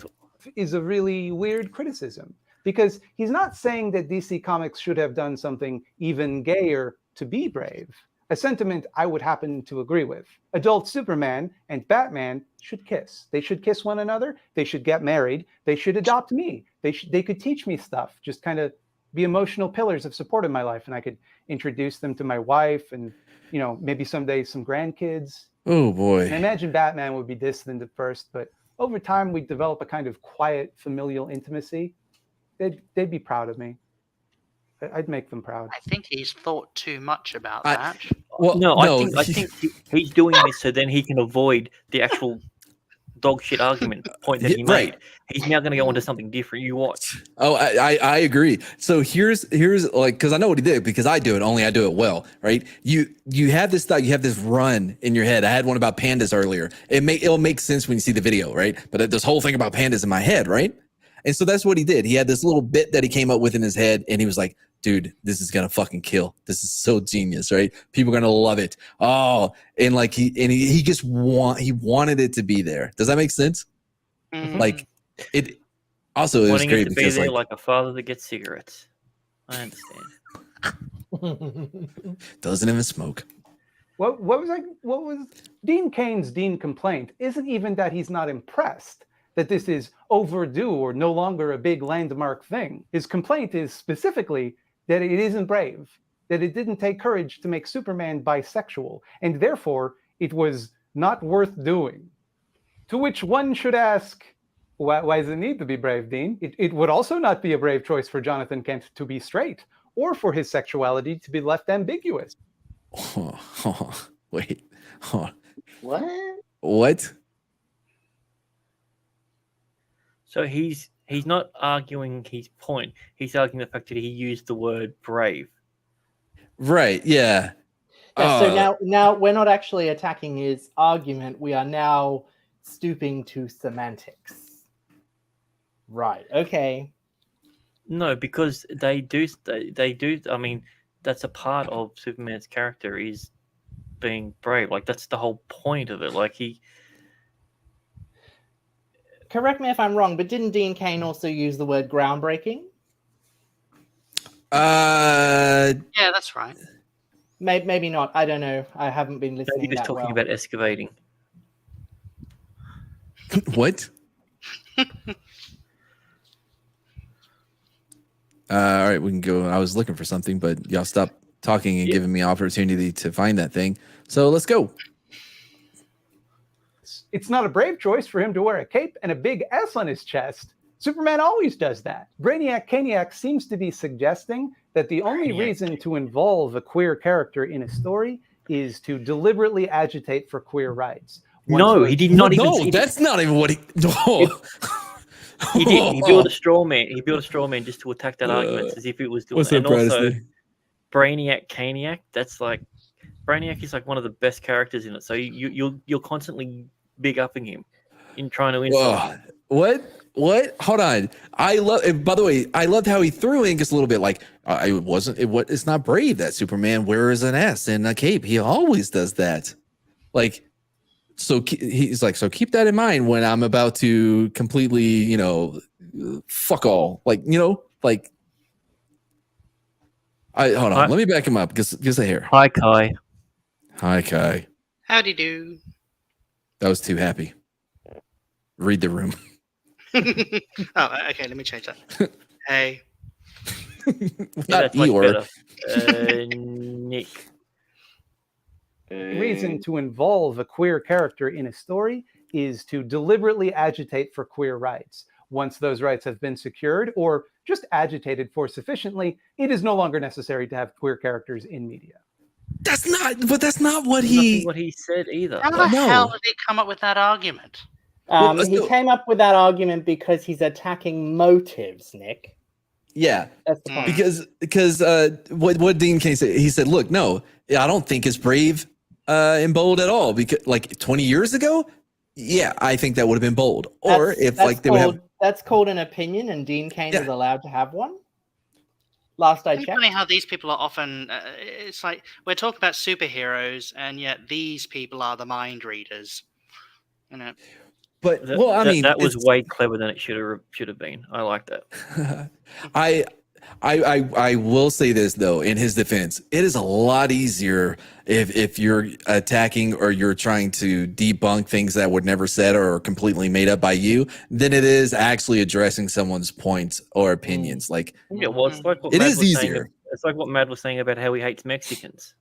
S7: is a really weird criticism, because he's not saying that DC Comics should have done something even gayer to be brave. A sentiment I would happen to agree with. Adult Superman and Batman should kiss. They should kiss one another. They should get married. They should adopt me. They could teach me stuff. Just kind of be emotional pillars of support in my life, and I could introduce them to my wife, and maybe someday some grandkids.
S3: Oh boy.
S7: And I imagine Batman would be distant at first, but over time we'd develop a kind of quiet familial intimacy. They'd be proud of me. I'd make them proud.
S4: I think he's thought too much about that.
S3: Well,
S5: No, I think he's doing this so then he can avoid the actual dog shit argument point that he made.
S3: Right.
S5: He's now going to go into something different. You watch.
S3: Oh, I agree. So here's like, because I know what he did, because I do it, only I do it well, right? You have this thought, you have this run in your head. I had one about pandas earlier. It'll make sense when you see the video, right? But this whole thing about pandas in my head, right? And so that's what he did. He had this little bit that he came up with in his head, and he was like, dude, this is gonna fucking kill. This is so genius, right? People are gonna love it. Oh, and like he just wanted it to be there. Does that make sense?
S4: Mhm.
S3: Like it also it was
S5: Wanting it
S3: great
S5: to be
S3: because
S5: there
S3: like
S5: like a father that gets cigarettes. I understand.
S3: doesn't even smoke.
S7: What was Dean Cain's Dean complaint isn't even that he's not impressed that this is overdue or no longer a big landmark thing. His complaint is specifically that it isn't brave, that it didn't take courage to make Superman bisexual, and therefore it was not worth doing. To which one should ask, why does it need to be brave, Dean? It would also not be a brave choice for Jonathan Kent to be straight, or for his sexuality to be left ambiguous.
S3: Wait. Huh.
S8: What?
S5: So he's not arguing his point. He's arguing the fact that he used the word brave.
S3: Right. Yeah.
S6: Yeah, so now we're not actually attacking his argument. We are now stooping to semantics. Right. Okay.
S5: No, because they do. I mean, that's a part of Superman's character is being brave. Like that's the whole point of it. Like he.
S6: Correct me if I'm wrong, but didn't Dean Cain also use the word groundbreaking?
S4: Yeah, that's right.
S6: Maybe not. I don't know. I haven't been listening.
S5: Maybe just talking about excavating.
S3: What? All right, we can go. I was looking for something, but y'all stopped talking and giving me opportunity to find that thing. So let's go.
S7: It's not a brave choice for him to wear a cape and a big S on his chest. Superman always does that. Brainiac Caniac seems to be suggesting that the only reason to involve a queer character in a story is to deliberately agitate for queer rights.
S5: No, he did not even.
S3: No, that's not even what he. No.
S5: He did. He built a straw man. He built a straw man just to attack that argument, as if it was doing.
S3: What's up,
S5: and also,
S3: Bradley?
S5: Brainiac Caniac. That's like Brainiac is like one of the best characters in it. So you're constantly big upping him in trying to insult him.
S3: What? Hold on. I love. By the way, I loved how he threw in just a little bit. Like it's not brave that Superman wears an S and a cape. He always does that. Like, so he's like, so keep that in mind when I'm about to completely, fuck all. Like, like. Hold on. Let me back him up because I hear.
S5: Hi, Kai.
S3: Hi, Kai.
S4: Howdy do.
S3: That was too happy. Read the room.
S4: Oh, okay. Let me change that. Hey.
S3: Not
S5: That's much
S3: Eeyore.
S5: better. Nick.
S7: The reason to involve a queer character in a story is to deliberately agitate for queer rights. Once those rights have been secured or just agitated for sufficiently, it is no longer necessary to have queer characters in media.
S3: That's not what
S5: he said either.
S4: How the hell did he come up with that argument?
S6: He came up with that argument because he's attacking motives, Nick.
S3: Yeah,
S6: that's the point.
S3: Because what Dean Cain said, he said, "Look, no, I don't think it's brave and bold at all. Because like 20 years ago, yeah, I think that would have been bold. Or if like they would have."
S6: That's called an opinion, and Dean Cain is allowed to have one. Last I checked.
S4: It's funny how these people are often. It's like we're talking about superheroes, and yet these people are the mind readers.
S3: But that
S5: was way clever than it should have been. I like that.
S3: I will say this though, in his defense, it is a lot easier if you're attacking or you're trying to debunk things that were never said or are completely made up by you than it is actually addressing someone's points or opinions. Like,
S5: yeah, well, it's like what
S3: it
S5: Matt
S3: is
S5: was
S3: easier.
S5: saying, it's like what Matt was saying about how he hates Mexicans.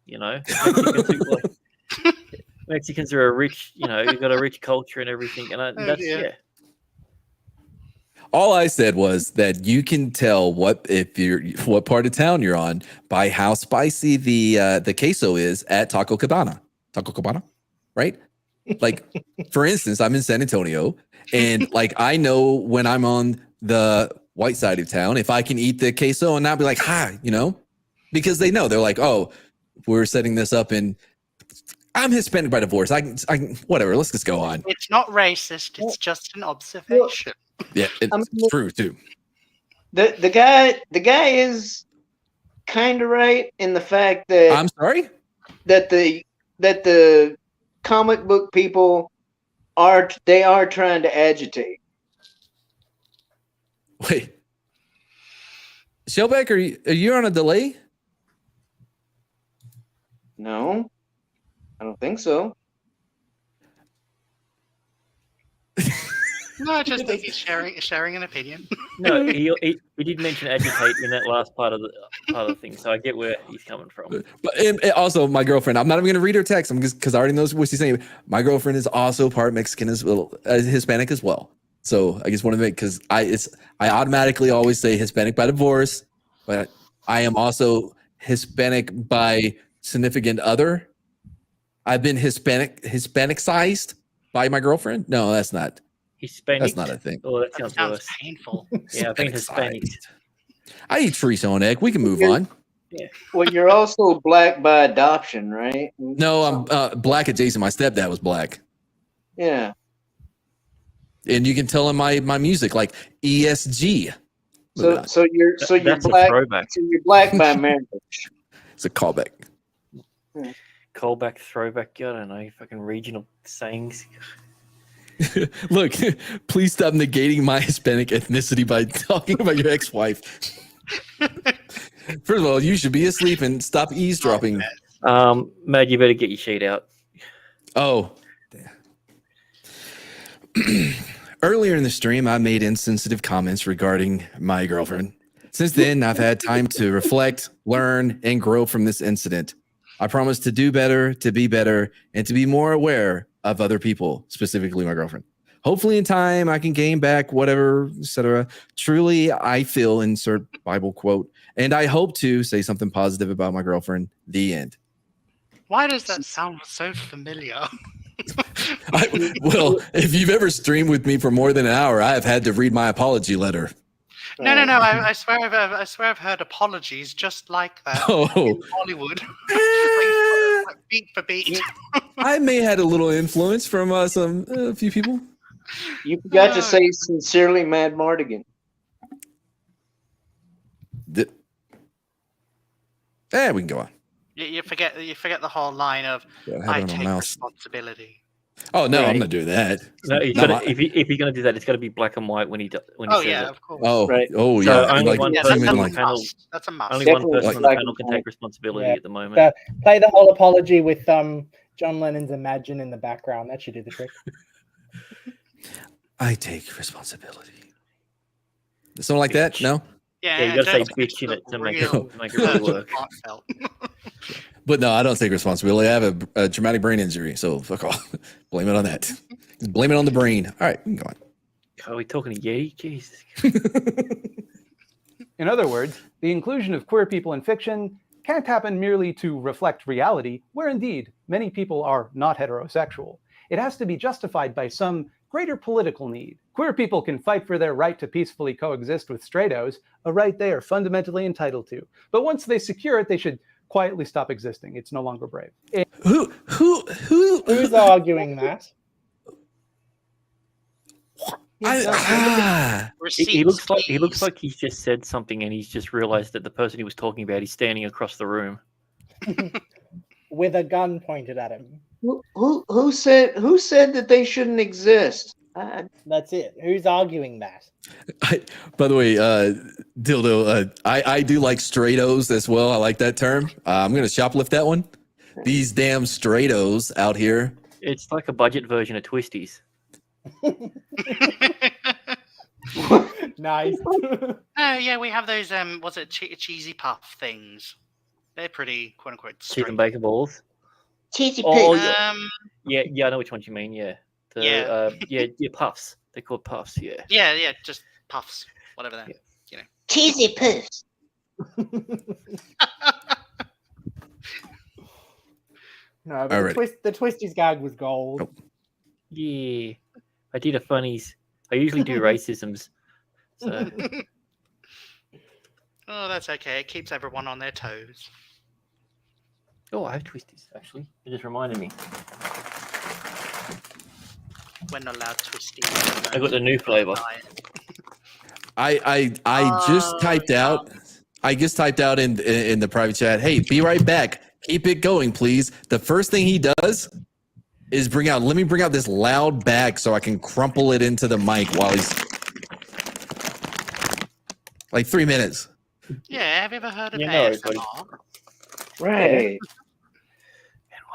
S5: Mexicans are a rich, you've got a rich culture and everything, and that's yeah.
S3: All I said was that you can tell what part of town you're on by how spicy the queso is at Taco Cabana. Taco Cabana, right? Like, for instance, I'm in San Antonio, and like I know when I'm on the white side of town if I can eat the queso and not be like, hi, because they know. They're like, oh, we're setting this up and I'm Hispanic by divorce. I can whatever. Let's just go on.
S4: It's not racist. It's just an observation.
S3: Yeah, it's true too.
S8: The guy is kind of right in the fact that
S3: I'm sorry
S8: that the comic book people are trying to agitate.
S3: Wait, Shellback, are you on a delay?
S8: No, I don't think so.
S4: No, I just think he's sharing an opinion.
S5: No, he did mention agitate in that last part of the thing, so I get where he's coming from.
S3: But and also, my girlfriend, I'm not even going to read her text. I'm just because I already know what she's saying. My girlfriend is also part Mexican as well, Hispanic as well. So I just want to make because I automatically always say Hispanic by divorce, but I am also Hispanic by significant other. I've been Hispanicized by my girlfriend. No, that's not
S5: Hispanic.
S3: a thing.
S5: Oh, that
S4: That
S5: sounds
S4: sounds
S5: worse.
S4: painful.
S5: Yeah, I've been Hispanic.
S3: Hispanicized. I eat chorizo and egg. We can move on.
S8: Well, you're also black by adoption, right?
S3: No, I'm black adjacent. My stepdad was black.
S8: Yeah.
S3: And you can tell in my music, like ESG. Moving on.
S8: So you're
S5: That's a
S8: black.
S5: throwback.
S8: So you're black by marriage.
S3: It's a callback.
S5: Callback, throwback. I don't know. Fucking regional sayings.
S3: Look, please stop negating my Hispanic ethnicity by talking about your ex-wife. First of all, you should be asleep and stop eavesdropping.
S5: Mad, you better get your sheet out.
S3: Oh. Earlier in the stream, I made insensitive comments regarding my girlfriend. Since then, I've had time to reflect, learn, and grow from this incident. I promise to do better, to be better, and to be more aware of other people, specifically my girlfriend. Hopefully in time, I can gain back whatever, etc. Truly, I feel, insert Bible quote, and I hope to say something positive about my girlfriend. The end.
S4: Why does that sound so familiar?
S3: Well, if you've ever streamed with me for more than an hour, I have had to read my apology letter.
S4: No. I swear I've heard apologies just like that
S3: Oh,
S4: in Hollywood, like beat for beat.
S3: I may have had a little influence from a few people.
S8: You forgot to say sincerely, Mad Mardigan.
S3: We can go on.
S4: You forget the whole line of
S3: Yeah,
S4: I take responsibility.
S3: Oh no,
S5: Right.
S3: I'm not doing that.
S5: No, if you're going to do that, it's got to be black and white when he says it.
S4: Of course.
S3: Oh,
S8: Right.
S3: oh
S5: So
S3: yeah.
S5: only
S3: like,
S5: one
S4: that's,
S5: person
S4: a
S5: on the
S3: like,
S5: panel.
S4: must. That's a must.
S5: Only
S8: Definitely
S5: one person on the
S8: black
S5: panel
S8: and
S5: can
S8: white.
S5: take responsibility
S6: Yeah.
S5: at the moment.
S6: Play the whole apology with John Lennon's Imagine in the background. That should do the trick.
S3: I take responsibility. Something like that? No?
S5: Yeah, you got to say
S4: don't
S5: bitch in it to make it
S4: real
S5: really work.
S4: heartfelt.
S3: But no, I don't take responsibility. I have a traumatic brain injury, so fuck off. Blame it on that. Blame it on the brain. All right, we can go on.
S5: Are we talking to Yeti? Jesus.
S7: In other words, the inclusion of queer people in fiction can't happen merely to reflect reality, where indeed many people are not heterosexual. It has to be justified by some greater political need. Queer people can fight for their right to peacefully coexist with straightos, a right they are fundamentally entitled to. But once they secure it, they should quietly stop existing. It's no longer brave.
S6: Who's arguing that?
S5: He looks like he's just said something and he's just realized that the person he was talking about is standing across the room.
S6: With a gun pointed at him.
S8: Who said that they shouldn't exist?
S6: That's it. Who's arguing that?
S3: By the way, Dildo, I do like straightos as well. I like that term. I'm going to shoplift that one. These damn straightos out here.
S5: It's like a budget version of Twisties.
S6: Nice.
S4: Yeah, we have those. Was it cheesy puff things? They're pretty quote unquote
S5: Cheese
S4: straight.
S5: and bacon balls.
S8: Cheesy
S5: Oh,
S8: pig.
S5: yeah, I know which ones you mean. Yeah, yeah, puffs. They're called puffs. Yeah.
S4: Yeah, just puffs, whatever that.
S5: Yeah.
S8: Cheesy puss.
S6: No, but the Twisties gag was gold.
S3: Oh.
S5: Yeah, I did a funnies. I usually do racisms. So
S4: Oh, that's okay. It keeps everyone on their toes.
S5: I have Twisties actually. It just reminded me.
S4: We're not allowed twisties.
S5: I got the new flavor.
S3: I just typed out. I just typed out in the private chat. Hey, be right back. Keep it going, please. The first thing he does is let me bring out this loud bag so I can crumple it into the mic while he's like 3 minutes.
S4: Yeah, have you ever heard of
S5: Yeah, no,
S4: ASMR?
S8: Right.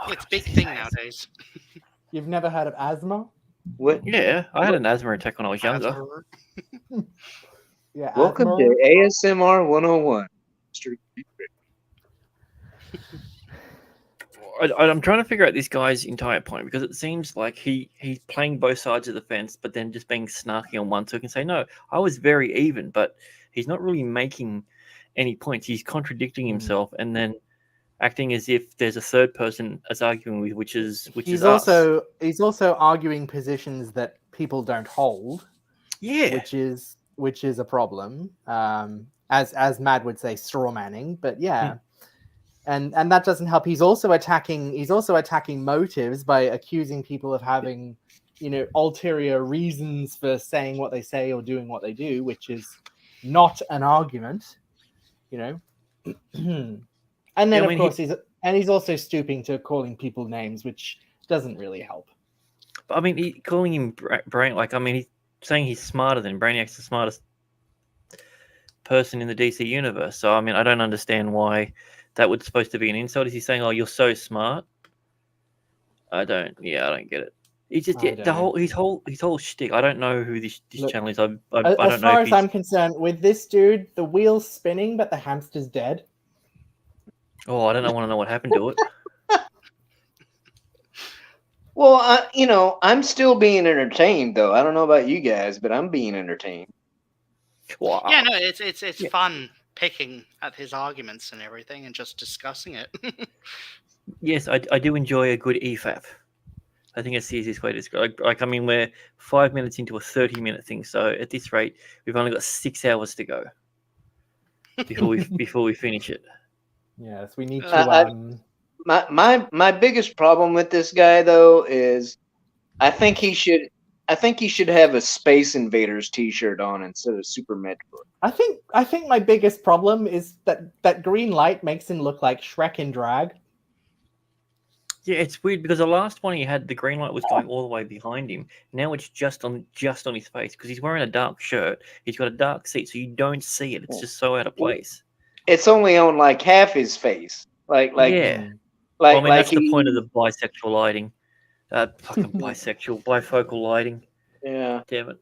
S4: It's a big thing nowadays.
S6: You've never heard of asthma?
S8: What?
S5: Yeah, I had an asthma attack when I was younger.
S6: Yeah.
S8: Welcome
S6: asthma.
S8: to ASMR 101.
S5: I'm trying to figure out this guy's entire point because it seems like he's playing both sides of the fence, but then just being snarky on one, so he can say, no, I was very even, but he's not really making any points. He's contradicting himself, and then acting as if there's a third person as arguing with, which is
S6: He's
S5: us.
S6: also arguing positions that people don't hold.
S5: Yeah.
S6: which is a problem. As Mad would say, straw manning. But yeah, and that doesn't help. He's also attacking motives by accusing people of having, ulterior reasons for saying what they say or doing what they do, which is not an argument. And then of course he's also stooping to calling people names, which doesn't really help.
S5: But I mean, calling him brain, he's saying he's smarter than Brainiac's the smartest person in the DC universe. So I mean, I don't understand why that was supposed to be an insult. Is he saying, "Oh, you're so smart"? I don't get it. It's just his whole shtick. I don't know who this channel is. I don't know.
S6: As far as I'm concerned, with this dude, the wheel's spinning, but the hamster's dead.
S5: Oh, I don't want to know what happened to it.
S8: Well, I'm still being entertained, though. I don't know about you guys, but I'm being entertained.
S5: Wow.
S4: Yeah, no, it's fun picking at his arguments and everything and just discussing it.
S5: Yes, I do enjoy a good EFAP. I think it's the easiest way to describe. We're 5 minutes into a 30-minute thing, so at this rate, we've only got 6 hours to go before we finish it.
S6: Yes, we need to.
S8: My biggest problem with this guy, though, is I think he should have a Space Invaders T-shirt on instead of Super Metroid.
S6: I think my biggest problem is that green light makes him look like Shrek in drag.
S5: Yeah, it's weird because the last one he had, the green light was going all the way behind him. Now it's just on his face because he's wearing a dark shirt. He's got a dark seat, so you don't see it. It's just so out of place.
S8: It's only on like half his face.
S5: Yeah. That's the point of the bisexual lighting. Fucking bifocal lighting.
S8: Yeah.
S5: Damn it.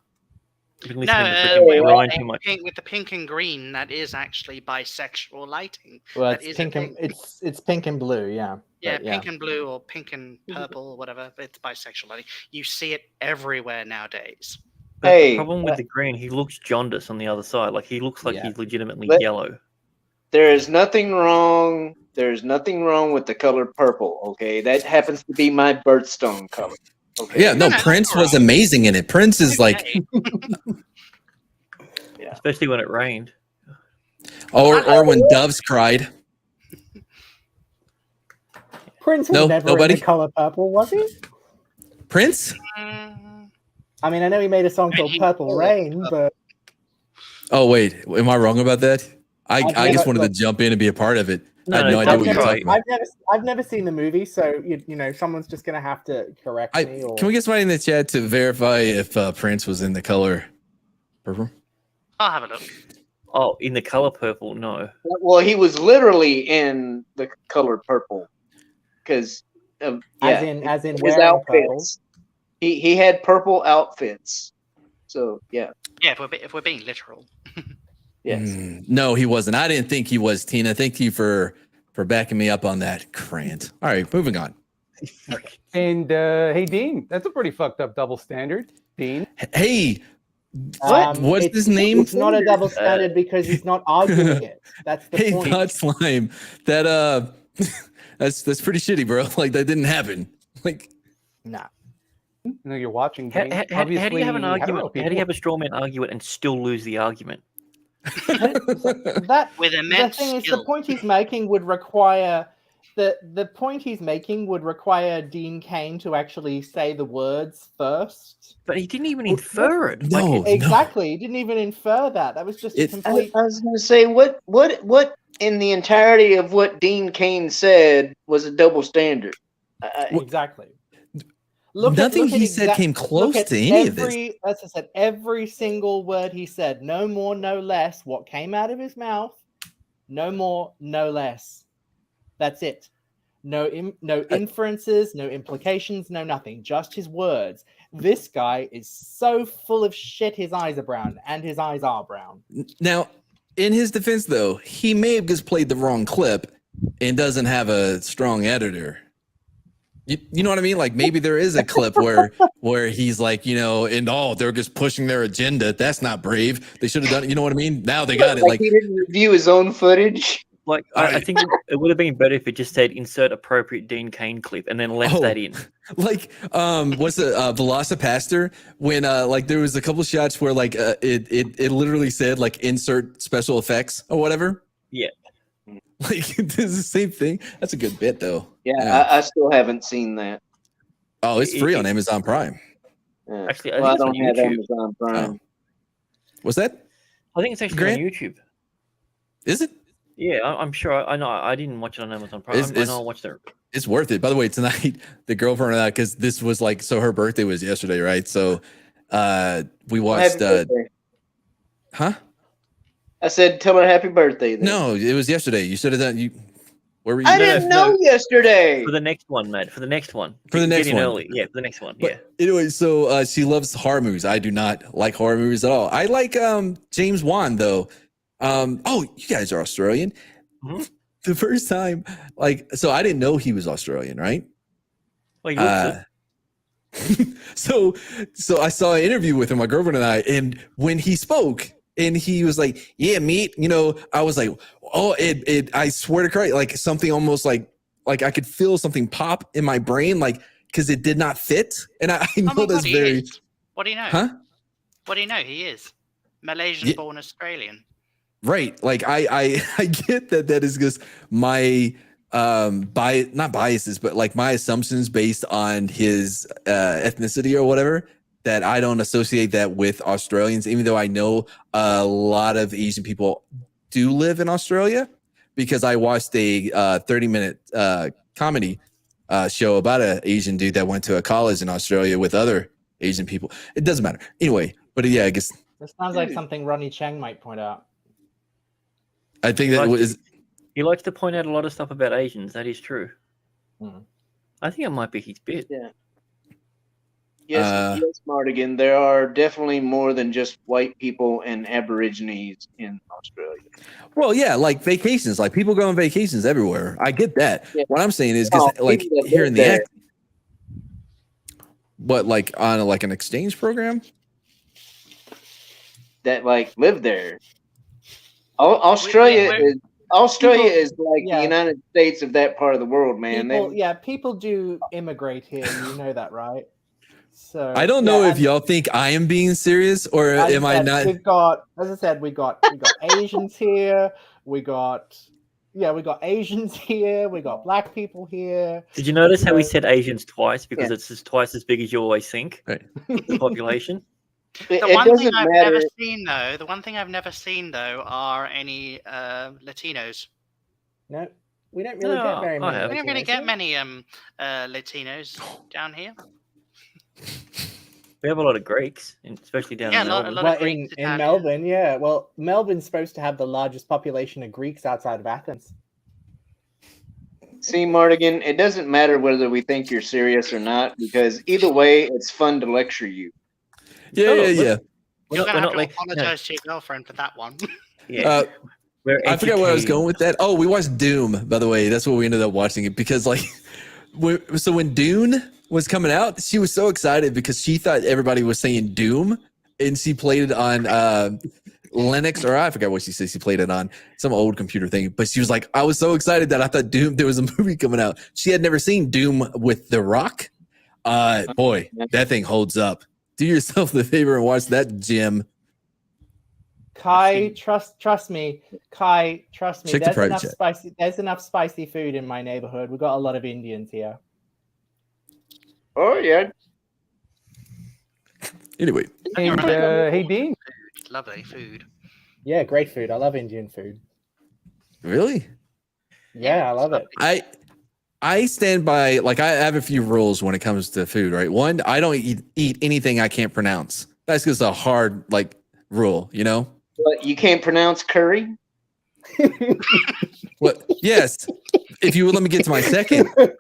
S4: No, with the pink and green, that is actually bisexual lighting.
S6: Well, it's pink and blue, yeah.
S4: Yeah, pink and blue or pink and purple or whatever. It's bisexual lighting. You see it everywhere nowadays.
S5: But the problem with the green, he looks jaundiced on the other side. Like he looks like he's legitimately yellow.
S8: There is nothing wrong. There's nothing wrong with the color purple. Okay, that happens to be my birthstone color. Okay.
S3: Yeah, no, Prince was amazing in it. Prince is like,
S5: especially when it rained,
S3: or when doves cried.
S6: Prince was never in the color purple, was he?
S3: Prince?
S6: I mean, I know he made a song called Purple Rain, but
S3: oh wait, am I wrong about that? I just wanted to jump in and be a part of it. I had no idea what you're talking about.
S6: I've never seen the movie, so someone's just gonna have to correct me.
S3: Can we get somebody in the chat to verify if Prince was in the color purple?
S4: I'll have a look.
S5: Oh, in the color purple? No.
S8: Well, he was literally in the color purple because
S6: as in
S8: his
S6: wearing
S8: outfits. Purple. He had purple outfits. So yeah.
S4: Yeah, if we're being literal.
S8: Yes.
S3: No, he wasn't. I didn't think he was, Tina. Thank you for backing me up on that, Grant. All right, moving on.
S7: And hey, Dean, that's a pretty fucked up double standard, Dean.
S3: Hey, what's his name?
S6: It's not a double standard because he's not arguing it. That's the point.
S3: Hey, not Slime. That that's pretty shitty, bro. Like that didn't happen. Like,
S6: nah.
S7: No, you're watching.
S5: How do you have an argument? How do you have a straw man argument and still lose the argument?
S6: That
S4: with immense
S6: the thing is,
S4: skill.
S6: the point he's making would require the point he's making would require Dean Cain to actually say the words first.
S5: But he didn't even infer it.
S3: No,
S6: exactly. He didn't even infer that. That was just a complete.
S8: I was going to say what in the entirety of what Dean Cain said was a double standard.
S6: Exactly.
S3: Nothing he said came close to any of this.
S6: As I said, every single word he said, no more, no less. What came out of his mouth, no more, no less. That's it. No inferences, no implications, no nothing. Just his words. This guy is so full of shit. His eyes are brown, and his eyes are brown.
S3: Now, in his defense, though, he may have just played the wrong clip and doesn't have a strong editor. You know what I mean? Like maybe there is a clip where he's like, they're just pushing their agenda. That's not brave. They should have done it. You know what I mean? Now they got it. Like
S8: he didn't review his own footage.
S5: Like, I think it would have been better if it just said insert appropriate Dean Cain clip and then left that in.
S3: Like, what's the Velocipaster when like there was a couple shots where like it literally said like insert special effects or whatever.
S5: Yeah.
S3: Like this is the same thing. That's a good bit though.
S8: Yeah. I still haven't seen that.
S3: Oh, it's free on Amazon Prime.
S8: Yeah.
S5: Actually,
S8: well, I
S5: it's on
S8: don't have
S5: YouTube.
S8: Amazon Prime.
S3: Oh. What's that?
S5: I think it's actually
S3: Grant?
S5: on YouTube.
S3: Is it?
S5: Yeah, I'm sure. I know. I didn't watch it on Amazon Prime. I know I watched it.
S3: It's worth it. By the way, tonight the girlfriend and I, because this was like, so her birthday was yesterday, right? So we watched. Huh?
S8: I said, tell her happy birthday. Then.
S3: No, it was yesterday. You said that you. Where were you?
S8: I didn't know yesterday.
S5: For the next one, Matt. For the next one.
S3: For the next
S5: Get in
S3: one.
S5: early. Yeah, for the next one.
S3: But anyway, so she loves horror movies. I do not like horror movies at all. I like James Wan though. Oh, you guys are Australian.
S5: Mm-hmm.
S3: The first time, like, so I didn't know he was Australian, right?
S5: Well, you looks it.
S3: So I saw an interview with him, my girlfriend and I, and when he spoke and he was like, yeah, mate, you know, I was like, oh, I swear to Christ, like something almost like I could feel something pop in my brain, like, because it did not fit. And I know that's very.
S4: What do you know?
S3: Huh?
S4: What do you know? He is Malaysian born Australian.
S3: Right. Like I get that is just my not biases, but like my assumptions based on his ethnicity or whatever, that I don't associate that with Australians, even though I know a lot of Asian people do live in Australia, because I watched a 30-minute comedy show about an Asian dude that went to a college in Australia with other Asian people. It doesn't matter. Anyway, but yeah, I guess.
S6: This sounds like something Ronnie Chang might point out.
S3: I think that was.
S5: He likes to point out a lot of stuff about Asians. That is true.
S6: Hmm.
S5: I think it might be his bit.
S8: Yeah. Yes, Mardigan. There are definitely more than just white people and Aborigines in Australia.
S3: Well, yeah, like vacations. Like people go on vacations everywhere. I get that.
S8: Yeah.
S3: What I'm saying is, just like here in the act. What, like on like an exchange program?
S8: That like live there. Australia is like the United States of that part of the world, man.
S6: People do immigrate here. You know that, right? So
S3: I don't know if y'all think I am being serious or am I not?
S6: We've got, as I said, we got Asians here. We got Asians here. We got black people here.
S5: Did you notice how we said Asians twice? Because it's just twice as big as you always think.
S3: Right.
S5: The population.
S4: The one thing I've never seen though are any Latinos.
S6: No, we don't really get very many.
S4: We don't really get many Latinos down here.
S5: We have a lot of Greeks, especially down in Melbourne.
S4: A lot of Greeks
S6: in Melbourne, yeah. Well, Melbourne's supposed to have the largest population of Greeks outside of Athens.
S8: See, Mardigan, it doesn't matter whether we think you're serious or not, because either way, it's fun to lecture you.
S3: Yeah.
S4: You're going to have to apologize to your girlfriend for that one.
S5: Yeah.
S3: I forgot where I was going with that. Oh, we watched Doom, by the way. That's what we ended up watching it because, like, so when Dune was coming out, she was so excited because she thought everybody was saying Doom, and she played it on Linux, or I forgot what she said. She played it on some old computer thing, but she was like, I was so excited that I thought Doom, there was a movie coming out. She had never seen Doom with The Rock. Boy, that thing holds up. Do yourself the favor and watch that, Jim.
S6: Kai, trust me. Kai, trust me.
S3: Check the private chat.
S6: There's enough spicy food in my neighborhood. We've got a lot of Indians here.
S8: Oh yeah.
S3: Anyway.
S7: And hey, Dean.
S4: Lovely food.
S6: Yeah, great food. I love Indian food.
S3: Really?
S6: Yeah, I love it.
S3: I stand by, like, I have a few rules when it comes to food, right? One, I don't eat anything I can't pronounce. That's just a hard, like, rule, you know?
S8: But you can't pronounce curry?
S3: What? Yes. If you would let me get to my second rule,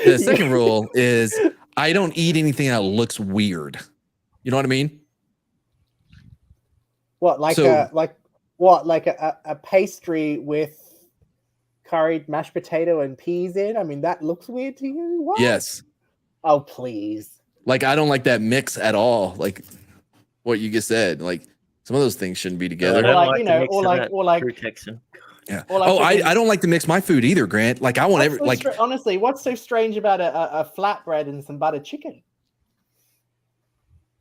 S3: the second rule is I don't eat anything that looks weird. You know what I mean?
S6: What, like a pastry with curried mashed potato and peas in? I mean, that looks weird to you? What?
S3: Yes.
S6: Oh, please.
S3: Like, I don't like that mix at all. Like what you just said. Like, Some of those things shouldn't be
S5: I
S3: together.
S5: don't
S6: Or like,
S5: like
S6: you
S5: the
S6: know,
S5: mix
S6: or
S5: of
S6: like,
S5: that,
S6: or like,
S5: true Texan.
S3: Yeah.
S6: or like
S3: Oh,
S6: fucking-
S3: I don't like to mix my food either, Grant. Like I want
S6: honestly, what's so strange about a flatbread and some buttered chicken?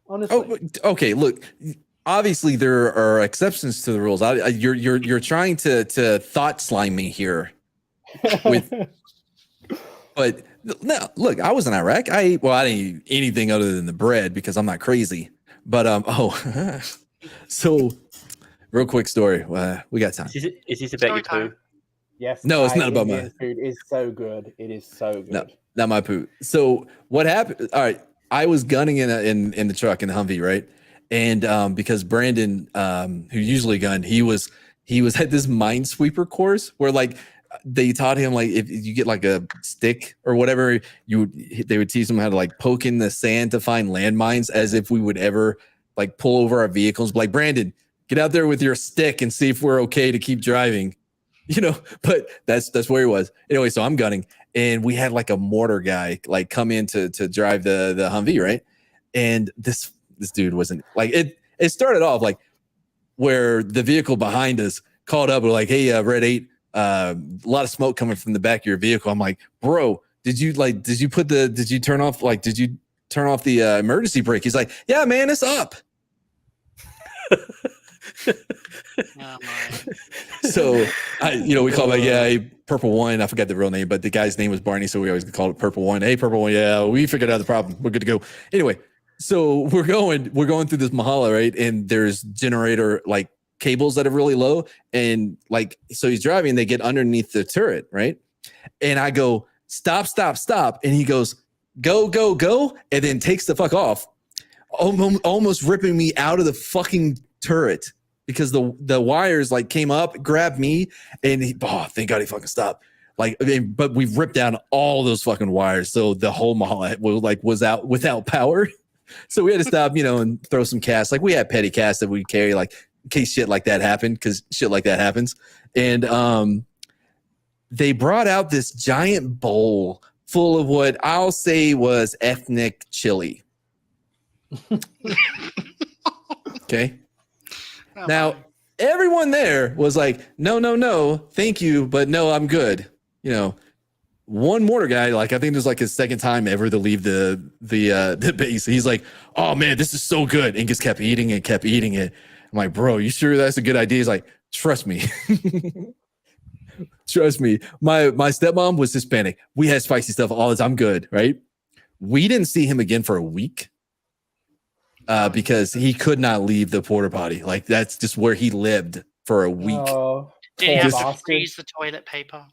S6: Honestly.
S3: Oh, okay. Look, obviously there are exceptions to the rules. You're trying to thought slime me here. But no, look, I was in Iraq. I didn't eat anything other than the bread because I'm not crazy. But so real quick story. We got time.
S5: Is this about your
S4: Story
S5: poo?
S6: Yes.
S3: No, it's not about
S6: Indian
S3: my
S6: food is so good. It is so good.
S3: No, not my poo. So what happened? All right, I was gunning in the truck in the Humvee, right? And because Brandon, who usually gunned, he was at this minesweeper course where like they taught him like if you get like a stick or whatever, they would teach him how to like poke in the sand to find landmines, as if we would ever like pull over our vehicles. Like, Brandon, get out there with your stick and see if we're okay to keep driving. But that's where he was. Anyway, so I'm gunning, and we had like a mortar guy like come in to drive the Humvee, right? And this dude wasn't like it started off like where the vehicle behind us called up, we're like, hey, Red 8, a lot of smoke coming from the back of your vehicle. I'm like, bro, did you turn off the emergency brake? He's like, yeah, man, it's up.
S4: Oh, my.
S3: So we call back, yeah, hey, Purple One. I forgot the real name, but the guy's name was Barney, so we always call it Purple One. Hey, Purple One, yeah, we figured out the problem. We're good to go. Anyway, so we're going through this Mahala, right? And there's generator like cables that are really low, and like so he's driving, they get underneath the turret, right? And I go, stop, and he goes, go, and then takes the fuck off, almost ripping me out of the fucking turret. Because the wires like came up, grabbed me, and thank God he fucking stopped. Like, but we've ripped down all those fucking wires, so the whole Mahala was out without power. So we had to stop, and throw some casts. Like we had petty casts that we carry, like in case shit like that happened, because shit like that happens. And they brought out this giant bowl full of what I'll say was ethnic chili. Okay.
S4: Oh,
S3: Now,
S4: my.
S3: everyone there was like, no, thank you, but no, I'm good. One mortar guy, like I think it was like his second time ever to leave the base. He's like, oh man, this is so good, and just kept eating it. I'm like, bro, you sure that's a good idea? He's like, trust me. Trust me. My stepmom was Hispanic. We had spicy stuff all the time. I'm good, right? We didn't see him again for a week. Because he could not leave the porta potty. Like that's just where he lived for a week.
S6: Oh,
S4: Did you have
S6: bastard.
S4: to freeze the toilet paper?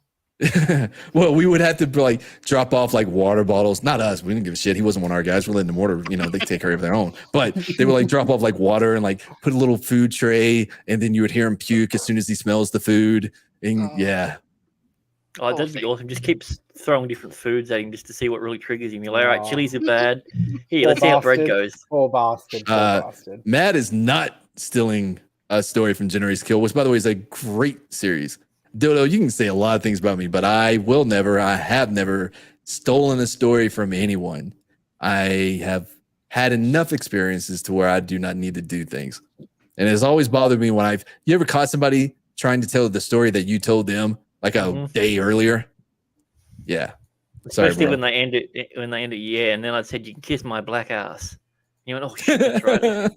S3: Well, we would have to like drop off like water bottles. Not us. We didn't give a shit. He wasn't one of our guys. We're letting the mortar, they take care of their own. But they would like drop off like water and like put a little food tray, and then you would hear him puke as soon as he smells the food. And yeah.
S5: Oh, that'd be awesome. Just keep throwing different foods at him just to see what really triggers him. You're like, all right, chilies are bad. Here, let's see how bread goes.
S6: Poor bastard. Bastard.
S3: Matt is not stealing a story from Generation Kill, which by the way is a great series. Dodo, you can say a lot of things about me, but I have never stolen a story from anyone. I have had enough experiences to where I do not need to do things. And it's always bothered me when you ever caught somebody trying to tell the story that you told them like a day earlier? Yeah. Sorry,
S5: Especially
S3: bro.
S5: when they end it, yeah. And then I said, you can kiss my black ass. You went, oh shit, that's right.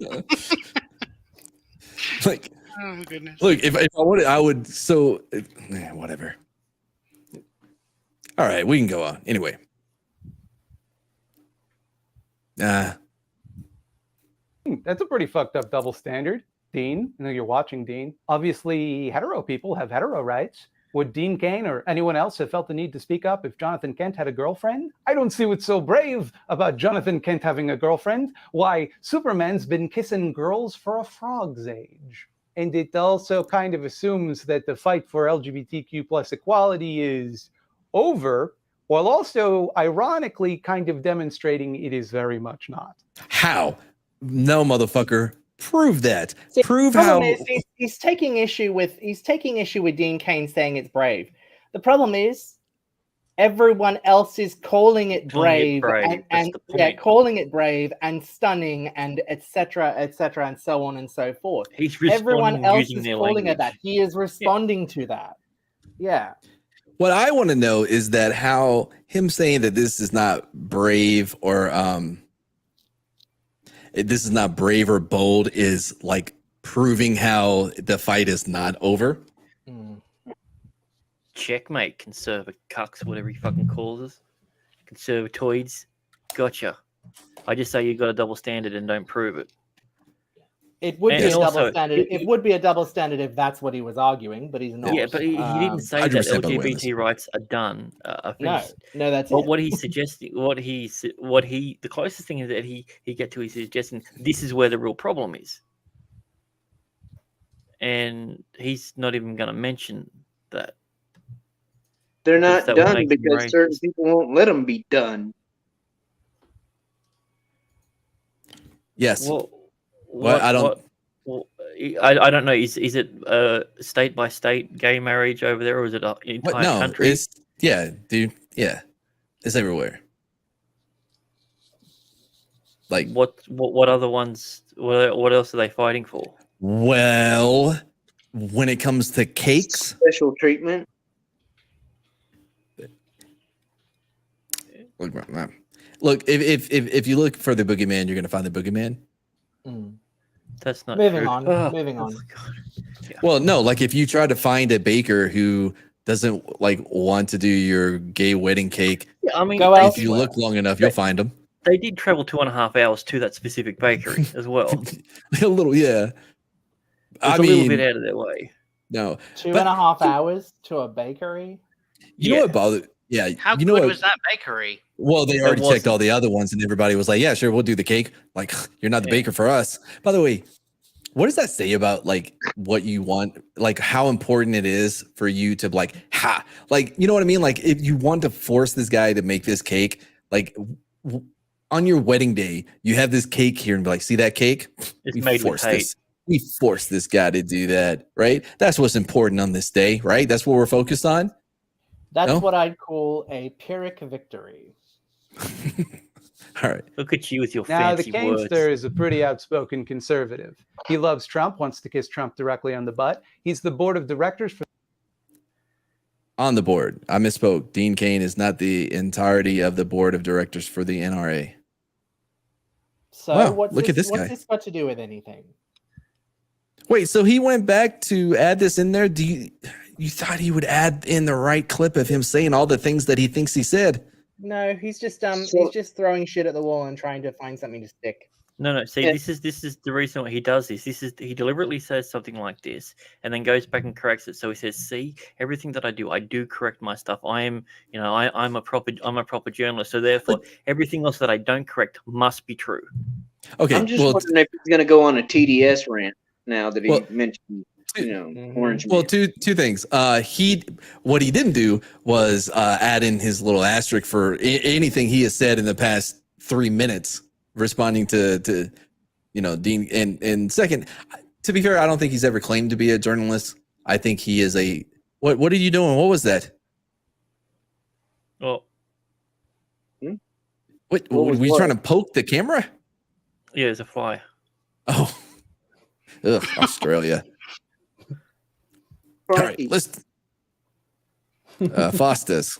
S3: Like,
S4: Oh, goodness.
S3: look, if I wanted, I would. So, whatever. All right, we can go on. Anyway.
S7: That's a pretty fucked up double standard, Dean. I know you're watching, Dean. Obviously, hetero people have hetero rights. Would Dean Cain or anyone else have felt the need to speak up if Jonathan Kent had a girlfriend? I don't see what's so brave about Jonathan Kent having a girlfriend. Why, Superman's been kissing girls for a frog's age. And it also kind of assumes that the fight for LGBTQ plus equality is over, while also ironically kind of demonstrating it is very much not.
S3: How? No, motherfucker. Prove that.
S6: See,
S3: Prove
S6: the problem
S3: how.
S6: is he's taking issue with Dean Cain saying it's brave. The problem is everyone else is calling it
S5: Calling it
S6: brave,
S5: brave, that's
S6: and
S5: the
S6: yeah,
S5: point.
S6: calling it brave and stunning and etc., and so on and so forth.
S5: He's
S6: Everyone
S5: responding
S6: else
S5: using
S6: is
S5: their
S6: calling it that.
S5: language.
S6: He is responding to that. Yeah.
S3: What I want to know is that how him saying that this is not brave or this is not brave or bold is like proving how the fight is not over.
S5: Checkmate, conservative cucks, whatever he fucking calls us. Conservatoids. Gotcha. I just say you got a double standard and don't prove it.
S6: It would be
S5: And
S6: a double
S5: also,
S6: standard. It would be a double standard if that's what he was arguing, but he's not.
S5: Yeah, but he didn't say that
S3: 100% by the way,
S5: LGBT
S3: listen.
S5: rights are done. Are
S6: No,
S5: finished.
S6: no, that's
S5: Well,
S6: it.
S5: what he's suggesting, the closest thing is that he get to is suggesting this is where the real problem is, and he's not even going to mention that.
S8: They're not
S5: that would
S8: done
S5: make him
S8: because certain
S5: racist.
S8: people won't let them be done.
S3: Yes.
S5: Well,
S3: I don't.
S5: I don't know. Is it state by state gay marriage over there, or is it an entire
S3: No,
S5: country?
S3: it's dude. Yeah, it's everywhere. Like
S5: What other ones? What else are they fighting for?
S3: well, when it comes to cakes,
S8: Special treatment.
S3: look, if you look for the boogeyman, you're gonna find the boogeyman.
S5: That's not
S6: Moving
S5: true.
S6: on.
S5: Oh,
S6: Moving on.
S5: God. Yeah.
S3: Well, no, like if you try to find a baker who doesn't like want to do your gay wedding cake,
S5: Yeah, I mean,
S6: Go
S5: they
S6: else-
S3: if
S5: did,
S3: you look long enough, you'll find them.
S5: they did travel 2.5 hours to that specific bakery as well.
S3: A little, yeah.
S5: It's
S3: I
S5: a little
S3: mean,
S5: bit out of their way.
S3: no.
S6: 2.5 hours to a bakery.
S3: You know what bothered? Yeah,
S4: How
S3: you know
S4: good
S3: what?
S4: was that bakery?
S3: Well, they
S5: It
S3: already checked
S5: wasn't.
S3: all the other ones, and everybody was like, "Yeah, sure, we'll do the cake." Like, you're not the
S5: Yeah.
S3: baker for us. By the way, what does that say about like what you want? Like, how important it is for you to like, like, you know what I mean? Like, if you want to force this guy to make this cake, like on your wedding day, you have this cake here, and be like, "See that cake?
S5: It's
S3: We
S5: made with
S3: forced
S5: hate.
S3: this. We forced this guy to do that, right? That's what's important on this day, right? That's what we're focused on."
S6: That's
S3: No?
S6: what I'd call a Pyrrhic victory.
S3: All right.
S5: Look at you with your
S7: Now, the
S5: fancy words.
S7: Canester is a pretty outspoken conservative. He loves Trump, wants to kiss Trump directly on the butt. He's the board of directors for
S3: On the board. I misspoke. Dean Cain is not the entirety of the board of directors for the NRA.
S6: So
S3: Wow,
S6: what's
S3: look at this
S6: what's
S3: guy.
S6: this got to do with anything?
S3: Wait, so he went back to add this in there? Do you thought he would add in the right clip of him saying all the things that he thinks he said?
S6: No, he's just
S8: So-
S6: he's just throwing shit at the wall and trying to find something to stick.
S5: No. See,
S8: Yeah.
S5: this is the reason why he does this. He deliberately says something like this, and then goes back and corrects it. So he says, "See, everything that I do correct my stuff. I am, I'm a proper journalist. So therefore, everything else that I don't correct must be true."
S3: Okay,
S8: I'm just
S3: well,
S8: wondering if he's going to go on a TDS rant now that he
S3: Well,
S8: mentioned,
S6: Mhm.
S8: Orange
S3: well,
S8: Man.
S3: two things. What he didn't do was add in his little asterisk for anything he has said in the past 3 minutes, responding to Dean. And second, to be fair, I don't think he's ever claimed to be a journalist. I think he is a what are you doing? What was that?
S5: Well,
S3: What
S8: What was
S3: were you
S8: what?
S3: trying to poke the camera?
S5: yeah, there's a fly.
S3: Oh, ugh, Australia. All right,
S8: Crikey.
S3: let's Foster's.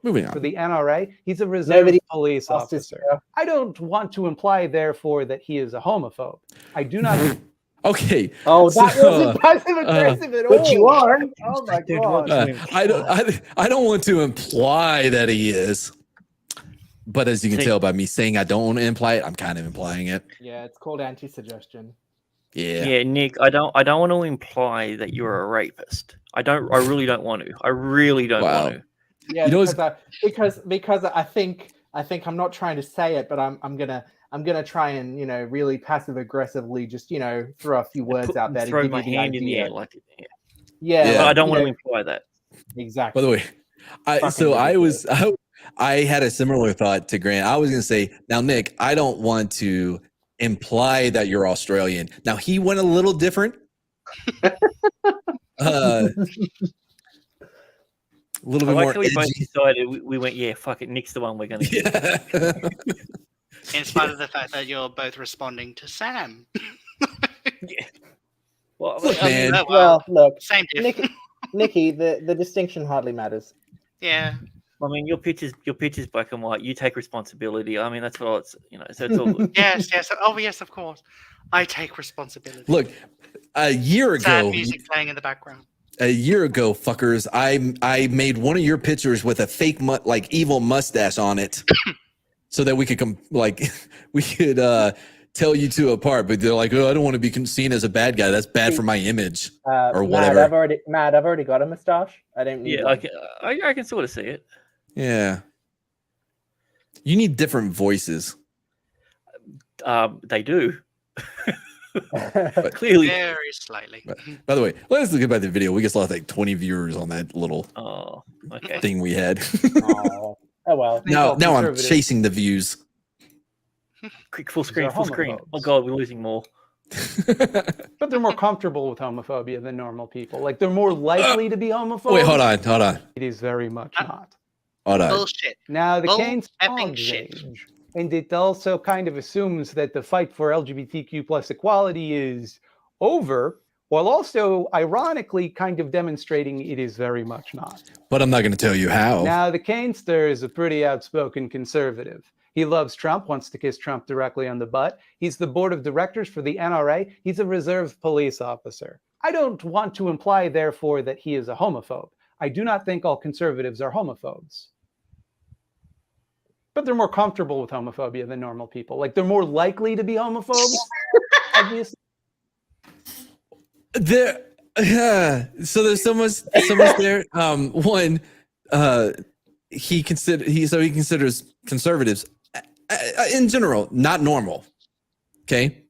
S3: Moving
S7: for
S3: on.
S7: the NRA. He's a reserve
S6: Nobody
S7: police
S6: lost his
S7: officer.
S6: stuff.
S7: I don't want to imply, therefore, that he is a homophobe. I do not.
S3: Okay.
S6: Oh, that
S3: So,
S6: wasn't passive aggressive at all.
S8: But you are.
S6: Oh my
S5: Dude,
S6: god.
S5: what?
S3: I don't want to imply that he is, but as you can
S5: See-
S3: tell by me saying I don't want to imply it, I'm kind of implying it.
S6: Yeah, it's called anti-suggestion.
S3: Yeah.
S5: Yeah, Nick, I don't want to imply that you're a rapist. I really don't want to. I really don't
S3: Wow.
S5: want to.
S6: Yeah,
S3: You know
S6: because I think I'm not trying to say it, but I'm gonna try and really passive aggressively just throw a few words out there to
S5: Throw
S6: give
S5: my
S6: you the
S5: hand in the
S6: idea.
S5: air like
S6: Yeah,
S3: Yeah.
S5: But I don't
S6: you
S5: want to
S6: know,
S5: imply that.
S6: exactly.
S3: By the way, I had a similar thought to Grant. I was going to say, now, Nick, I don't want to imply that you're Australian. Now, he went a little different. A little
S5: I
S3: bit
S5: like
S3: more
S5: how we both
S3: edgy.
S5: decided we went, yeah, fuck it, Nick's the one we're going to get.
S3: Yeah.
S4: In spite of the fact that you're both responding to Sam.
S5: Well,
S3: Look,
S5: I mean,
S3: man.
S4: Oh, well,
S6: Look,
S4: same diff.
S6: Nikki, the distinction hardly matters.
S4: Yeah.
S5: I mean, your pitch is black and white. You take responsibility. I mean, that's what it's, so it's all good.
S4: Yes, yes. Oh, yes, of course. I take responsibility.
S3: Look, a year
S4: Sad
S3: ago,
S4: music playing in the background.
S3: fuckers, I made one of your pictures with a fake like evil mustache on it, so that we could tell you two apart. But they're like, oh, I don't want to be seen as a bad guy. That's bad for my image, or whatever.
S6: Matt, I've already got a mustache. I don't need
S5: Yeah,
S6: one.
S5: I can sort of see it.
S3: Yeah, you need different voices.
S5: They do. But clearly.
S4: Very slightly.
S3: By the way, let's look about the video. We just lost like 20 viewers on that little
S5: Okay.
S3: thing we had.
S6: Oh well.
S3: now I'm
S7: conservative.
S3: chasing the views.
S5: Quick, full screen,
S7: are
S5: full screen. Oh
S7: homophobes.
S5: god, we're losing more.
S7: But they're more comfortable with homophobia than normal people. Like they're more likely to be homophobes.
S3: Wait, hold on.
S7: It is very much not.
S3: Hold on.
S4: Bullshit.
S7: Now the
S4: Bull
S7: Kane's
S4: effing
S7: dog
S4: shit.
S7: age, and it also kind of assumes that the fight for LGBTQ plus equality is over, while also ironically kind of demonstrating it is very much not.
S3: But I'm not going to tell you how.
S7: Now the Kanester is a pretty outspoken conservative. He loves Trump, wants to kiss Trump directly on the butt. He's the board of directors for the NRA. He's a reserve police officer. I don't want to imply, therefore, that he is a homophobe. I do not think all conservatives are homophobes. But they're more comfortable with homophobia than normal people. Like they're more likely to be homophobes, obviously.
S3: So there's so much there. One, he considers conservatives in general not normal. Okay,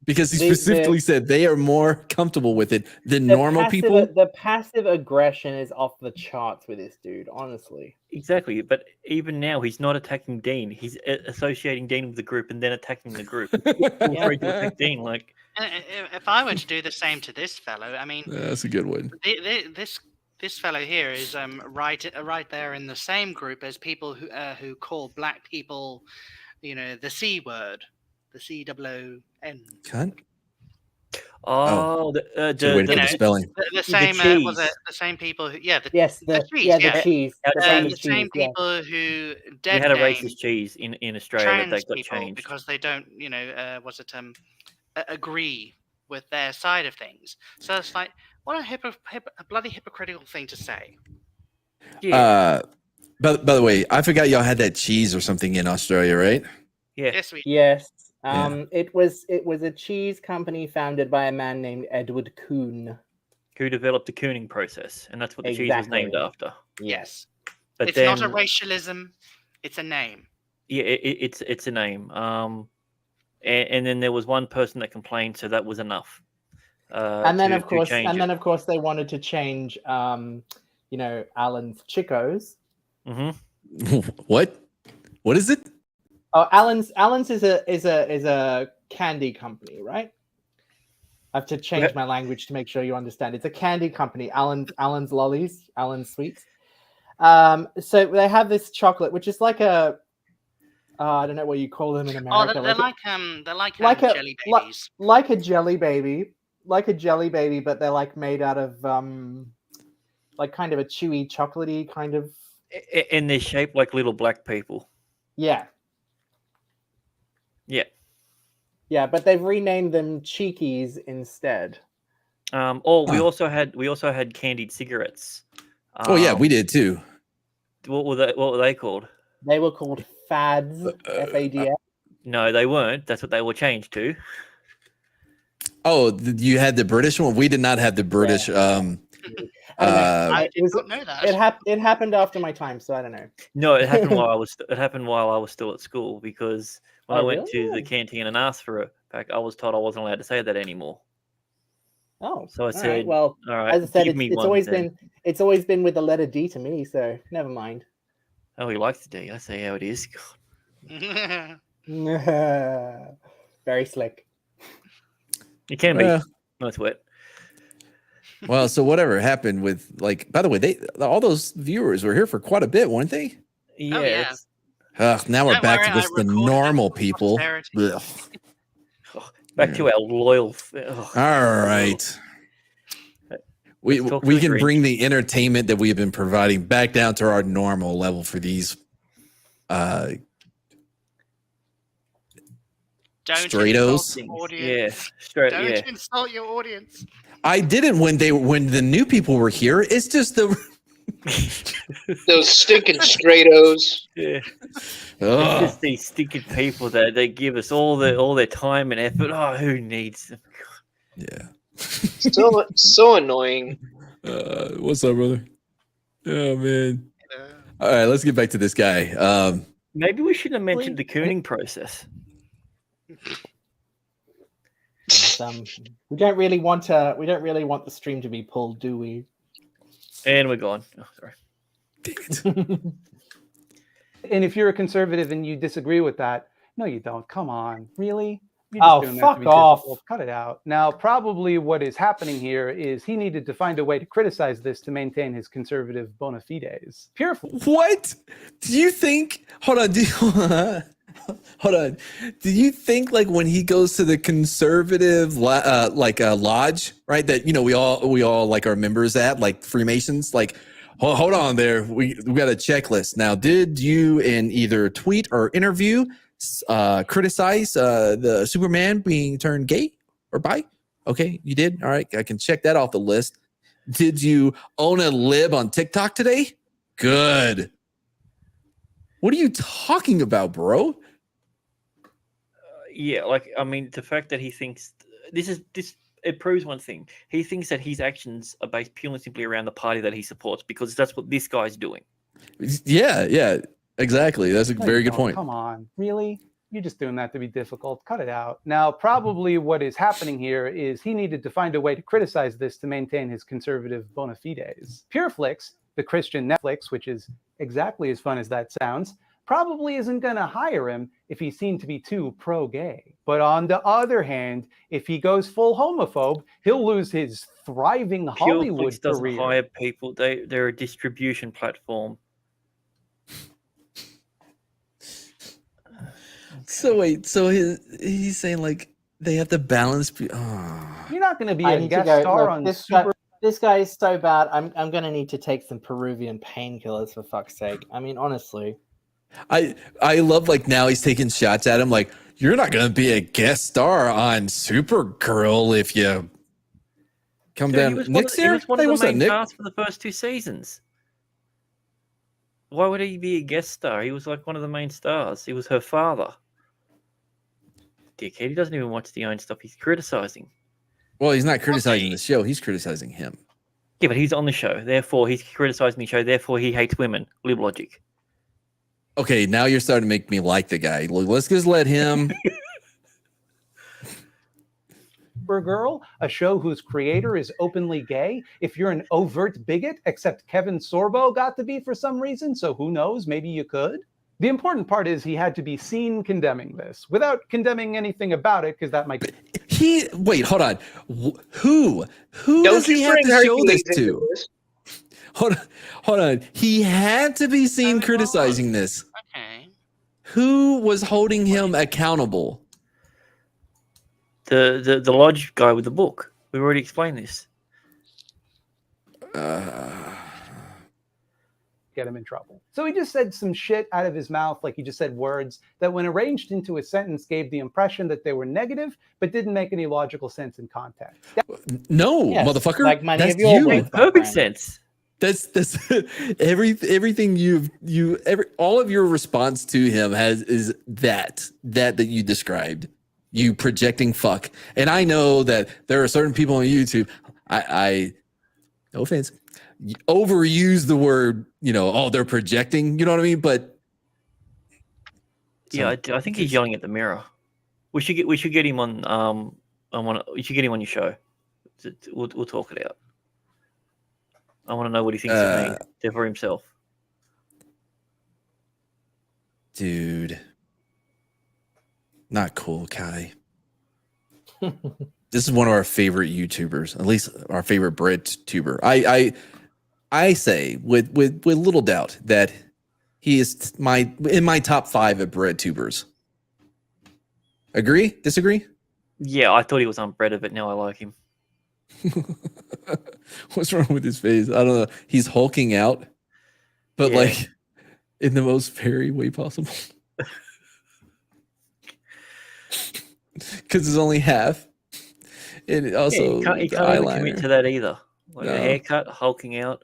S3: because he specifically said they are more comfortable with it than normal people.
S6: The passive aggression is off the charts with this dude, honestly.
S5: Exactly, but even now he's not attacking Dean. He's associating Dean with the group and then attacking the group. He's afraid to attack Dean. Like,
S4: If I were to do the same to this fellow, I mean,
S3: That's a good one.
S4: this fellow here is right there in the same group as people who call black people, the C word, the COON.
S3: Cunt.
S5: oh,
S3: So wait for the spelling.
S4: The same
S5: cheese.
S4: was it the same people who the
S6: Yes,
S4: the cheese,
S6: the
S4: yeah.
S6: cheese.
S5: The
S6: famous
S4: the same
S6: cheese, yeah.
S4: people who
S5: we
S4: dead
S5: had a
S4: name
S5: racist cheese in Australia
S4: trans
S5: that got
S4: people
S5: changed.
S4: because they don't agree with their side of things. So it's like, what a bloody hypocritical thing to say.
S5: Yeah,
S3: By the way, I forgot y'all had that cheese or something in Australia, right?
S5: yeah.
S4: Yes, we
S6: Yes.
S3: Yeah.
S6: It was a cheese company founded by a man named Edward Coon.
S5: Who developed the cooning process, and that's what the cheese was named
S6: Exactly.
S5: after.
S4: yes.
S5: But
S4: It's
S5: then,
S4: not a racialism, it's a name.
S5: yeah, it's a name. And then there was one person that complained, so that was enough.
S6: And then
S5: to-
S6: of
S5: to
S6: course,
S5: change it.
S6: of course, they wanted to change, Alan's Chicos.
S3: What? What is it?
S6: Oh, Alan's is a candy company, right? I have to change my language to make sure you understand. It's a candy company. Alan's Lollies, Alan's Sweets. So they have this chocolate, which is like a, I don't know what you call them in America.
S4: They're like jelly babies.
S6: Like a jelly baby, but they're like made out of like kind of a chewy, chocolatey kind of.
S5: And they're shaped like little black people.
S6: Yeah.
S5: Yeah.
S6: Yeah, but they've renamed them Cheekies instead.
S5: We also had candied cigarettes.
S3: Oh yeah, we did too.
S5: What were they called?
S6: They were called Fads, F-A-D-S.
S5: No, they weren't. That's what they were changed to.
S3: Oh, you had the British one. We did not have the British.
S4: I did not know that.
S6: It happened after my time, so I don't know.
S5: No, it happened while I was still at school, because when I went to the
S6: really?
S5: canteen and asked for a pack, I was told I wasn't allowed to say that anymore.
S6: Oh,
S5: So I
S6: all
S5: said,
S6: right. Well,
S5: all right,
S6: as I said,
S5: give me
S6: it's
S5: one
S6: always
S5: then.
S6: been with the letter D to me, so never mind.
S5: Oh, he likes the D. I say how it is.
S6: Very slick.
S5: It can be.
S3: Yeah.
S5: No, it's wet.
S3: Well, so whatever happened with like? By the way, all those viewers were here for quite a bit, weren't they?
S5: Yeah.
S4: Oh, yeah.
S5: it's-
S3: Now we're
S4: Don't
S3: back
S4: worry,
S3: to
S4: I
S3: just the
S4: recorded it
S3: normal
S4: for
S3: people.
S4: posterity.
S3: Ugh.
S5: Back to our loyal.
S3: All right. We
S5: Let's talk to
S3: we
S5: the
S3: can
S5: Grinch.
S3: bring the entertainment that we have been providing back down to our normal level for these
S4: Don't
S3: Straightos.
S4: insult your
S5: Yeah,
S4: audience.
S5: straight.
S4: Don't
S5: Yeah,
S4: insult your audience.
S3: I didn't when the new people were here. It's just the
S8: Those stinking straightos.
S5: yeah. It's
S3: Ugh.
S5: just these stinking people that they give us all their time and effort. Oh, who needs them?
S3: Yeah.
S8: So annoying.
S3: What's up, brother? Oh man.
S4: Uh,
S3: All right, let's get back to this guy.
S5: Maybe we should have mentioned the cooning process.
S6: We don't really want the stream to be pulled, do we?
S5: And we're gone. Oh, sorry.
S7: And if you're a conservative and you disagree with that, no, you don't. Come on, really? You're
S6: Oh,
S7: doing that
S6: fuck
S7: to be
S6: off.
S7: difficult. Cut it out. Now, probably what is happening here is he needed to find a way to criticize this to maintain his conservative bona fides. Pure.
S3: What? Do you think? Hold on. Hold on. Do you think like when he goes to the conservative lodge, right? That we all like are members at, like Freemasons, like hold on there. We got a checklist. Now, did you in either tweet or interview criticize the Superman being turned gay or bi? Okay, you did. All right, I can check that off the list. Did you own a lib on TikTok today? Good. What are you talking about, bro?
S5: Yeah, like I mean, the fact that he thinks this it proves one thing. He thinks that his actions are based purely simply around the party that he supports because that's what this guy's doing.
S3: Yeah, exactly. That's a
S7: No,
S3: very
S7: you
S3: good
S7: don't.
S3: point.
S7: Come on, really? You're just doing that to be difficult. Cut it out. Now, probably what is happening here is he needed to find a way to criticize this to maintain his conservative bona fides. Pureflix, the Christian Netflix, which is exactly as fun as that sounds, probably isn't going to hire him if he's seen to be too pro-gay. But on the other hand, if he goes full homophobe, he'll lose his thriving Hollywood
S5: Pureflix doesn't
S7: career.
S5: hire people. They're a distribution platform.
S3: So wait, so he's saying like they have to balance.
S7: You're not going to be
S6: I
S7: a
S6: need to
S7: guest
S6: go.
S7: star
S6: Look,
S7: on
S6: this guy is so bad. I'm gonna need to take some Peruvian painkillers for fuck's sake. I mean, honestly.
S3: I love like now he's taking shots at him like you're not gonna be a guest star on Supergirl if you come
S5: Dude,
S3: down.
S5: he was
S3: Nick's
S5: he
S3: here.
S5: was one
S3: Hey,
S5: of
S3: what's
S5: the
S3: up,
S5: main
S3: Nick?
S5: cast for the first 2 seasons. Why would he be a guest star? He was like one of the main stars. He was her father. Dickhead. He doesn't even watch the own stuff. He's criticizing.
S3: Well, he's not criticizing the show. He's criticizing him.
S5: Yeah, but he's on the show. Therefore, he's criticizing the show. Therefore, he hates women. Lib logic.
S3: Okay, now you're starting to make me like the guy. Look, let's just let him.
S7: Supergirl, a show whose creator is openly gay. If you're an overt bigot, except Kevin Sorbo got to be for some reason, so who knows, maybe you could. The important part is he had to be seen condemning this without condemning anything about it, because that might be.
S3: Wait, hold on. Who
S8: Don't
S3: does he
S8: you
S3: have
S8: bring
S3: to show
S8: Hercules
S3: this
S8: into
S3: to?
S8: this.
S3: Hold on. He had to be seen criticizing this.
S4: Okay.
S3: Who was holding him accountable?
S5: The lodge guy with the book. We've already explained this.
S7: Get him in trouble. So he just said some shit out of his mouth, like he just said words that when arranged into a sentence gave the impression that they were negative, but didn't make any logical sense in context.
S3: No,
S6: Yes,
S3: mother,fucker.
S6: like many
S3: That's
S6: of your
S3: you.
S6: points.
S5: Makes perfect sense.
S3: That's everything all of your response to him is that you described. You projecting fuck. And I know that there are certain people on YouTube, I no offense, overuse the word, they're projecting, you know what I mean? But
S5: Yeah, I think he's yelling at the mirror. We should get him on we should get him on your show. We'll talk it out. I want to know what he thinks it means for himself.
S3: Dude. Not cool, Kai. This is one of our favorite YouTubers, at least our favorite Brit tuber. I say with little doubt that he is in my top 5 of Brit tubers. Agree? Disagree?
S5: Yeah, I thought he was unbreaded, but now I like him.
S3: What's wrong with his face? I don't know. He's hulking out, but
S5: Yeah.
S3: like in the most fairy way possible. Because it's only half. And also,
S5: he can't even commit to that either. Like a haircut, hulking out.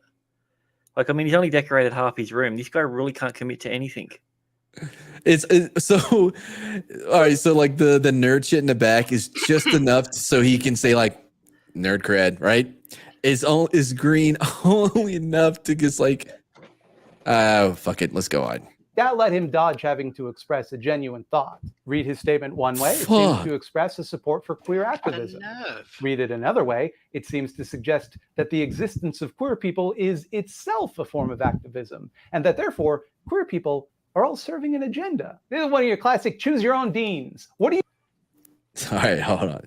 S5: Like, I mean, he's only decorated half his room. This guy really can't commit to anything.
S3: It's so all right. So like the nerd shit in the back is just enough so he can say like nerd cred, right? Is green only enough to just like, fuck it, let's go on.
S7: That let him dodge having to express a genuine thought. Read his statement one way, it seems to express a support for queer activism. Read it another way, it seems to suggest that the existence of queer people is itself a form of activism, and that therefore queer people are all serving an agenda. This is one of your classic choose your own deans. What do you...
S3: All right, hold on.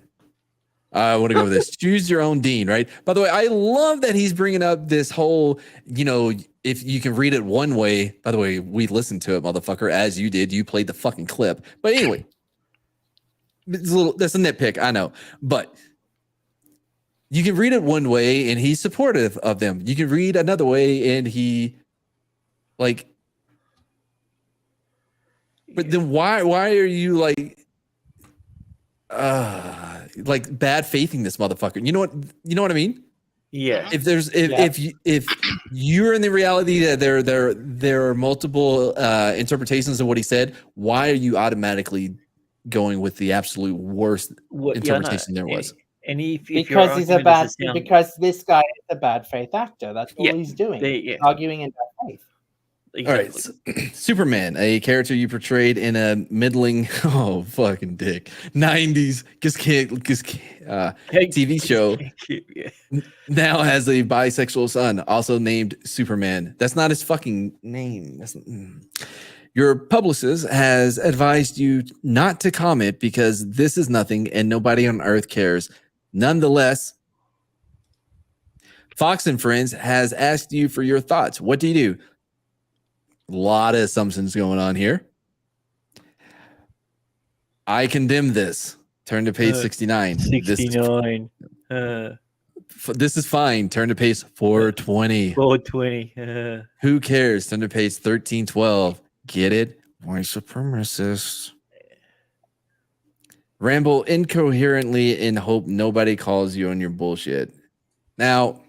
S3: I want to go with this. Choose your own dean, right? By the way, I love that he's bringing up this whole, if you can read it one way. By the way, we listened to it, motherfucker, as you did. You played the fucking clip. But anyway, that's a nitpick, I know. But you can read it one way and he's supportive of them. You can read another way and he like, but then why are you like bad faithing this motherfucker? You know what I mean?
S5: Yeah.
S3: If you're in the reality that there are multiple interpretations of what he said, why are you automatically going with the absolute worst interpretation there was?
S5: And if
S6: because because this guy is a bad faith actor. That's all he's doing. Arguing in bad faith.
S5: Exactly.
S3: All right, Superman, a character you portrayed in a middling, fucking dick, 90s TV show, now has a bisexual son, also named Superman. That's not his fucking name. Your publicist has advised you not to comment because this is nothing and nobody on Earth cares. Nonetheless, Fox and Friends has asked you for your thoughts. What do you do? A lot of assumptions going on here. I condemn this. Turn to page 69.
S5: 69.
S3: This is fine. Turn to page 420.
S5: 420.
S3: Who cares? Turn to page 1312. Get it? White supremacists. Ramble incoherently in hope nobody calls you on your bullshit. Now,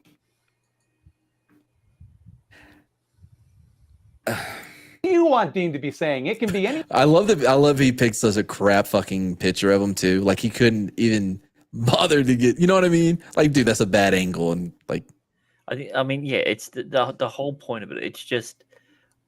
S7: you want Dean to be saying? It can be any...
S3: I love he picked such a crap fucking picture of him too. Like he couldn't even bother to get, you know what I mean? Like, dude, that's a bad angle. And like,
S5: I mean, yeah, it's the whole point of it. It's just,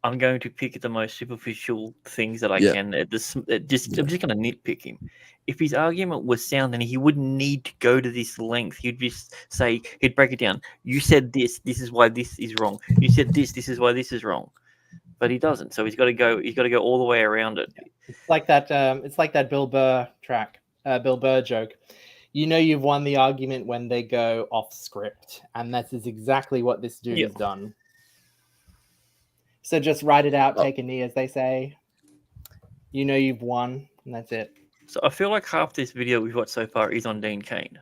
S5: I'm going to pick the most superficial things that I can. I'm just going to nitpick him. If his argument was sound, then he wouldn't need to go to this length. He'd just say, he'd break it down. You said this is why this is wrong. You said this is why this is wrong. But he doesn't, so he's got to go all the way around it.
S6: It's like that Bill Burr joke. You know you've won the argument when they go off script, and that is exactly what this dude has done. So just write it out, take a knee, as they say. You know you've won, and that's it.
S5: So I feel like half this video we've watched so far is on Dean Cain.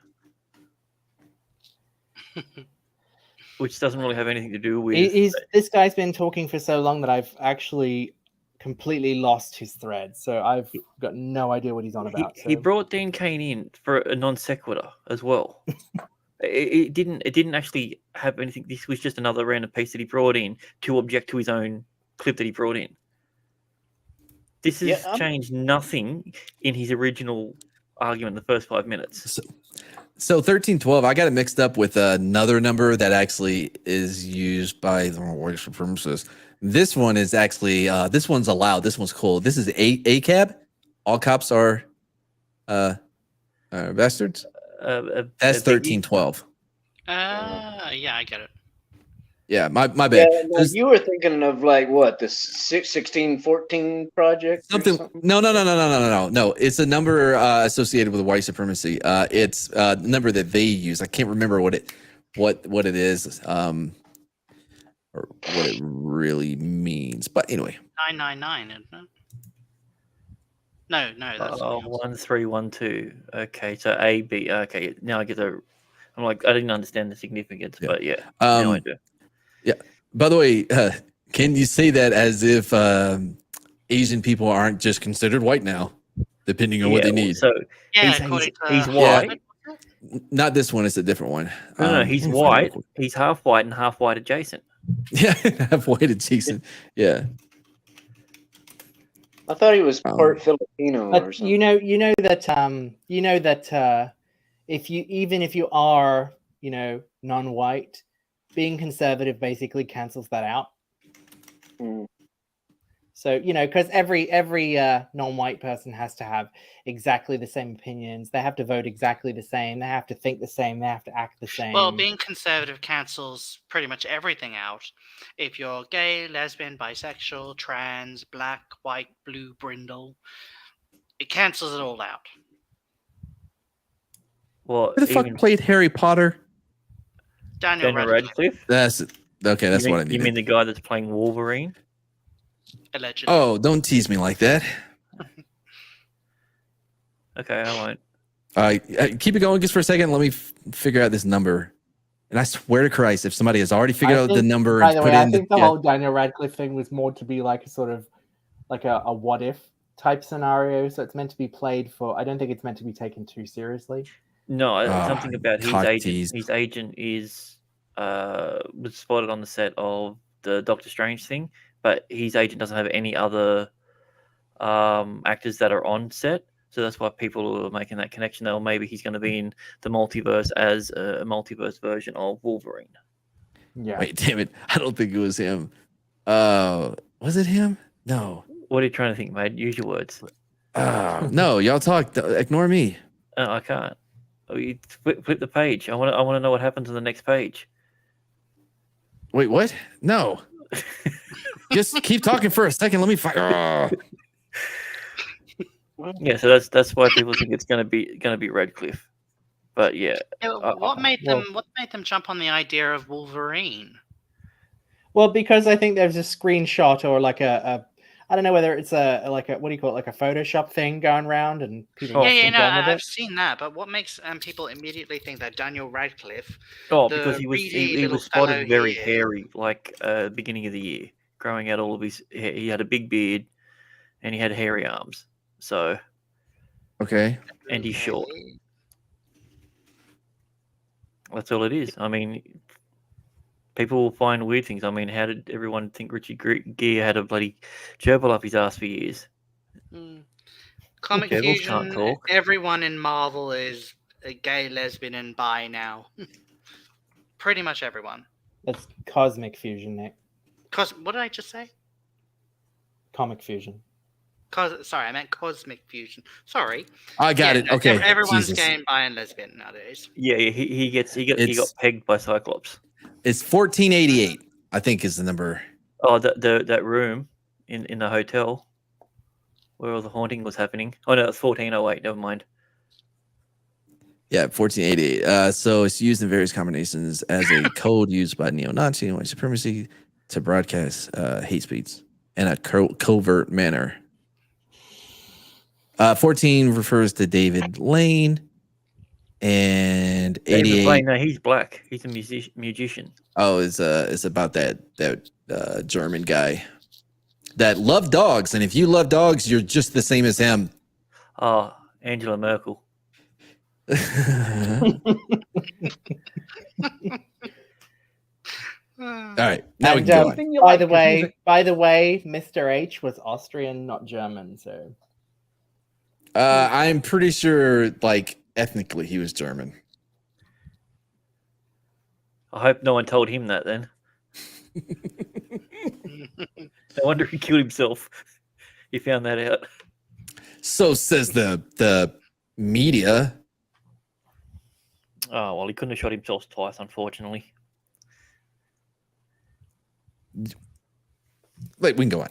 S5: Which doesn't really have anything to do with...
S6: This guy's been talking for so long that I've actually completely lost his thread. So I've got no idea what he's on about.
S5: He brought Dean Cain in for a non sequitur as well. It didn't actually have anything. This was just another random piece that he brought in to object to his own clip that he brought in. This has changed nothing in his original argument in the first 5 minutes.
S3: So 1312, I got it mixed up with another number that actually is used by the white supremacists. This one is actually, this one's allowed. This one's cool. This is ACAB. All cops are bastards. That's 1312.
S4: Yeah, I get it.
S3: Yeah, my
S8: Yeah,
S3: bad.
S8: no, you were thinking of like what, the 1614 project or
S3: Something.
S8: something?
S3: No. It's a number associated with white supremacy. It's the number that they use. I can't remember what it is, or what it really means. But anyway,
S4: 999, isn't it? No, that's
S5: Oh,
S4: something else.
S5: 1312. Okay, so A B. Okay, now I get the. I'm like, I didn't understand the significance,
S3: Yeah.
S5: but yeah, now I do.
S3: Yeah. By the way, can you say that as if Asian people aren't just considered white now, depending on what they need?
S5: So
S4: Yeah,
S5: he's
S4: according to
S5: he's
S3: Yeah.
S5: white.
S3: Not this one. It's a different one.
S5: No, he's
S3: let me find it real
S5: white.
S3: quick.
S5: He's half white and half white adjacent.
S3: Yeah, half white adjacent. Yeah.
S8: I thought he was part Filipino or
S6: But
S8: something.
S6: you know that if you are non-white, being conservative basically cancels that out.
S8: Mm.
S6: So because every non-white person has to have exactly the same opinions. They have to vote exactly the same. They have to think the same. They have to act the same.
S4: Well, being conservative cancels pretty much everything out. If you're gay, lesbian, bisexual, trans, black, white, blue, brindle, it cancels it all out.
S5: Well,
S3: Who the fuck played Harry Potter?
S4: Daniel
S5: Radcliffe?
S3: That's okay. That's what I
S5: You
S3: needed.
S5: mean the guy that's playing Wolverine?
S4: Allegedly.
S3: Oh, don't tease me like that.
S5: Okay, I won't.
S3: Keep it going just for a second. Let me figure out this number. And I swear to Christ, if somebody has already figured out the number
S6: By
S3: and
S6: the
S3: put
S6: way,
S3: in
S6: I think the whole Daniel Radcliffe thing was more to be like a sort of like a what if type scenario. So it's meant to be played for. I don't think it's meant to be taken too seriously.
S5: No, something about his
S3: cock
S5: agent.
S3: tease.
S5: His agent is was spotted on the set of the Doctor Strange thing, but his agent doesn't have any other actors that are on set. So that's why people are making that connection. Or maybe he's going to be in the multiverse as a multiverse version of Wolverine.
S6: Yeah.
S3: Wait, damn it! I don't think it was him. Was it him? No.
S5: What are you trying to think, mate? Use your words.
S3: No, y'all talk. Ignore me.
S5: I can't. Oh, you flip the page. I want to know what happens on the next page.
S3: Wait, what? No. Just keep talking for a second. Let me find.
S5: Yeah, so that's why people think it's gonna be Radcliffe. But yeah.
S4: What made them jump on the idea of Wolverine?
S6: Well, because I think there's a screenshot or like a I don't know whether it's a what do you call it, like a Photoshop thing going around and people.
S4: I've seen that. But what makes people immediately think that Daniel Radcliffe?
S5: Oh, because he was spotted very hairy, like beginning of the year, growing out all of his. He had a big beard, and he had hairy arms. So.
S3: Okay.
S5: And he's short. That's all it is. I mean, people will find weird things. I mean, how did everyone think Richard Gere had a bloody gerbil up his ass for years?
S4: Comic Fusion, everyone in Marvel is a gay, lesbian, and bi now. Pretty much everyone.
S6: That's Cosmic Fusion, Nick.
S4: What did I just say?
S6: Comic Fusion.
S4: Sorry, I meant Cosmic Fusion. Sorry.
S3: I got it. Okay.
S4: Everyone's gay and bi and lesbian nowadays.
S5: Yeah, he got pegged by Cyclops.
S3: It's 1488, I think, is the number.
S5: Oh, that room in the hotel where all the haunting was happening. Oh no, it's 1408. Never mind.
S3: Yeah, 1488. So it's used in various combinations as a code used by neo-Nazi and white supremacy to broadcast hate speech in a covert manner. 14 refers to David Lane, and 88.
S5: David Lane, no, he's black. He's a musician.
S3: Oh, it's about that German guy that loved dogs, and if you love dogs, you're just the same as him.
S5: Oh, Angela Merkel.
S3: All right. Now we can go on.
S6: By the way, Mr. H was Austrian, not German. So
S3: I'm pretty sure, like, ethnically, he was German.
S5: I hope no one told him that then. No wonder he killed himself. He found that out.
S3: So says the media.
S5: Oh, well, he couldn't have shot himself twice, unfortunately.
S3: Like, we can go on.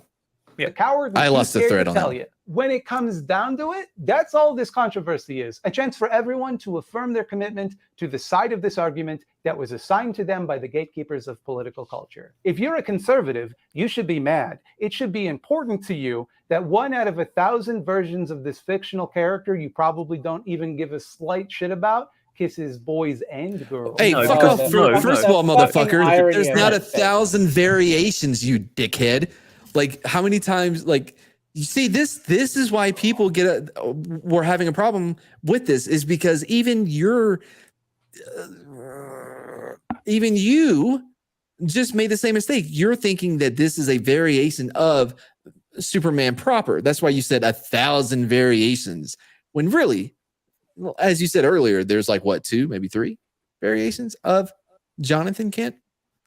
S7: The coward
S3: I
S7: was too
S3: lost the
S7: scared
S3: thread
S7: to
S3: on that
S7: tell
S3: one.
S7: you. When it comes down to it, that's all this controversy is. A chance for everyone to affirm their commitment to the side of this argument that was assigned to them by the gatekeepers of political culture. If you're a conservative, you should be mad. It should be important to you that 1 out of 1,000 versions of this fictional character you probably don't even give a slight shit about kisses boys and girls.
S3: Hey,
S5: No,
S3: fuck
S5: because-
S3: off.
S5: no,
S3: First
S5: no.
S3: of all,
S6: The fucking
S3: motherfucker,
S6: irony
S3: there's
S6: of
S3: not
S6: that
S3: 1,000 variations, you dickhead. Like, how many times, like, you see, this is why people we're having a problem with this, is because even you just made the same mistake. You're thinking that this is a variation of Superman proper. That's why you said 1,000 variations, when really, well, as you said earlier, there's like what, 2, maybe 3 variations of Jonathan Kent.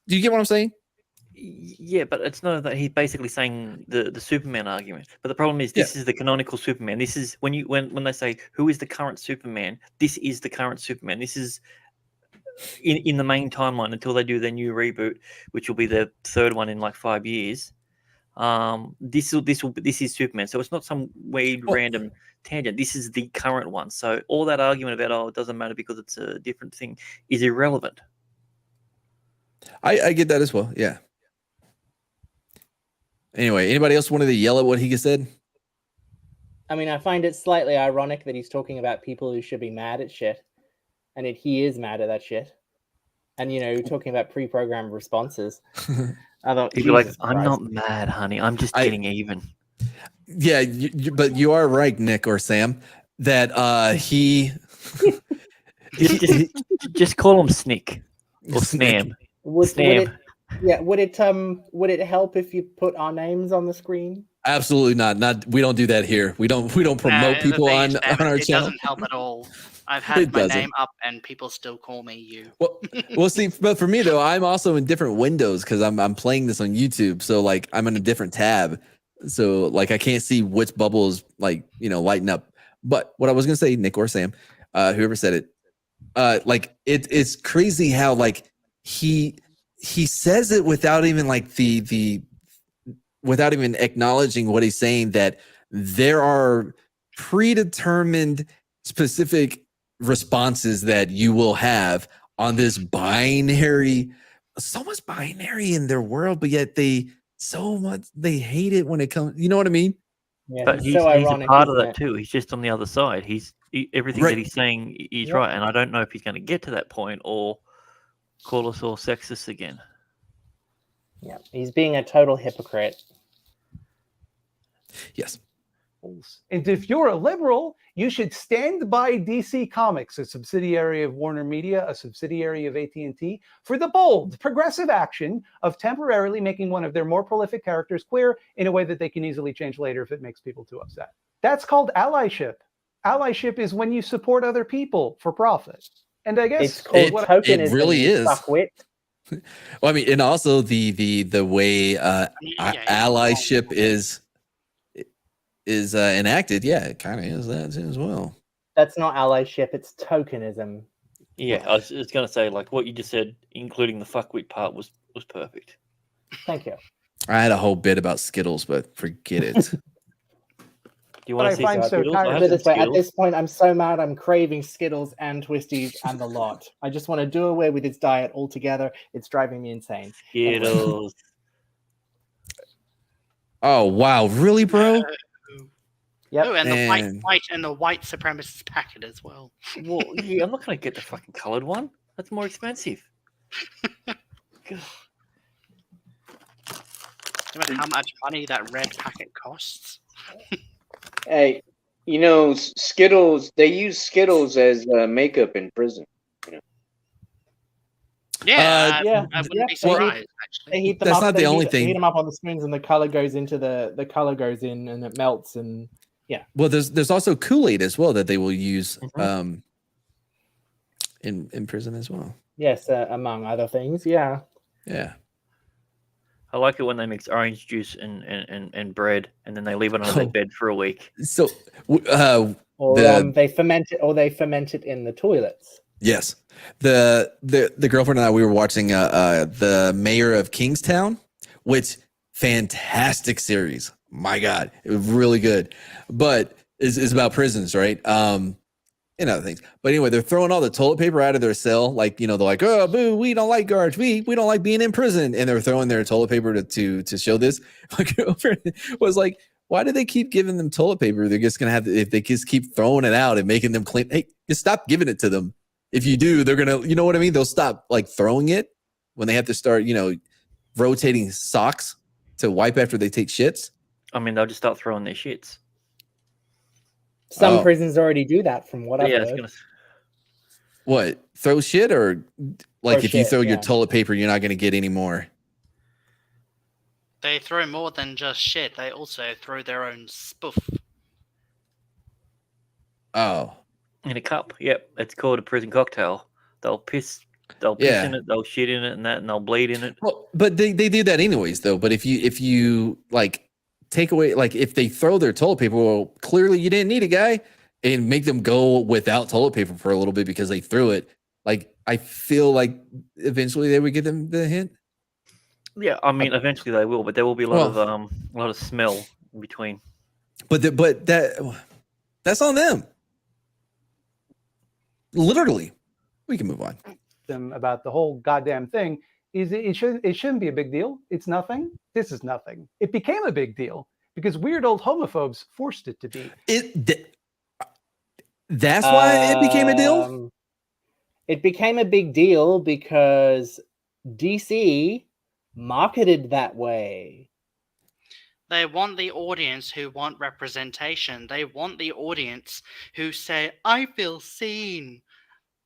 S3: Do you get what I'm saying?
S5: Yeah, but it's not that he's basically saying the Superman argument. But the problem is this is the canonical Superman. This is when they say who is the current Superman, this is the current Superman. This is in the main timeline until they do their new reboot, which will be the 3rd one in like 5 years. This is Superman. So it's not some weird random tangent. This is the current one. So all that argument about it doesn't matter because it's a different thing is irrelevant.
S3: I get that as well. Yeah. Anyway, anybody else wanted to yell at what he said?
S6: I mean, I find it slightly ironic that he's talking about people who should be mad at shit, and he is mad at that shit. And, you know, talking about pre-programmed responses. I thought,
S5: He'd be like, I'm not mad, honey. I'm just getting even.
S3: Yeah, but you are right, Nick or Sam, that he...
S5: just call him Snick or Snam.
S6: Would it help if you put our names on the screen?
S3: Absolutely not. We don't do that here. We don't promote people on our channel.
S4: It doesn't help at all. I've had my name up and people still call me you.
S3: Well, see, but for me though, I'm also in different windows because I'm playing this on YouTube. So like I'm in a different tab. So like I can't see which bubble is like, lighting up. But what I was gonna say, Nick or Sam, whoever said it, like it's crazy how like he says it without even like without even acknowledging what he's saying, that there are predetermined specific responses that you will have on this binary, so much binary in their world, but yet they hate it when it comes, you know what I mean?
S6: Yeah,
S5: But he's
S6: ironic,
S5: a part of
S6: isn't
S5: that
S6: it?
S5: too. He's just on the other side. Everything
S3: Right.
S5: that he's saying is
S6: Yeah.
S5: right, and I don't know if he's going to get to that point or call us all sexist again.
S6: Yeah, he's being a total hypocrite.
S3: Yes.
S7: And if you're a liberal, you should stand by DC Comics, a subsidiary of Warner Media, a subsidiary of AT&T, for the bold, progressive action of temporarily making one of their more prolific characters queer in a way that they can easily change later if it makes people too upset. That's called allyship. Allyship is when you support other people for profit. And I guess
S6: It's called tokenism.
S3: it really
S6: you
S3: is.
S6: fuckwit.
S3: Well, I mean, and also the way allyship is enacted. Yeah, it kind of is that as well.
S6: That's not allyship, it's tokenism.
S5: Yeah, I was going to say, like what you just said, including the fuckwit part, was perfect.
S6: Thank you.
S3: I had a whole bit about Skittles, but forget it.
S5: Do you
S7: But
S5: want
S7: I
S5: to see
S7: find
S5: some
S7: so
S5: Skittles?
S7: tired
S5: I
S7: of
S5: have
S6: Put it
S5: some
S6: this way, at
S5: Skittles.
S6: this point, I'm so mad I'm craving Skittles and Twisties and the lot. I just want to do away with this diet altogether. It's driving me insane.
S5: Skittles.
S3: Oh wow, really, bro?
S6: Yep.
S4: Oh, and
S3: And-
S4: the white supremacist packet as well.
S5: Well, yeah, I'm not going to get the fucking coloured one. That's more expensive. God.
S4: Imagine how much money that red packet costs.
S8: Hey, Skittles. They use Skittles as makeup in prison.
S4: Yeah,
S6: yeah,
S4: I wouldn't
S6: yeah,
S4: be
S6: they heat-
S4: surprised actually.
S6: They heat them
S3: That's
S6: up.
S3: not the
S6: they
S3: only
S6: heat,
S3: thing.
S6: They heat them up on the spoons, and the color goes into the color goes in, and it melts. And
S3: Well, there's also Kool-Aid as well that they will use
S5: Mhm.
S3: in prison as well.
S6: yes, among other things. Yeah.
S3: Yeah.
S5: I like it when they mix orange juice and bread, and then they leave it on
S3: Oh.
S5: their bed for a week.
S3: So
S6: Or
S3: The-
S6: they ferment it in the toilets.
S3: yes, the girlfriend and I, we were watching the mayor of Kingstown, which fantastic series. My God, it was really good, but is about prisons, right? And other things. But anyway, they're throwing all the toilet paper out of their cell. Like, they're like, oh, boo, we don't like guards. We don't like being in prison. And they're throwing their toilet paper to show this. My girlfriend was like, why do they keep giving them toilet paper? They're just going to if they just keep throwing it out and making them clean. Hey, just stop giving it to them. If you do, they're going to, you know what I mean? They'll stop like throwing it when they have to start, rotating socks to wipe after they take shits.
S5: I mean, they'll just start throwing their shits.
S6: Some prisons already do that, from what I've heard.
S3: What? Throw shit, or like if you throw your
S6: yeah.
S3: toilet paper, you're not going to get any more?
S4: They throw more than just shit. They also throw their own spoof.
S3: Oh.
S5: In a cup. Yep. It's called a prison cocktail. They'll piss in it, they'll shit in it and they'll bleed in it.
S3: Well, but they do that anyways, though. But if you like take away, like if they throw their toilet paper, well, clearly you didn't need a guy, and make them go without toilet paper for a little bit because they threw it. Like, I feel like eventually they would get them the hint.
S5: Yeah, I mean, eventually they will, but there will be a lot of smell in between.
S3: But that's on them. Literally, we can move on.
S7: Them about the whole goddamn thing is it shouldn't be a big deal. It's nothing. This is nothing. It became a big deal because weird old homophobes forced it to be.
S3: That's why it became a deal?
S6: It became a big deal because DC marketed that way.
S4: They want the audience who want representation. They want the audience who say, I feel seen.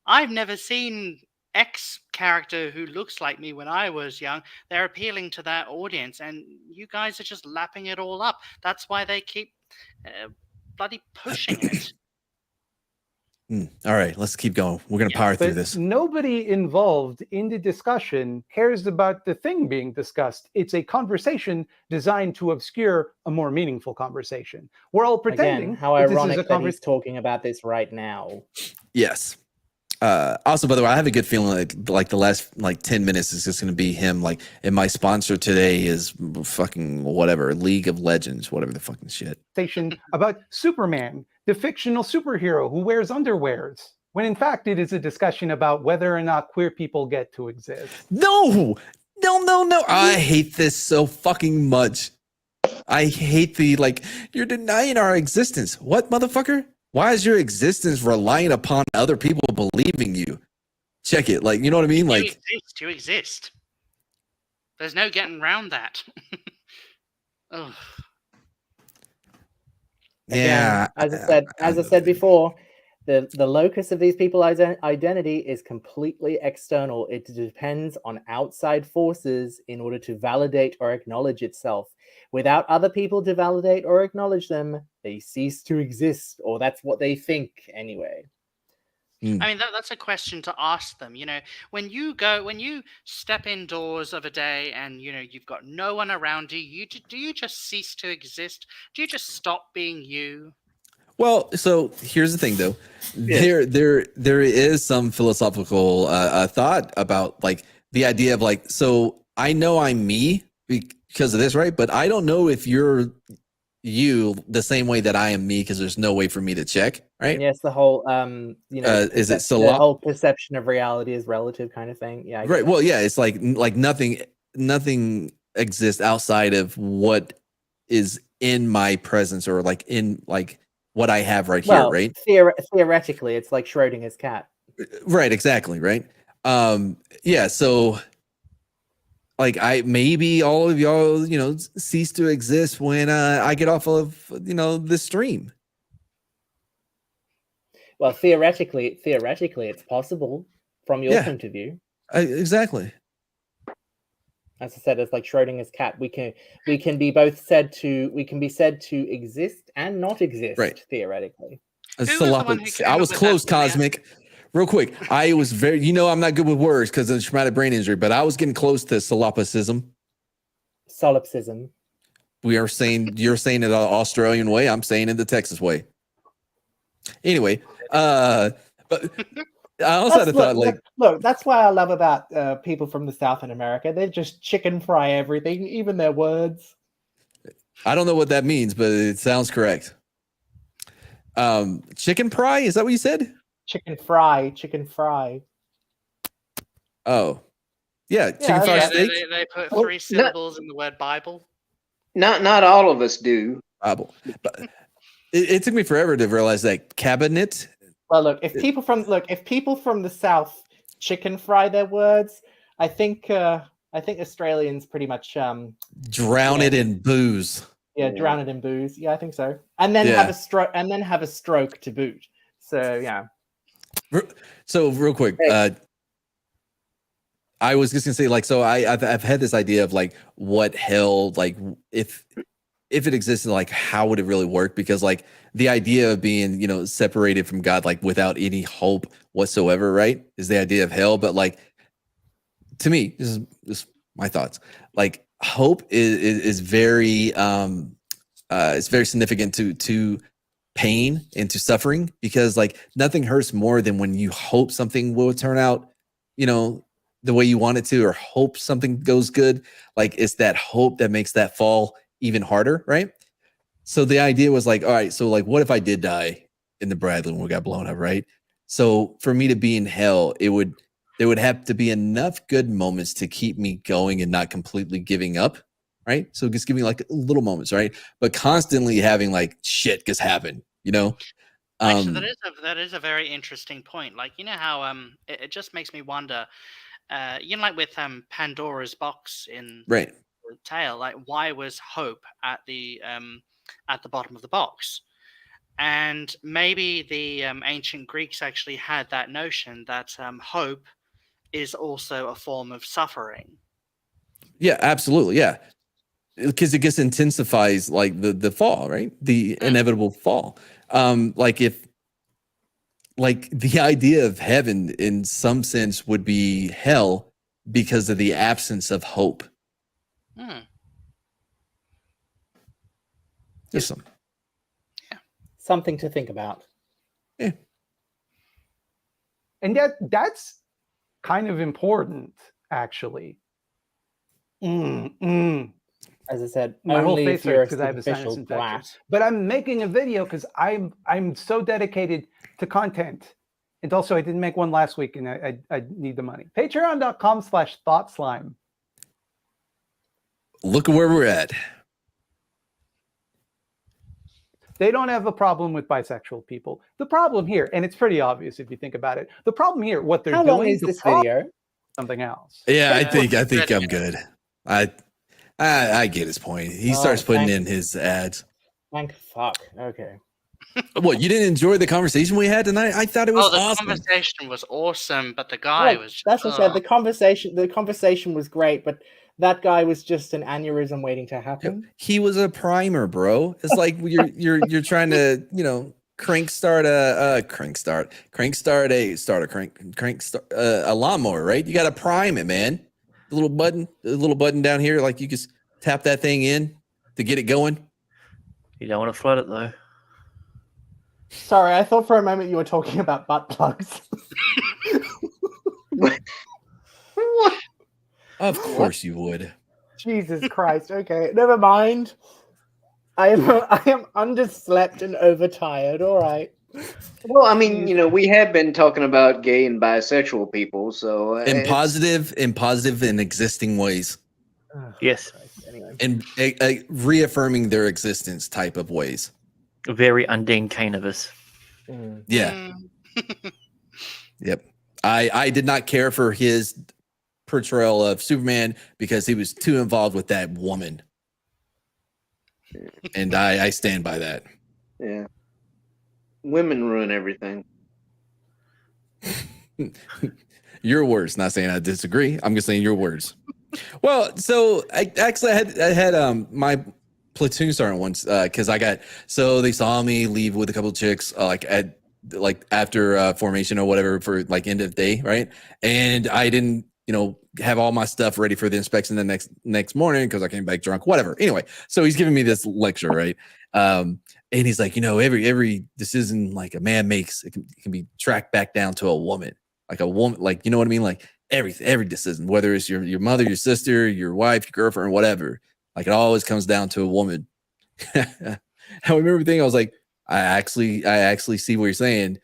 S4: I've never seen X character who looks like me when I was young. They're appealing to that audience, and you guys are just lapping it all up. That's why they keep bloody pushing it.
S3: All right, let's keep going. We're going to power through this.
S7: Nobody involved in the discussion cares about the thing being discussed. It's a conversation designed to obscure a more meaningful conversation. We're all pretending.
S6: Again, how ironic that he's talking about this right now.
S3: Yes. Also, by the way, I have a good feeling like the last 10 minutes is just going to be him. Like, and my sponsor today is fucking whatever, League of Legends, whatever the fucking shit.
S7: About Superman, the fictional superhero who wears underwears, when in fact it is a discussion about whether or not queer people get to exist.
S3: No. I hate this so fucking much. I hate you're denying our existence. What, motherfucker? Why is your existence relying upon other people believing you? Check it. Like, you know what I mean? Like,
S4: you exist. There's no getting around that. Ugh.
S3: Yeah.
S6: Again, as I said before, the locus of these people's identity is completely external. It depends on outside forces in order to validate or acknowledge itself. Without other people to validate or acknowledge them, they cease to exist, or that's what they think anyway.
S4: I mean, that's a question to ask them. When you step indoors of a day and you've got no one around you, do you just cease to exist? Do you just stop being you?
S3: Well, so here's the thing, though. Yeah. There is some philosophical thought about the idea of so I know I'm me because of this, right? But I don't know if you're you the same way that I am me because there's no way for me to check, right?
S6: Yes, the whole
S3: is it
S6: the whole perception of reality is relative kind of thing. Yeah.
S3: Right. Well, yeah, it's like nothing exists outside of what is in my presence or in what I have here, right?
S6: Theoretically, it's like Schrodinger's cat.
S3: Right, exactly, right? Yeah, so I maybe all of y'all, cease to exist when I get off of, this stream.
S6: Well, theoretically, it's possible from your point of view.
S3: Exactly.
S6: As I said, it's like Schrodinger's cat. We can be said to exist and not exist, right? Theoretically.
S3: I was close, Cosmic. Real quick, I was very, I'm not good with words because of traumatic brain injury, but I was getting close to solipsism.
S6: Solipsism.
S3: You're saying it the Australian way. I'm saying it the Texas way. Anyway, but I also had a thought like,
S6: look, that's why I love about people from the South in America. They just chicken fry everything, even their words.
S3: I don't know what that means, but it sounds correct. Chicken fry? Is that what you said?
S6: Chicken fry.
S3: Oh, yeah, chicken
S6: Yeah,
S3: fried
S4: Yeah,
S3: steak.
S4: they put
S8: Well,
S4: three syllables in the word Bible.
S8: Not all of us do.
S3: Bible. But it took me forever to realize that cabinet.
S6: Well, look, if people from the South chicken fry their words, I think Australians pretty much
S3: Drown
S6: Yeah.
S3: it in booze.
S6: drown it in booze. Yeah, I think so. And then
S3: Yeah.
S6: have a stroke to boot. So yeah.
S3: So real quick, I was just gonna say, like, so I've had this idea of like what hell, like if it existed, like how would it really work? Because like the idea of being, separated from God, like without any hope whatsoever, right, is the idea of hell. But like to me, this is my thoughts. Like hope is very it's very significant to pain and to suffering, because like nothing hurts more than when you hope something will turn out, the way you want it to, or hope something goes good. Like it's that hope that makes that fall even harder, right? So the idea was like, all right, so like what if I did die in the Bradley when we got blown up, right? So for me to be in hell, there would have to be enough good moments to keep me going and not completely giving up, right? So just giving like little moments, right? But constantly having like shit just happen,
S4: Actually, that is a very interesting point. Like, you know how it just makes me wonder, like with Pandora's box in
S3: right.
S4: the tale, like why was hope at the bottom of the box? And maybe the ancient Greeks actually had that notion that hope is also a form of suffering.
S3: Yeah, absolutely. Yeah. Because it just intensifies like the fall, right? The inevitable fall. Like if like the idea of heaven in some sense would be hell because of the absence of hope. Just some.
S6: Something to think about.
S3: Yeah.
S7: And that's kind of important, actually.
S6: As I said,
S7: My whole
S6: only
S7: face
S6: if you're
S7: hurts because I have a sinus
S6: superficial
S7: infection.
S6: brat.
S7: But I'm making a video because I'm so dedicated to content. And also, I didn't make one last week, and I need the money. Patreon.com/thoughtslime.
S3: Look at where we're at.
S7: They don't have a problem with bisexual people. The problem here, and it's pretty obvious if you think about it, the problem here, what they're
S6: How
S7: doing,
S6: long is
S7: the
S6: this
S7: problem
S6: video?
S7: is something else.
S3: Yeah, I think
S4: 30
S3: I'm good. I get his point. He starts putting in his ads.
S6: Thank fuck. Okay.
S3: What, you didn't enjoy the conversation we had tonight? I thought it was
S4: the
S3: awesome.
S4: conversation was awesome, but the guy was just,
S6: That's what I said. The conversation was great, but that guy was just an aneurysm waiting to happen.
S3: He was a primer, bro. It's like you're trying to, crank start a lawnmower, right? You got to prime it, man. The little button down here, like you just tap that thing in to get it going.
S5: You don't want to flood it though.
S6: Sorry, I thought for a moment you were talking about butt plugs.
S8: What?
S3: Of course you would.
S6: Jesus Christ. Okay, never mind. I am underslept and overtired. All right.
S8: Well, I mean, we have been talking about gay and bisexual people, so
S3: In positive and existing ways.
S5: Yes.
S6: Anyway.
S3: And reaffirming their existence type of ways.
S5: Very Undine Canovus.
S3: Yeah. Yep. I did not care for his portrayal of Superman because he was too involved with that woman. And I stand by that.
S8: Yeah. Women ruin everything.
S3: Your words, not saying I disagree. I'm just saying your words. Well, so I had my platoon sergeant once because they saw me leave with a couple of chicks after formation or whatever for like end of day, right? And I didn't have all my stuff ready for the inspection the next morning because I came back drunk, whatever. Anyway, so he's giving me this lecture, right? And he's like, every decision like a man makes, it can be tracked back down to a woman. like a woman, like, you know what I mean? Like every decision, whether it's your mother, your sister, your wife, your girlfriend, or whatever, like it always comes down to a woman. I remember thinking, I was like, I actually see what you're saying.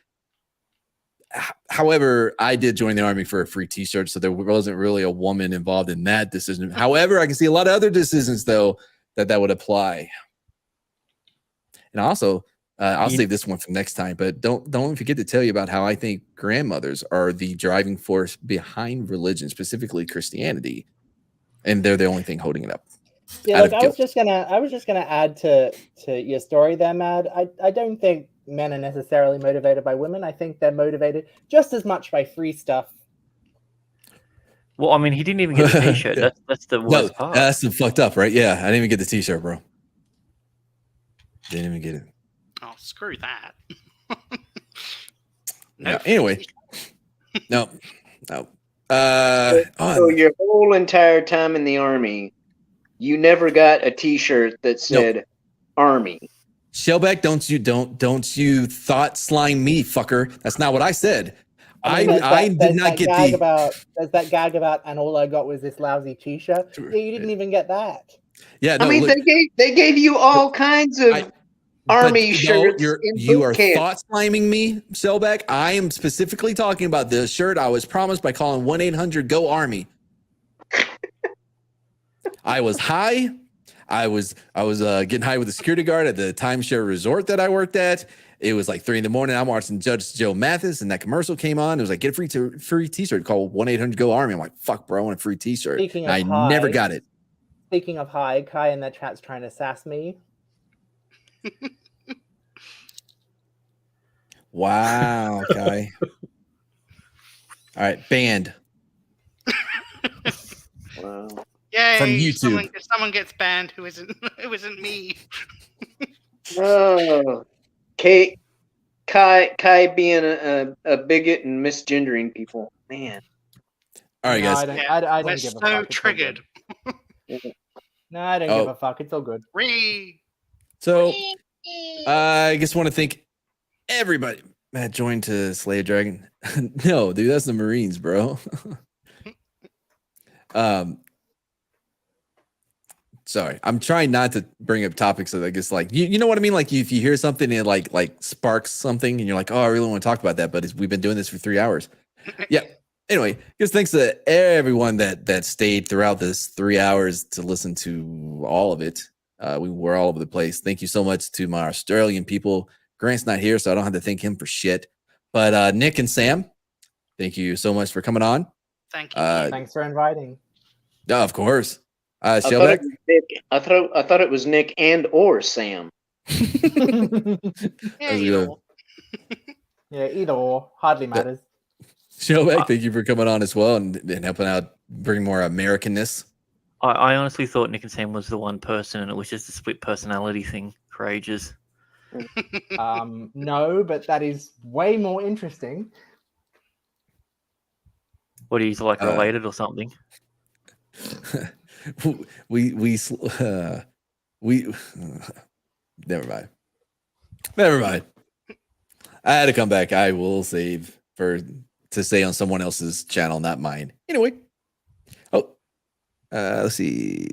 S3: However, I did join the army for a free t-shirt, so there wasn't really a woman involved in that decision. However, I can see a lot of other decisions though that would apply. And also, I'll save this one for next time, but don't forget to tell you about how I think grandmothers are the driving force behind religion, specifically Christianity, and they're the only thing holding it up.
S6: Yeah, look, I was just gonna add to your story there, Mad. I don't think men are necessarily motivated by women. I think they're motivated just as much by free stuff.
S5: Well, I mean, he didn't even get the t-shirt. That's the worst part.
S3: That's the fucked up, right? Yeah, I didn't even get the t-shirt, bro. Didn't even get it.
S4: Oh, screw that.
S3: No. Yeah, anyway, no.
S8: So your whole entire time in the army, you never got a T-shirt that said "Army."
S3: Shellback, don't you thought slime me, fucker? That's not what I said. I did not get
S6: there's that gag about, and all I got was this lousy T-shirt. Yeah, you didn't even get that.
S3: Yeah, no,
S8: I mean, they gave you all kinds of army shirts.
S3: You are thought sliming me, Shellback. I am specifically talking about the shirt I was promised by calling 1-800-GO-ARMY. I was high. I was getting high with the security guard at the timeshare resort that I worked at. It was like 3 a.m. I'm watching Judge Joe Mathis, and that commercial came on. It was like, get a free t-shirt called 1-800-GO-ARMY. I'm like, fuck, bro, I want a free t-shirt. I never got it.
S6: Speaking of high, Kai in that chat's trying to sass me.
S3: Wow, Kai. All right, banned.
S8: Wow.
S4: Yay!
S3: From YouTube.
S4: Someone gets banned who isn't me.
S8: Oh, Kai being a bigot and misgendering people, man.
S3: All right, guys.
S6: I don't
S4: We're
S6: give a fuck.
S4: so triggered.
S6: No, I don't give a fuck. It's all good.
S3: So, I just want to thank everybody. Matt joined to slay a dragon. No, dude, that's the Marines, bro. Sorry, I'm trying not to bring up topics that I guess like you know what I mean. Like if you hear something and it like sparks something, and you're like, oh, I really want to talk about that, but we've been doing this for 3 hours. Yeah. Anyway, just thanks to everyone that stayed throughout this 3 hours to listen to all of it. We were all over the place. Thank you so much to my Australian people. Grant's not here, so I don't have to thank him for shit. But Nick and Sam, thank you so much for coming on.
S4: Thank you.
S6: Thanks for inviting.
S3: Of course.
S8: I thought it was Nick and or Sam.
S4: Yeah, either or.
S6: Yeah, either or. Hardly matters.
S3: Shellback, thank you for coming on as well and helping out bring more Americanness.
S5: I honestly thought Nick and Sam was the one person, and it was just a split personality thing for ages.
S6: No, but that is way more interesting.
S5: What, he's like related or something?
S3: we never mind. I had to come back. I will save to say on someone else's channel, not mine. Anyway. Let's see.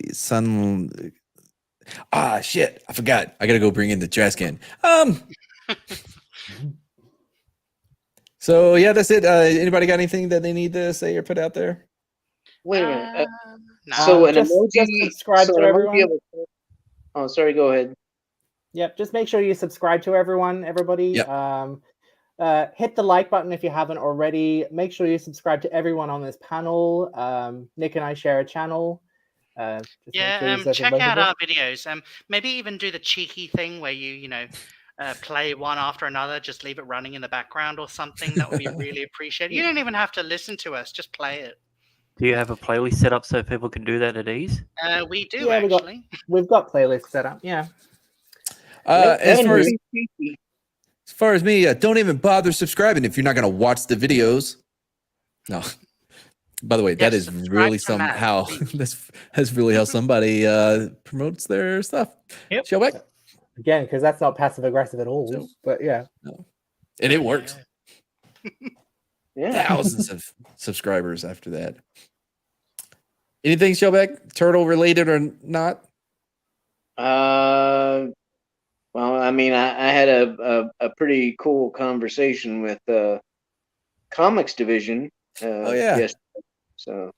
S3: Shit. I forgot. I gotta go bring in the trash can. So yeah, that's it. Anybody got anything that they need to say or put out there?
S8: Wait a minute.
S4: No.
S8: So an
S6: just
S8: emoji.
S6: subscribe to everyone.
S8: Oh, sorry. Go ahead.
S6: Yep. Just make sure you subscribe to everyone, everybody.
S3: Yep.
S6: Hit the like button if you haven't already. Make sure you subscribe to everyone on this panel. Nick and I share a channel.
S4: Check out our videos. Maybe even do the cheeky thing where you play one after another. Just leave it running in the background or something. That would be really appreciated. You don't even have to listen to us. Just play it.
S5: Do you have a playlist set up so people can do that at ease?
S4: We do, actually.
S6: We've got playlists set up, yeah.
S3: As far as me, don't even bother subscribing if you're not going to watch the videos. No. By the way, that is really somehow that's really how somebody promotes their stuff.
S5: Yep.
S3: Shellback?
S6: Again, because that's not passive aggressive at all. But yeah.
S3: No. And it works.
S8: Yeah.
S3: thousands of subscribers after that. Anything, Shellback, turtle related or not?
S8: Well, I mean, I had a pretty cool conversation with comics division.
S3: Oh, yeah.
S8: Yes. So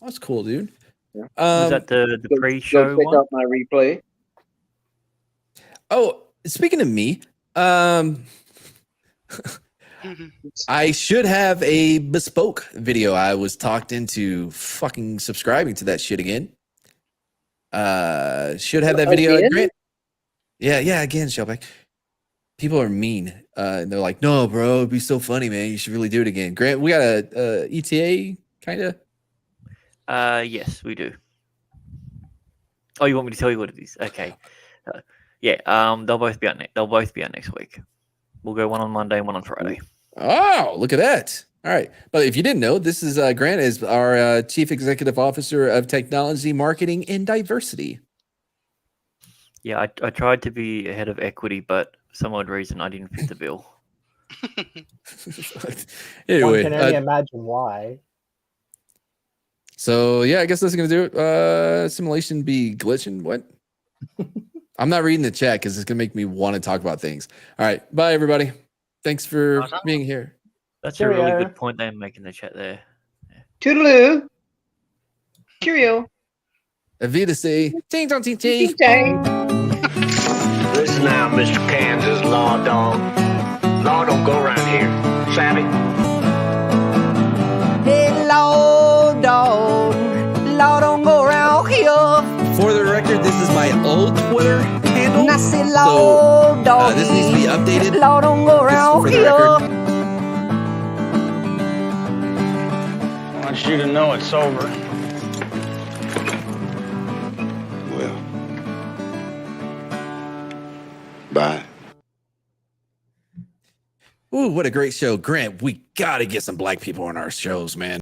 S3: That's cool, dude.
S8: Yeah.
S5: Was that the
S8: go
S5: pre-show
S8: check
S5: one?
S8: out my replay.
S3: Oh, speaking of me, I should have a bespoke video. I was talked into fucking subscribing to that shit again. Should have that video.
S8: Again?
S3: Grant. Yeah, again, Shellback. People are mean. And they're like, no, bro, it'd be so funny, man. You should really do it again. Grant, we got a ETA, kind of?
S5: Yes, we do. Oh, you want me to tell you what it is? Okay. Yeah. They'll both be out. They'll both be out next week. We'll go one on Monday and one on Friday.
S3: Oh, look at that. All right. But if you didn't know, this is Grant is our Chief Executive Officer of Technology, Marketing, and Diversity.
S5: Yeah, I tried to be ahead of equity, but for some odd reason I didn't fit the bill.
S3: Anyway,
S6: One can only imagine why.
S3: so yeah, I guess that's gonna do it. Simulation be glitching. What? I'm not reading the chat because it's gonna make me want to talk about things. All right, bye everybody. Thanks for being here.
S5: That's
S6: Cheerio.
S5: a really good point they're making in the chat there.
S8: Toodaloo. Cheerio.
S3: Avita ting tong ting ting.
S10: Listen now, Mr. Kansas Law Dog. Law don't go around here. Savvy?
S2: Hey, Lord, dog. Law don't go around here.
S3: For the record, this is my old Twitter handle.
S2: I say,
S3: So
S2: Lord, dog.
S3: this needs to be updated.
S2: Law don't go around
S3: For the
S2: here.
S3: record.
S10: I want you to know it's over.
S1: Well, bye.
S3: Ooh, what a great show. Grant, we got to get some black people on our shows, man.